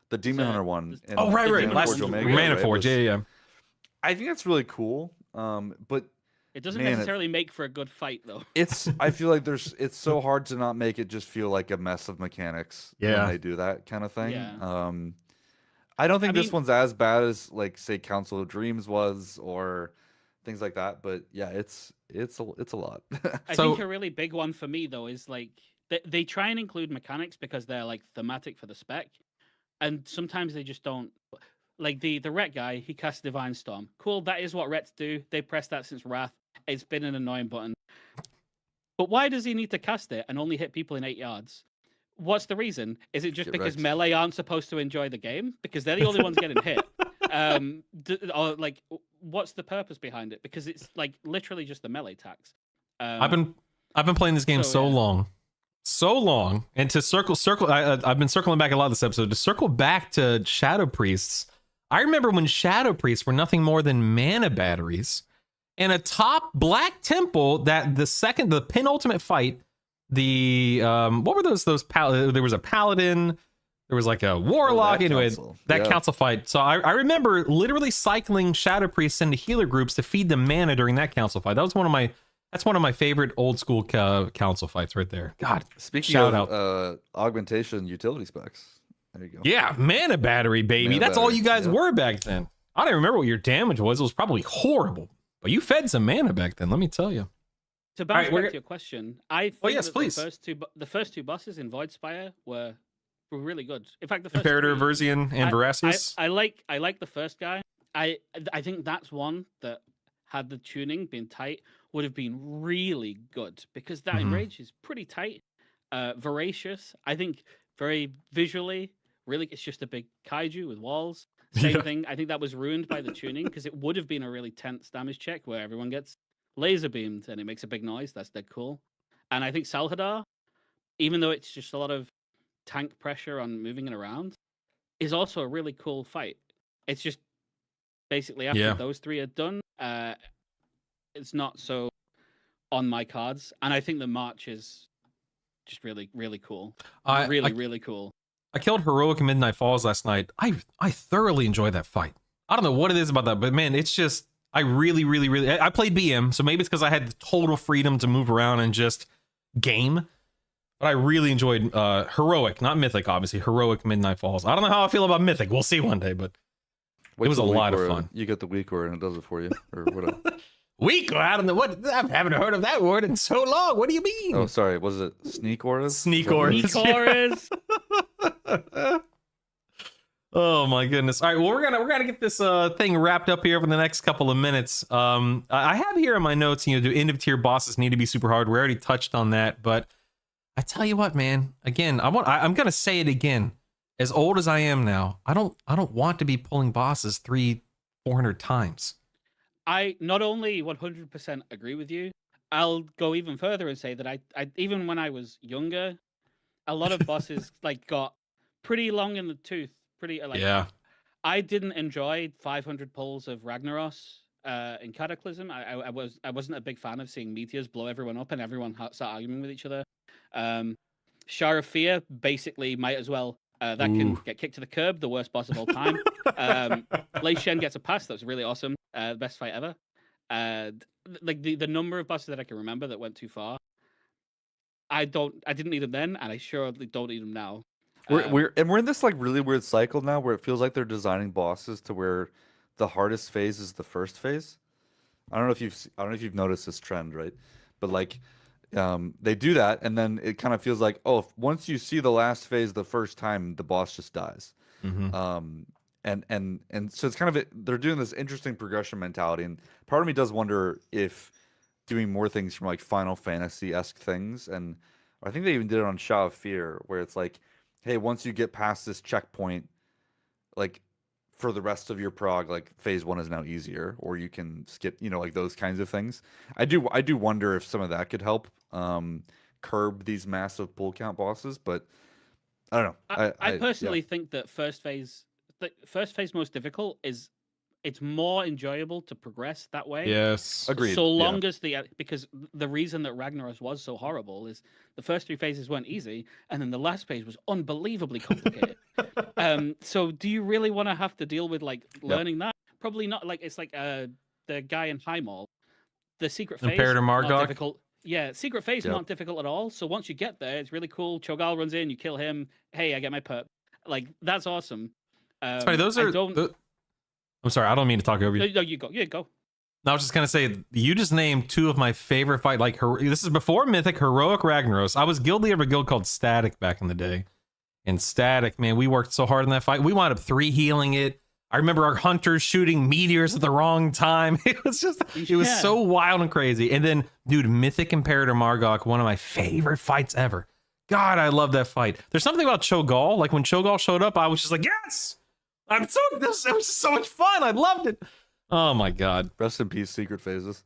Speaker 3: the Demon
Speaker 4: The-
Speaker 3: Hunter one. in
Speaker 1: Oh, right.
Speaker 3: Mana
Speaker 4: Last-
Speaker 3: Forge Omega,
Speaker 1: Mana
Speaker 3: right,
Speaker 1: Forge,
Speaker 3: was-
Speaker 1: yeah.
Speaker 3: I think that's really cool. But
Speaker 4: it doesn't
Speaker 3: man,
Speaker 4: necessarily make for a good fight though.
Speaker 3: I feel like it's so hard to not make it just feel like a mess of mechanics
Speaker 1: Yeah.
Speaker 3: when they do that kind of thing.
Speaker 4: Yeah.
Speaker 3: I don't think
Speaker 4: I
Speaker 3: this
Speaker 4: mean-
Speaker 3: one's as bad as like say Council of Dreams was or things like that, but yeah, it's a lot.
Speaker 4: I
Speaker 1: So-
Speaker 4: think a really big one for me though is like they try and include mechanics because they're like thematic for the spec, and sometimes they just don't. Like the Ret guy, he casts Divine Storm. Cool, that is what Rets do. They pressed that since Wrath. It's been an annoying button. But why does he need to cast it and only hit people in 8 yards? What's the reason? Is it just
Speaker 3: Get
Speaker 4: because
Speaker 3: wrecked.
Speaker 4: melee aren't supposed to enjoy the game because they're the only ones getting hit? Or like, what's the purpose behind it? Because it's like literally just the melee tax.
Speaker 1: I've been playing this game
Speaker 4: so,
Speaker 1: so
Speaker 4: yeah.
Speaker 1: long so long, and to circle, I've been circling back a lot this episode. To circle back to Shadow Priests, I remember when Shadow Priests were nothing more than mana batteries, and a top black temple that the penultimate fight, what were those there was a paladin, there was like a warlock, anyway, that council fight. So I remember literally cycling Shadow Priests into healer groups to feed them mana during that council fight. That's one of my favorite old school council fights right there. God,
Speaker 3: speaking
Speaker 1: shout
Speaker 3: of
Speaker 1: out.
Speaker 3: Augmentation utility specs. There you go.
Speaker 1: Yeah, mana battery, baby.
Speaker 3: Mana
Speaker 1: That's all
Speaker 3: battery,
Speaker 1: you guys
Speaker 3: yeah.
Speaker 1: were back then. I don't remember what your damage was. It was probably horrible. But you fed some mana back then, let me tell you.
Speaker 4: To bounce
Speaker 1: All right,
Speaker 4: back to your question, I think
Speaker 1: yes,
Speaker 4: that
Speaker 1: please.
Speaker 4: the first two bosses in Voidspire were really good. In fact, the first
Speaker 1: Imperator,
Speaker 4: three,
Speaker 1: Versian, and Verasius.
Speaker 4: I like the first guy. I think that's one that, had the tuning been tight, would have been really good, because that
Speaker 1: Mhm.
Speaker 4: enrage is pretty tight. Voracious, I think, very visually, really, it's just a big kaiju with walls. Same
Speaker 1: Yeah.
Speaker 4: thing. I think that was ruined by the tuning, because it would have been a really tense damage check where everyone gets laser beamed and it makes a big noise. That's dead cool. And I think Salhadar, even though it's just a lot of tank pressure on moving it around, is also a really cool fight. It's just basically after those three are done, it's not so on my cards. And I think the march is just really, really cool. Really cool.
Speaker 1: I killed Heroic in Midnight Falls last night. I thoroughly enjoyed that fight. I don't know what it is about that, but man, it's just, I really I played BM, so maybe it's because I had the total freedom to move around and just game. But I really enjoyed Heroic, not Mythic, obviously. Heroic Midnight Falls. I don't know how I feel about Mythic. We'll see one day, but
Speaker 3: Wait
Speaker 1: it was a
Speaker 3: till the
Speaker 1: lot
Speaker 3: week
Speaker 1: of
Speaker 3: where
Speaker 1: fun.
Speaker 3: You get the week where and it does it for you, or whatever.
Speaker 1: Weak? I don't know what. I haven't heard of that word in so long. What do you mean?
Speaker 3: Oh, sorry. Was it Sneak Auras?
Speaker 1: Sneak
Speaker 3: Is that what it
Speaker 1: Auras.
Speaker 3: is?
Speaker 4: Nicoris.
Speaker 1: Oh my goodness. All right, well, we're gonna get this thing wrapped up here over the next couple of minutes. I have here in my notes, do end of tier bosses need to be super hard? We already touched on that, but I tell you what, man, again, I'm gonna say it again. As old as I am now, I don't want to be pulling bosses 300-400 times.
Speaker 4: I not only 100% agree with you, I'll go even further and say that I even when I was younger, a lot of bosses got pretty long in the tooth.
Speaker 1: Yeah.
Speaker 4: I didn't enjoy 500 pulls of Ragnaros in Cataclysm. I wasn't a big fan of seeing meteors blow everyone up and everyone start arguing with each other. Shar of Fear basically might as well. That can get kicked to the curb, the worst boss of all time. Lei Shen gets a pass. That was really awesome. Best fight ever. The number of bosses that I can remember that went too far. I didn't need them then, and I surely don't need them now.
Speaker 3: We're in this really weird cycle now where it feels like they're designing bosses to where the hardest phase is the first phase. I don't know if you've noticed this trend, right? But they do that, and then it kind of feels like, once you see the last phase the first time, the boss just dies.
Speaker 1: Mm-hmm.
Speaker 3: And so it's kind of they're doing this interesting progression mentality, and part of me does wonder if doing more things from Final Fantasy-esque things, and I think they even did it on Shah of Fear, where it's like, hey, once you get past this checkpoint, for the rest of your prog, phase 1 is now easier, or you can skip, those kinds of things. I do wonder if some of that could help curb these massive pull count bosses, but I don't know.
Speaker 4: I personally think that first phase most difficult is it's more enjoyable to progress that way.
Speaker 1: Yes.
Speaker 3: Agreed.
Speaker 4: So long as because the reason that Ragnaros was so horrible is the first 3 phases weren't easy, and then the last phase was unbelievably complicated. So do you really want to have to deal with learning that? Probably not. It's the guy in Highmaul, the secret phase.
Speaker 1: Imperator
Speaker 4: not
Speaker 1: Margok?
Speaker 4: difficult. Yeah, secret phase not difficult at all. So once you get there, it's really cool. Cho'Gall runs in, you kill him. Hey, I get my perp. That's awesome.
Speaker 1: Sorry, those are. I'm sorry, I don't mean to talk over you.
Speaker 4: No, you go. Yeah, go.
Speaker 1: No, I was just gonna say, you just named 2 of my favorite fight. This is before Mythic, Heroic Ragnaros. I was guild leader of a guild called Static back in the day, and Static, man, we worked so hard in that fight. We wound up 3 healing it. I remember our hunters shooting meteors at the wrong time. It was so wild and crazy. And then, dude, Mythic Imperator Margok, one of my favorite fights ever. God, I love that fight. There's something about Cho'Gall. When Cho'Gall showed up, I was just like, yes. It was just so much fun. I loved it. Oh my god.
Speaker 3: Rest in peace, secret phases.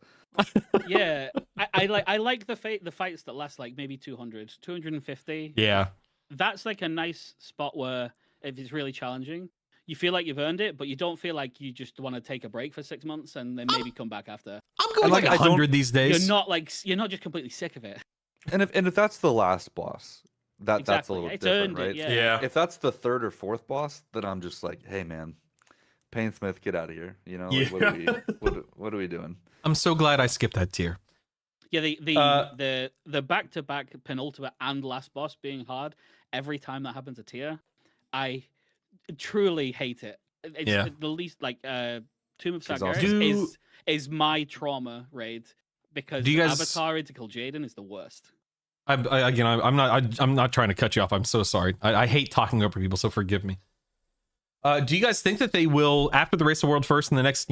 Speaker 4: Yeah, I like the fights that last like maybe 200, 250.
Speaker 1: Yeah.
Speaker 4: That's like a nice spot where if it's really challenging, you feel like you've earned it, but you don't feel like you just want to take a break for 6 months and then maybe come back after.
Speaker 1: I'm going
Speaker 3: And,
Speaker 1: like
Speaker 3: like, I don't-
Speaker 1: 100 these days.
Speaker 4: You're not just completely sick of it.
Speaker 3: And if that's the last boss, that's a
Speaker 4: Exactly.
Speaker 3: little
Speaker 4: It's
Speaker 3: different,
Speaker 4: earned it,
Speaker 3: right?
Speaker 4: yeah.
Speaker 1: Yeah.
Speaker 3: If that's the third or fourth boss, then I'm just like, hey man, Painsmith, get out of here. You know, like, what are we doing?
Speaker 1: I'm so glad I skipped that tier.
Speaker 4: Yeah, the back-to-back penultimate and last boss being hard every time that happens a tier, I truly hate it. It's
Speaker 1: Yeah.
Speaker 4: the least like Tomb of
Speaker 3: exhausting.
Speaker 4: Sargeras is my trauma raid because
Speaker 1: Do you guys-
Speaker 4: Avatar into Kil'jaeden is the worst.
Speaker 1: I'm not trying to cut you off. I'm so sorry. I hate talking over people, so forgive me. Do you guys think that they will, after the Race of the World first in the next,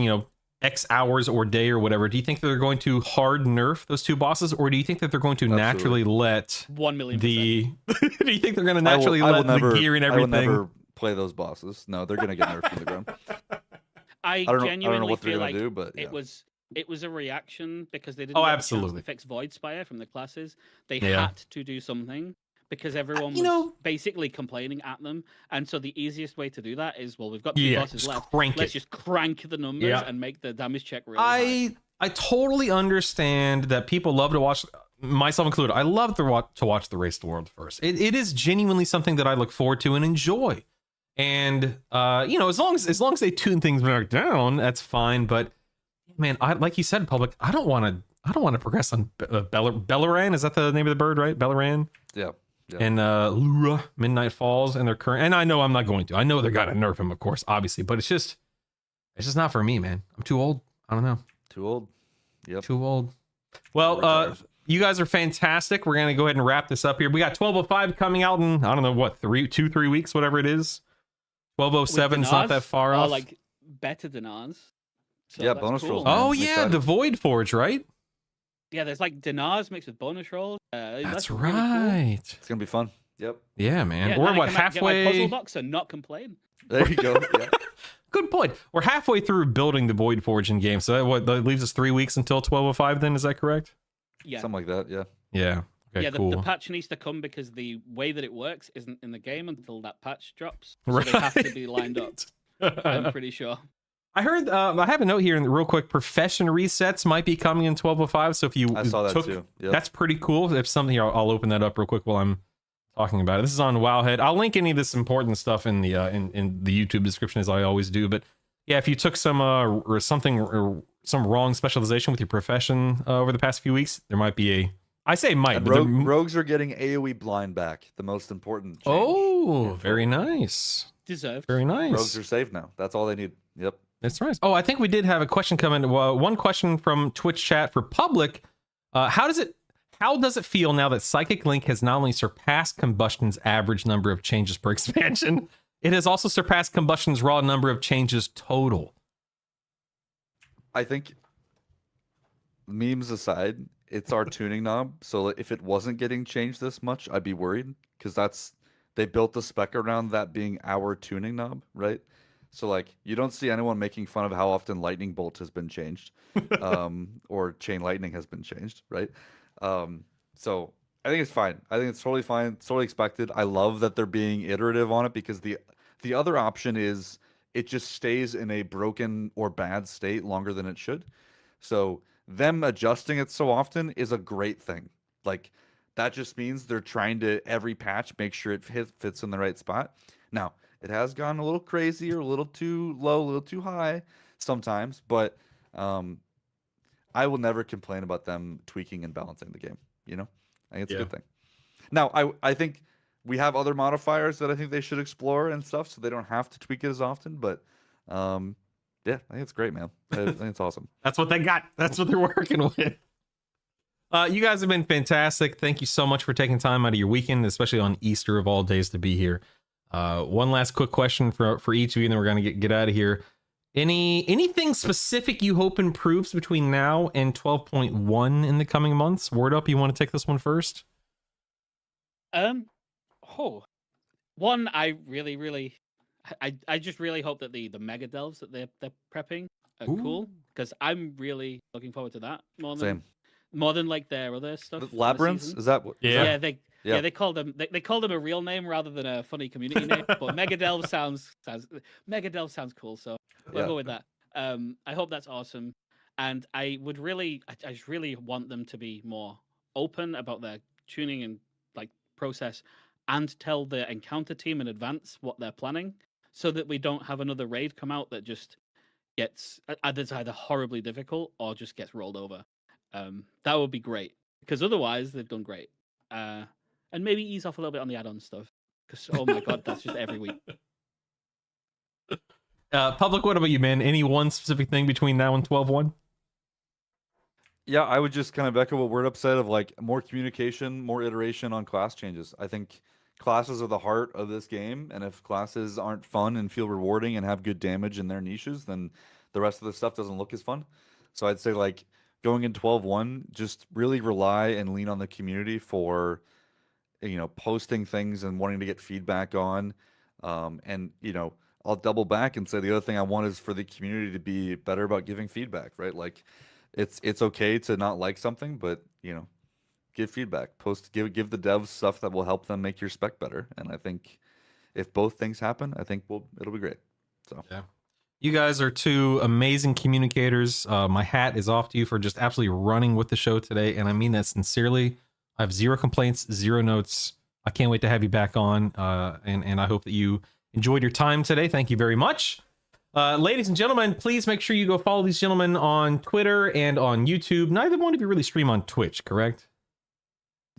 Speaker 1: X hours or day or whatever, do you think they're going to hard nerf those two bosses, or do you think that they're going to naturally let
Speaker 4: 1,000,000%.
Speaker 1: do you think they're going to naturally
Speaker 3: I will
Speaker 1: let
Speaker 3: never,
Speaker 1: the gear and
Speaker 3: I will
Speaker 1: everything?
Speaker 3: never play those bosses. No, they're gonna get nerfed from the ground.
Speaker 4: I
Speaker 3: I don't know
Speaker 4: genuinely
Speaker 3: what they're
Speaker 4: feel
Speaker 3: gonna
Speaker 4: like
Speaker 3: do, but yeah.
Speaker 4: it was a reaction because they didn't
Speaker 1: Oh,
Speaker 4: get a chance
Speaker 1: absolutely.
Speaker 4: to fix Void Spire from the classes. They
Speaker 1: Yeah.
Speaker 4: had to do something because everyone
Speaker 1: you
Speaker 4: was
Speaker 1: know-
Speaker 4: basically complaining at them. And so the easiest way to do that is, well, we've got 2
Speaker 1: Yeah,
Speaker 4: bosses
Speaker 1: just
Speaker 4: left.
Speaker 1: crank
Speaker 4: Let's
Speaker 1: it.
Speaker 4: just crank the numbers
Speaker 1: Yeah.
Speaker 4: and make the damage check really high.
Speaker 1: I totally understand that people love to watch, myself included. I love to watch the Race of the World first. It is genuinely something that I look forward to and enjoy. And as long as they tune things back down, that's fine. But man, like you said, public, I don't want to progress on Belleran. Is that the name of the bird, right? Belleran.
Speaker 3: Yeah. Yeah.
Speaker 1: And Lura, Midnight Falls, and their current. And I know I'm not going to. I know they're gonna nerf him, of course, obviously. But it's just not for me, man. I'm too old. I don't know.
Speaker 3: Too old. Yep.
Speaker 1: Too old. Well,
Speaker 3: Retires.
Speaker 1: you guys are fantastic. We're gonna go ahead and wrap this up here. We got 1205 coming out in, I don't know what, 3 weeks, whatever it is. 1207 is not that far off.
Speaker 4: Like better than ours. So
Speaker 3: Yeah,
Speaker 4: that's
Speaker 3: bonus
Speaker 4: cool.
Speaker 3: rolls, man.
Speaker 1: Oh
Speaker 3: I'm
Speaker 1: yeah,
Speaker 3: excited.
Speaker 1: the Void Forge, right?
Speaker 4: Yeah, there's like dinars mixed with bonus rolls.
Speaker 1: That's
Speaker 4: really cool.
Speaker 1: right.
Speaker 3: It's gonna be fun. Yep.
Speaker 1: Yeah, man.
Speaker 4: Yeah,
Speaker 1: We're
Speaker 4: now I
Speaker 1: what,
Speaker 4: can get my puzzle
Speaker 1: halfway?
Speaker 4: box and not complain.
Speaker 3: There you go. Yeah.
Speaker 1: Good point. We're halfway through building the Void Forge in game, so that leaves us 3 weeks until 1205. Then is that correct?
Speaker 4: Yeah.
Speaker 3: Something like that. Yeah.
Speaker 1: Yeah. Okay.
Speaker 4: Yeah,
Speaker 1: cool.
Speaker 4: the patch needs to come because the way that it works isn't in the game until that patch drops. So
Speaker 1: Right.
Speaker 4: they have to be lined up. I'm pretty sure.
Speaker 1: I heard. I have a note here, real quick. Profession resets might be coming in 1205. So if you
Speaker 3: I saw that
Speaker 1: took,
Speaker 3: too. Yep.
Speaker 1: that's pretty cool. If something here, I'll open that up real quick while I'm talking about it. This is on Wowhead. I'll link any of this important stuff in the in the YouTube description as I always do. But yeah, if you took some or something or some wrong specialization with your profession over the past few weeks, there might be a. I say might.
Speaker 3: And
Speaker 1: But there-
Speaker 3: rogues are getting AoE blind back. The most important. Change.
Speaker 1: oh, very nice.
Speaker 4: Deserved.
Speaker 1: Very nice.
Speaker 3: Rogues are safe now. That's all they need. Yep.
Speaker 1: That's right. Oh, I think we did have a question come in. One question from Twitch chat for public. How does it feel now that Psychic Link has not only surpassed Combustion's average number of changes per expansion, it has also surpassed Combustion's raw number of changes total?
Speaker 3: I think, memes aside, it's our tuning knob. So if it wasn't getting changed this much, I'd be worried because they built the spec around that being our tuning knob, right? So like you don't see anyone making fun of how often Lightning Bolt has been changed, or Chain Lightning has been changed, right? So I think it's fine. I think it's totally fine. It's totally expected. I love that they're being iterative on it because the other option is it just stays in a broken or bad state longer than it should. So them adjusting it so often is a great thing. Like that just means they're trying to every patch make sure it fits in the right spot. Now, it has gone a little crazy or a little too low, a little too high sometimes, but I will never complain about them tweaking and balancing the game. You know, I think it's a good thing. Now, I think we have other modifiers that I think they should explore and stuff, so they don't have to tweak it as often. But yeah, I think it's great, man. I think it's awesome.
Speaker 1: That's what they got. That's what they're working with. You guys have been fantastic. Thank you so much for taking time out of your weekend, especially on Easter of all days, to be here. One last quick question for each of you, and then we're gonna get out of here. Anything specific you hope improves between now and 12.1 in the coming months? Word up, you want to take this one first?
Speaker 4: One, I really, I just really hope that the mega delves that they're prepping cool, because I'm really looking forward to that
Speaker 3: Same.
Speaker 4: more than like their other stuff.
Speaker 3: The
Speaker 4: in the
Speaker 3: Labyrinths?
Speaker 4: season.
Speaker 3: Is that what?
Speaker 1: Yeah.
Speaker 4: Yeah, they called them they called him a real name rather than a funny community name. But Megadelve sounds cool, so we'll
Speaker 3: Yeah.
Speaker 4: go with that. I hope that's awesome, and I just really want them to be more open about their tuning and like process, and tell the encounter team in advance what they're planning, so that we don't have another raid come out that just gets that's either horribly difficult or just gets rolled over. That would be great, because otherwise they've done great. And maybe ease off a little bit on the add-on stuff, because oh my god, that's just every week.
Speaker 1: Public, what about you, man? Any one specific thing between now and 12.1?
Speaker 3: Yeah, I would just kind of echo what Word Up said of like more communication, more iteration on class changes. I think classes are the heart of this game, and if classes aren't fun and feel rewarding and have good damage in their niches, then the rest of the stuff doesn't look as fun. So I'd say like going in 12.1, just really rely and lean on the community for posting things and wanting to get feedback on. And I'll double back and say the other thing I want is for the community to be better about giving feedback, right? Like it's okay to not like something, but give feedback, give the devs stuff that will help them make your spec better. And I think if both things happen, I think it'll be great. So
Speaker 1: yeah, you guys are two amazing communicators. My hat is off to you for just absolutely running with the show today, and I mean that sincerely. I have zero complaints, zero notes. I can't wait to have you back on, and I hope that you enjoyed your time today. Thank you very much. Ladies and gentlemen, please make sure you go follow these gentlemen on Twitter and on YouTube. Neither one of you really stream on Twitch, correct?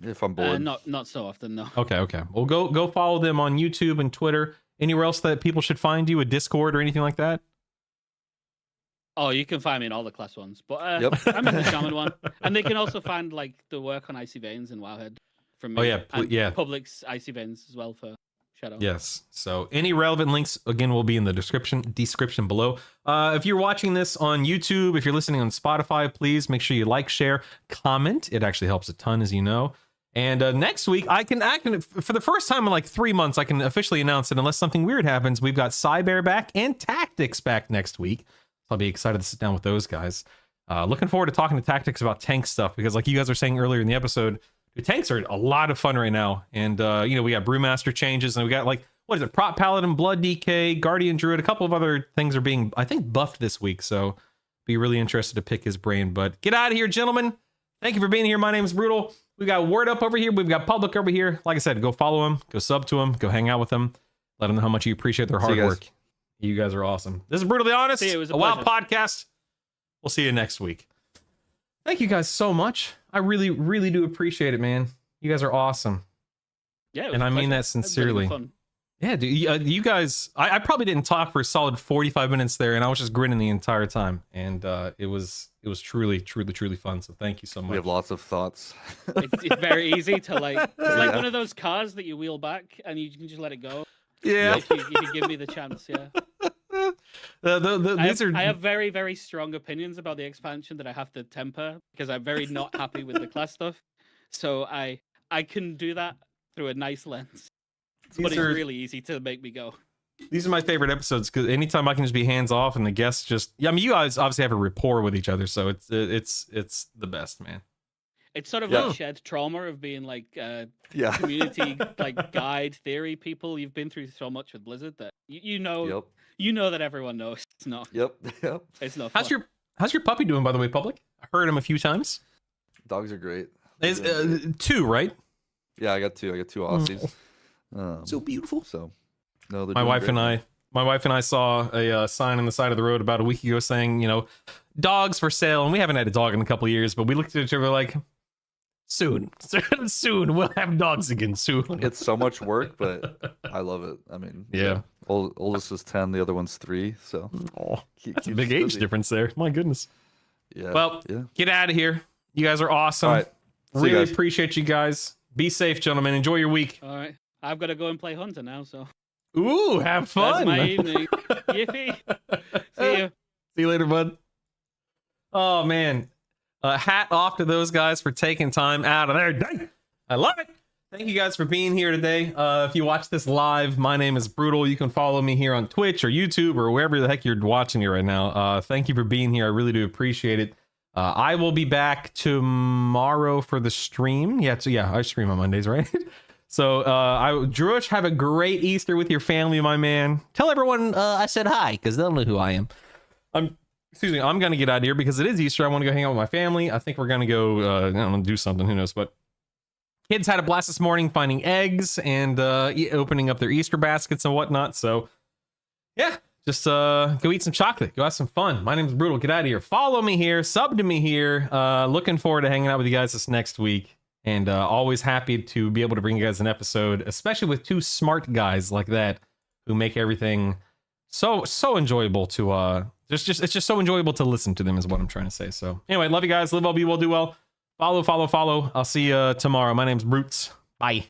Speaker 3: if I'm bored,
Speaker 4: Not so often, no.
Speaker 1: Okay. Well, go follow them on YouTube and Twitter. Anywhere else that people should find you, a Discord or anything like that?
Speaker 4: Oh, you can find me in all the class ones, but
Speaker 3: Yep.
Speaker 4: I'm in the shaman one, and they can also find like the work on Icy Veins and Wowhead from me.
Speaker 1: Oh, yeah,
Speaker 4: and
Speaker 1: yeah.
Speaker 4: Public's Icy Veins as well for Shadow.
Speaker 1: Yes. So any relevant links, again, will be in the description below. If you're watching this on YouTube, if you're listening on Spotify, please make sure you like, share, comment. It actually helps a ton, as you know. And next week, I can for the first time in like 3 months, I can officially announce it, unless something weird happens. We've got Cybear back and Tactics back next week. I'll be excited to sit down with those guys. Looking forward to talking to Tactics about tank stuff, because like you guys were saying earlier in the episode, dude, tanks are a lot of fun right now. And, we got Brewmaster changes, and we got like, what is it? Prop Paladin, Blood DK, Guardian Druid. A couple of other things are being, I think, buffed this week. So be really interested to pick his brain. But get out of here, gentlemen. Thank you for being here. My name is Brutal. We've got Word Up over here. We've got Public over here. Like I said, go follow him, go sub to him, go hang out with him. Let them know how much you appreciate their hard work. You guys are awesome. This is Brutally Honest,
Speaker 4: See you, it was
Speaker 1: a
Speaker 4: a
Speaker 1: WoW
Speaker 4: pleasure.
Speaker 1: podcast. We'll see you next week. Thank you guys so much. I really, really do appreciate it, man. You guys are awesome.
Speaker 4: Yeah, it was
Speaker 1: And
Speaker 4: a
Speaker 1: I mean
Speaker 4: pleasure.
Speaker 1: that
Speaker 4: It was really
Speaker 1: sincerely.
Speaker 4: fun.
Speaker 1: Yeah, dude, you guys, I probably didn't talk for a solid 45 minutes there, and I was just grinning the entire time. And it was truly, truly, truly fun. So thank you so much.
Speaker 3: we have lots of thoughts.
Speaker 4: It's very easy to like. It's like one of those cars that you wheel back and you can just let it go.
Speaker 1: Yeah.
Speaker 4: If you give me the chance, yeah.
Speaker 1: These
Speaker 4: I have very, very strong opinions about the expansion that I have to temper, because I'm very not happy with the class stuff. So I can do that through a nice lens. But it's really easy to make me go.
Speaker 1: These are my favorite episodes, because anytime I can just be hands off and the guests just, I mean, you guys obviously have a rapport with each other, so it's the best, man.
Speaker 4: It's sort of
Speaker 3: Yeah.
Speaker 4: like shared trauma of being like
Speaker 3: Yeah.
Speaker 4: community like guide theory people. You've been through so much with Blizzard that you know
Speaker 3: Yep.
Speaker 4: you know that everyone knows it's not
Speaker 3: Yep.
Speaker 4: it's not
Speaker 1: How's
Speaker 4: fun.
Speaker 1: how's your puppy doing, by the way, Public? I heard him a few times.
Speaker 3: Dogs are great.
Speaker 1: Is
Speaker 3: They're doing great.
Speaker 1: 2, right?
Speaker 3: Yeah, I got two. I got two Aussies.
Speaker 1: So beautiful.
Speaker 3: So, no, they're
Speaker 1: My
Speaker 3: doing
Speaker 1: wife
Speaker 3: great.
Speaker 1: and I saw a sign on the side of the road about a week ago saying, dogs for sale, and we haven't had a dog in a couple of years, but we looked at each other like, soon we'll have dogs again soon.
Speaker 3: It's so much work, but I love it. I mean,
Speaker 1: Yeah.
Speaker 3: Oldest is 10, the other one's 3. So
Speaker 1: That's a big
Speaker 3: keeps
Speaker 1: age
Speaker 3: busy.
Speaker 1: difference there. My goodness.
Speaker 3: Yeah.
Speaker 1: Well,
Speaker 3: yeah.
Speaker 1: get out of here. You guys are awesome.
Speaker 3: All right. See you
Speaker 1: Really
Speaker 3: guys.
Speaker 1: appreciate you guys. Be safe, gentlemen. Enjoy your week.
Speaker 4: All right, I've got to go and play Hunter now, so
Speaker 1: Ooh, have
Speaker 4: that's
Speaker 1: fun.
Speaker 4: my evening. Yippee! See you.
Speaker 1: See you later, bud. Oh, man. Hat off to those guys for taking time out of their day. I love it. Thank you guys for being here today. If you watch this live, my name is Brutal. You can follow me here on Twitch or YouTube or wherever the heck you're watching me right now. Thank you for being here. I really do appreciate it. I will be back tomorrow for the stream. Yeah, I stream on Mondays, right? So, Druish, have a great Easter with your family, my man. Tell everyone I said hi, because they'll know who I am. I'm going to get out of here because it is Easter. I want to go hang out with my family. I think we're going to go, I don't know, do something. Who knows? But kids had a blast this morning finding eggs and opening up their Easter baskets and whatnot. So, yeah, just go eat some chocolate. Go have some fun. My name's Brutal. Get out of here. Follow me here. Sub to me here. Looking forward to hanging out with you guys this next week. And always happy to be able to bring you guys an episode, especially with two smart guys like that who make everything so enjoyable to it's just so enjoyable to listen to them is what I'm trying to say. So anyway, love you guys. Live well, be well, do well. Follow. I'll see you tomorrow. My name's Brutes. Bye.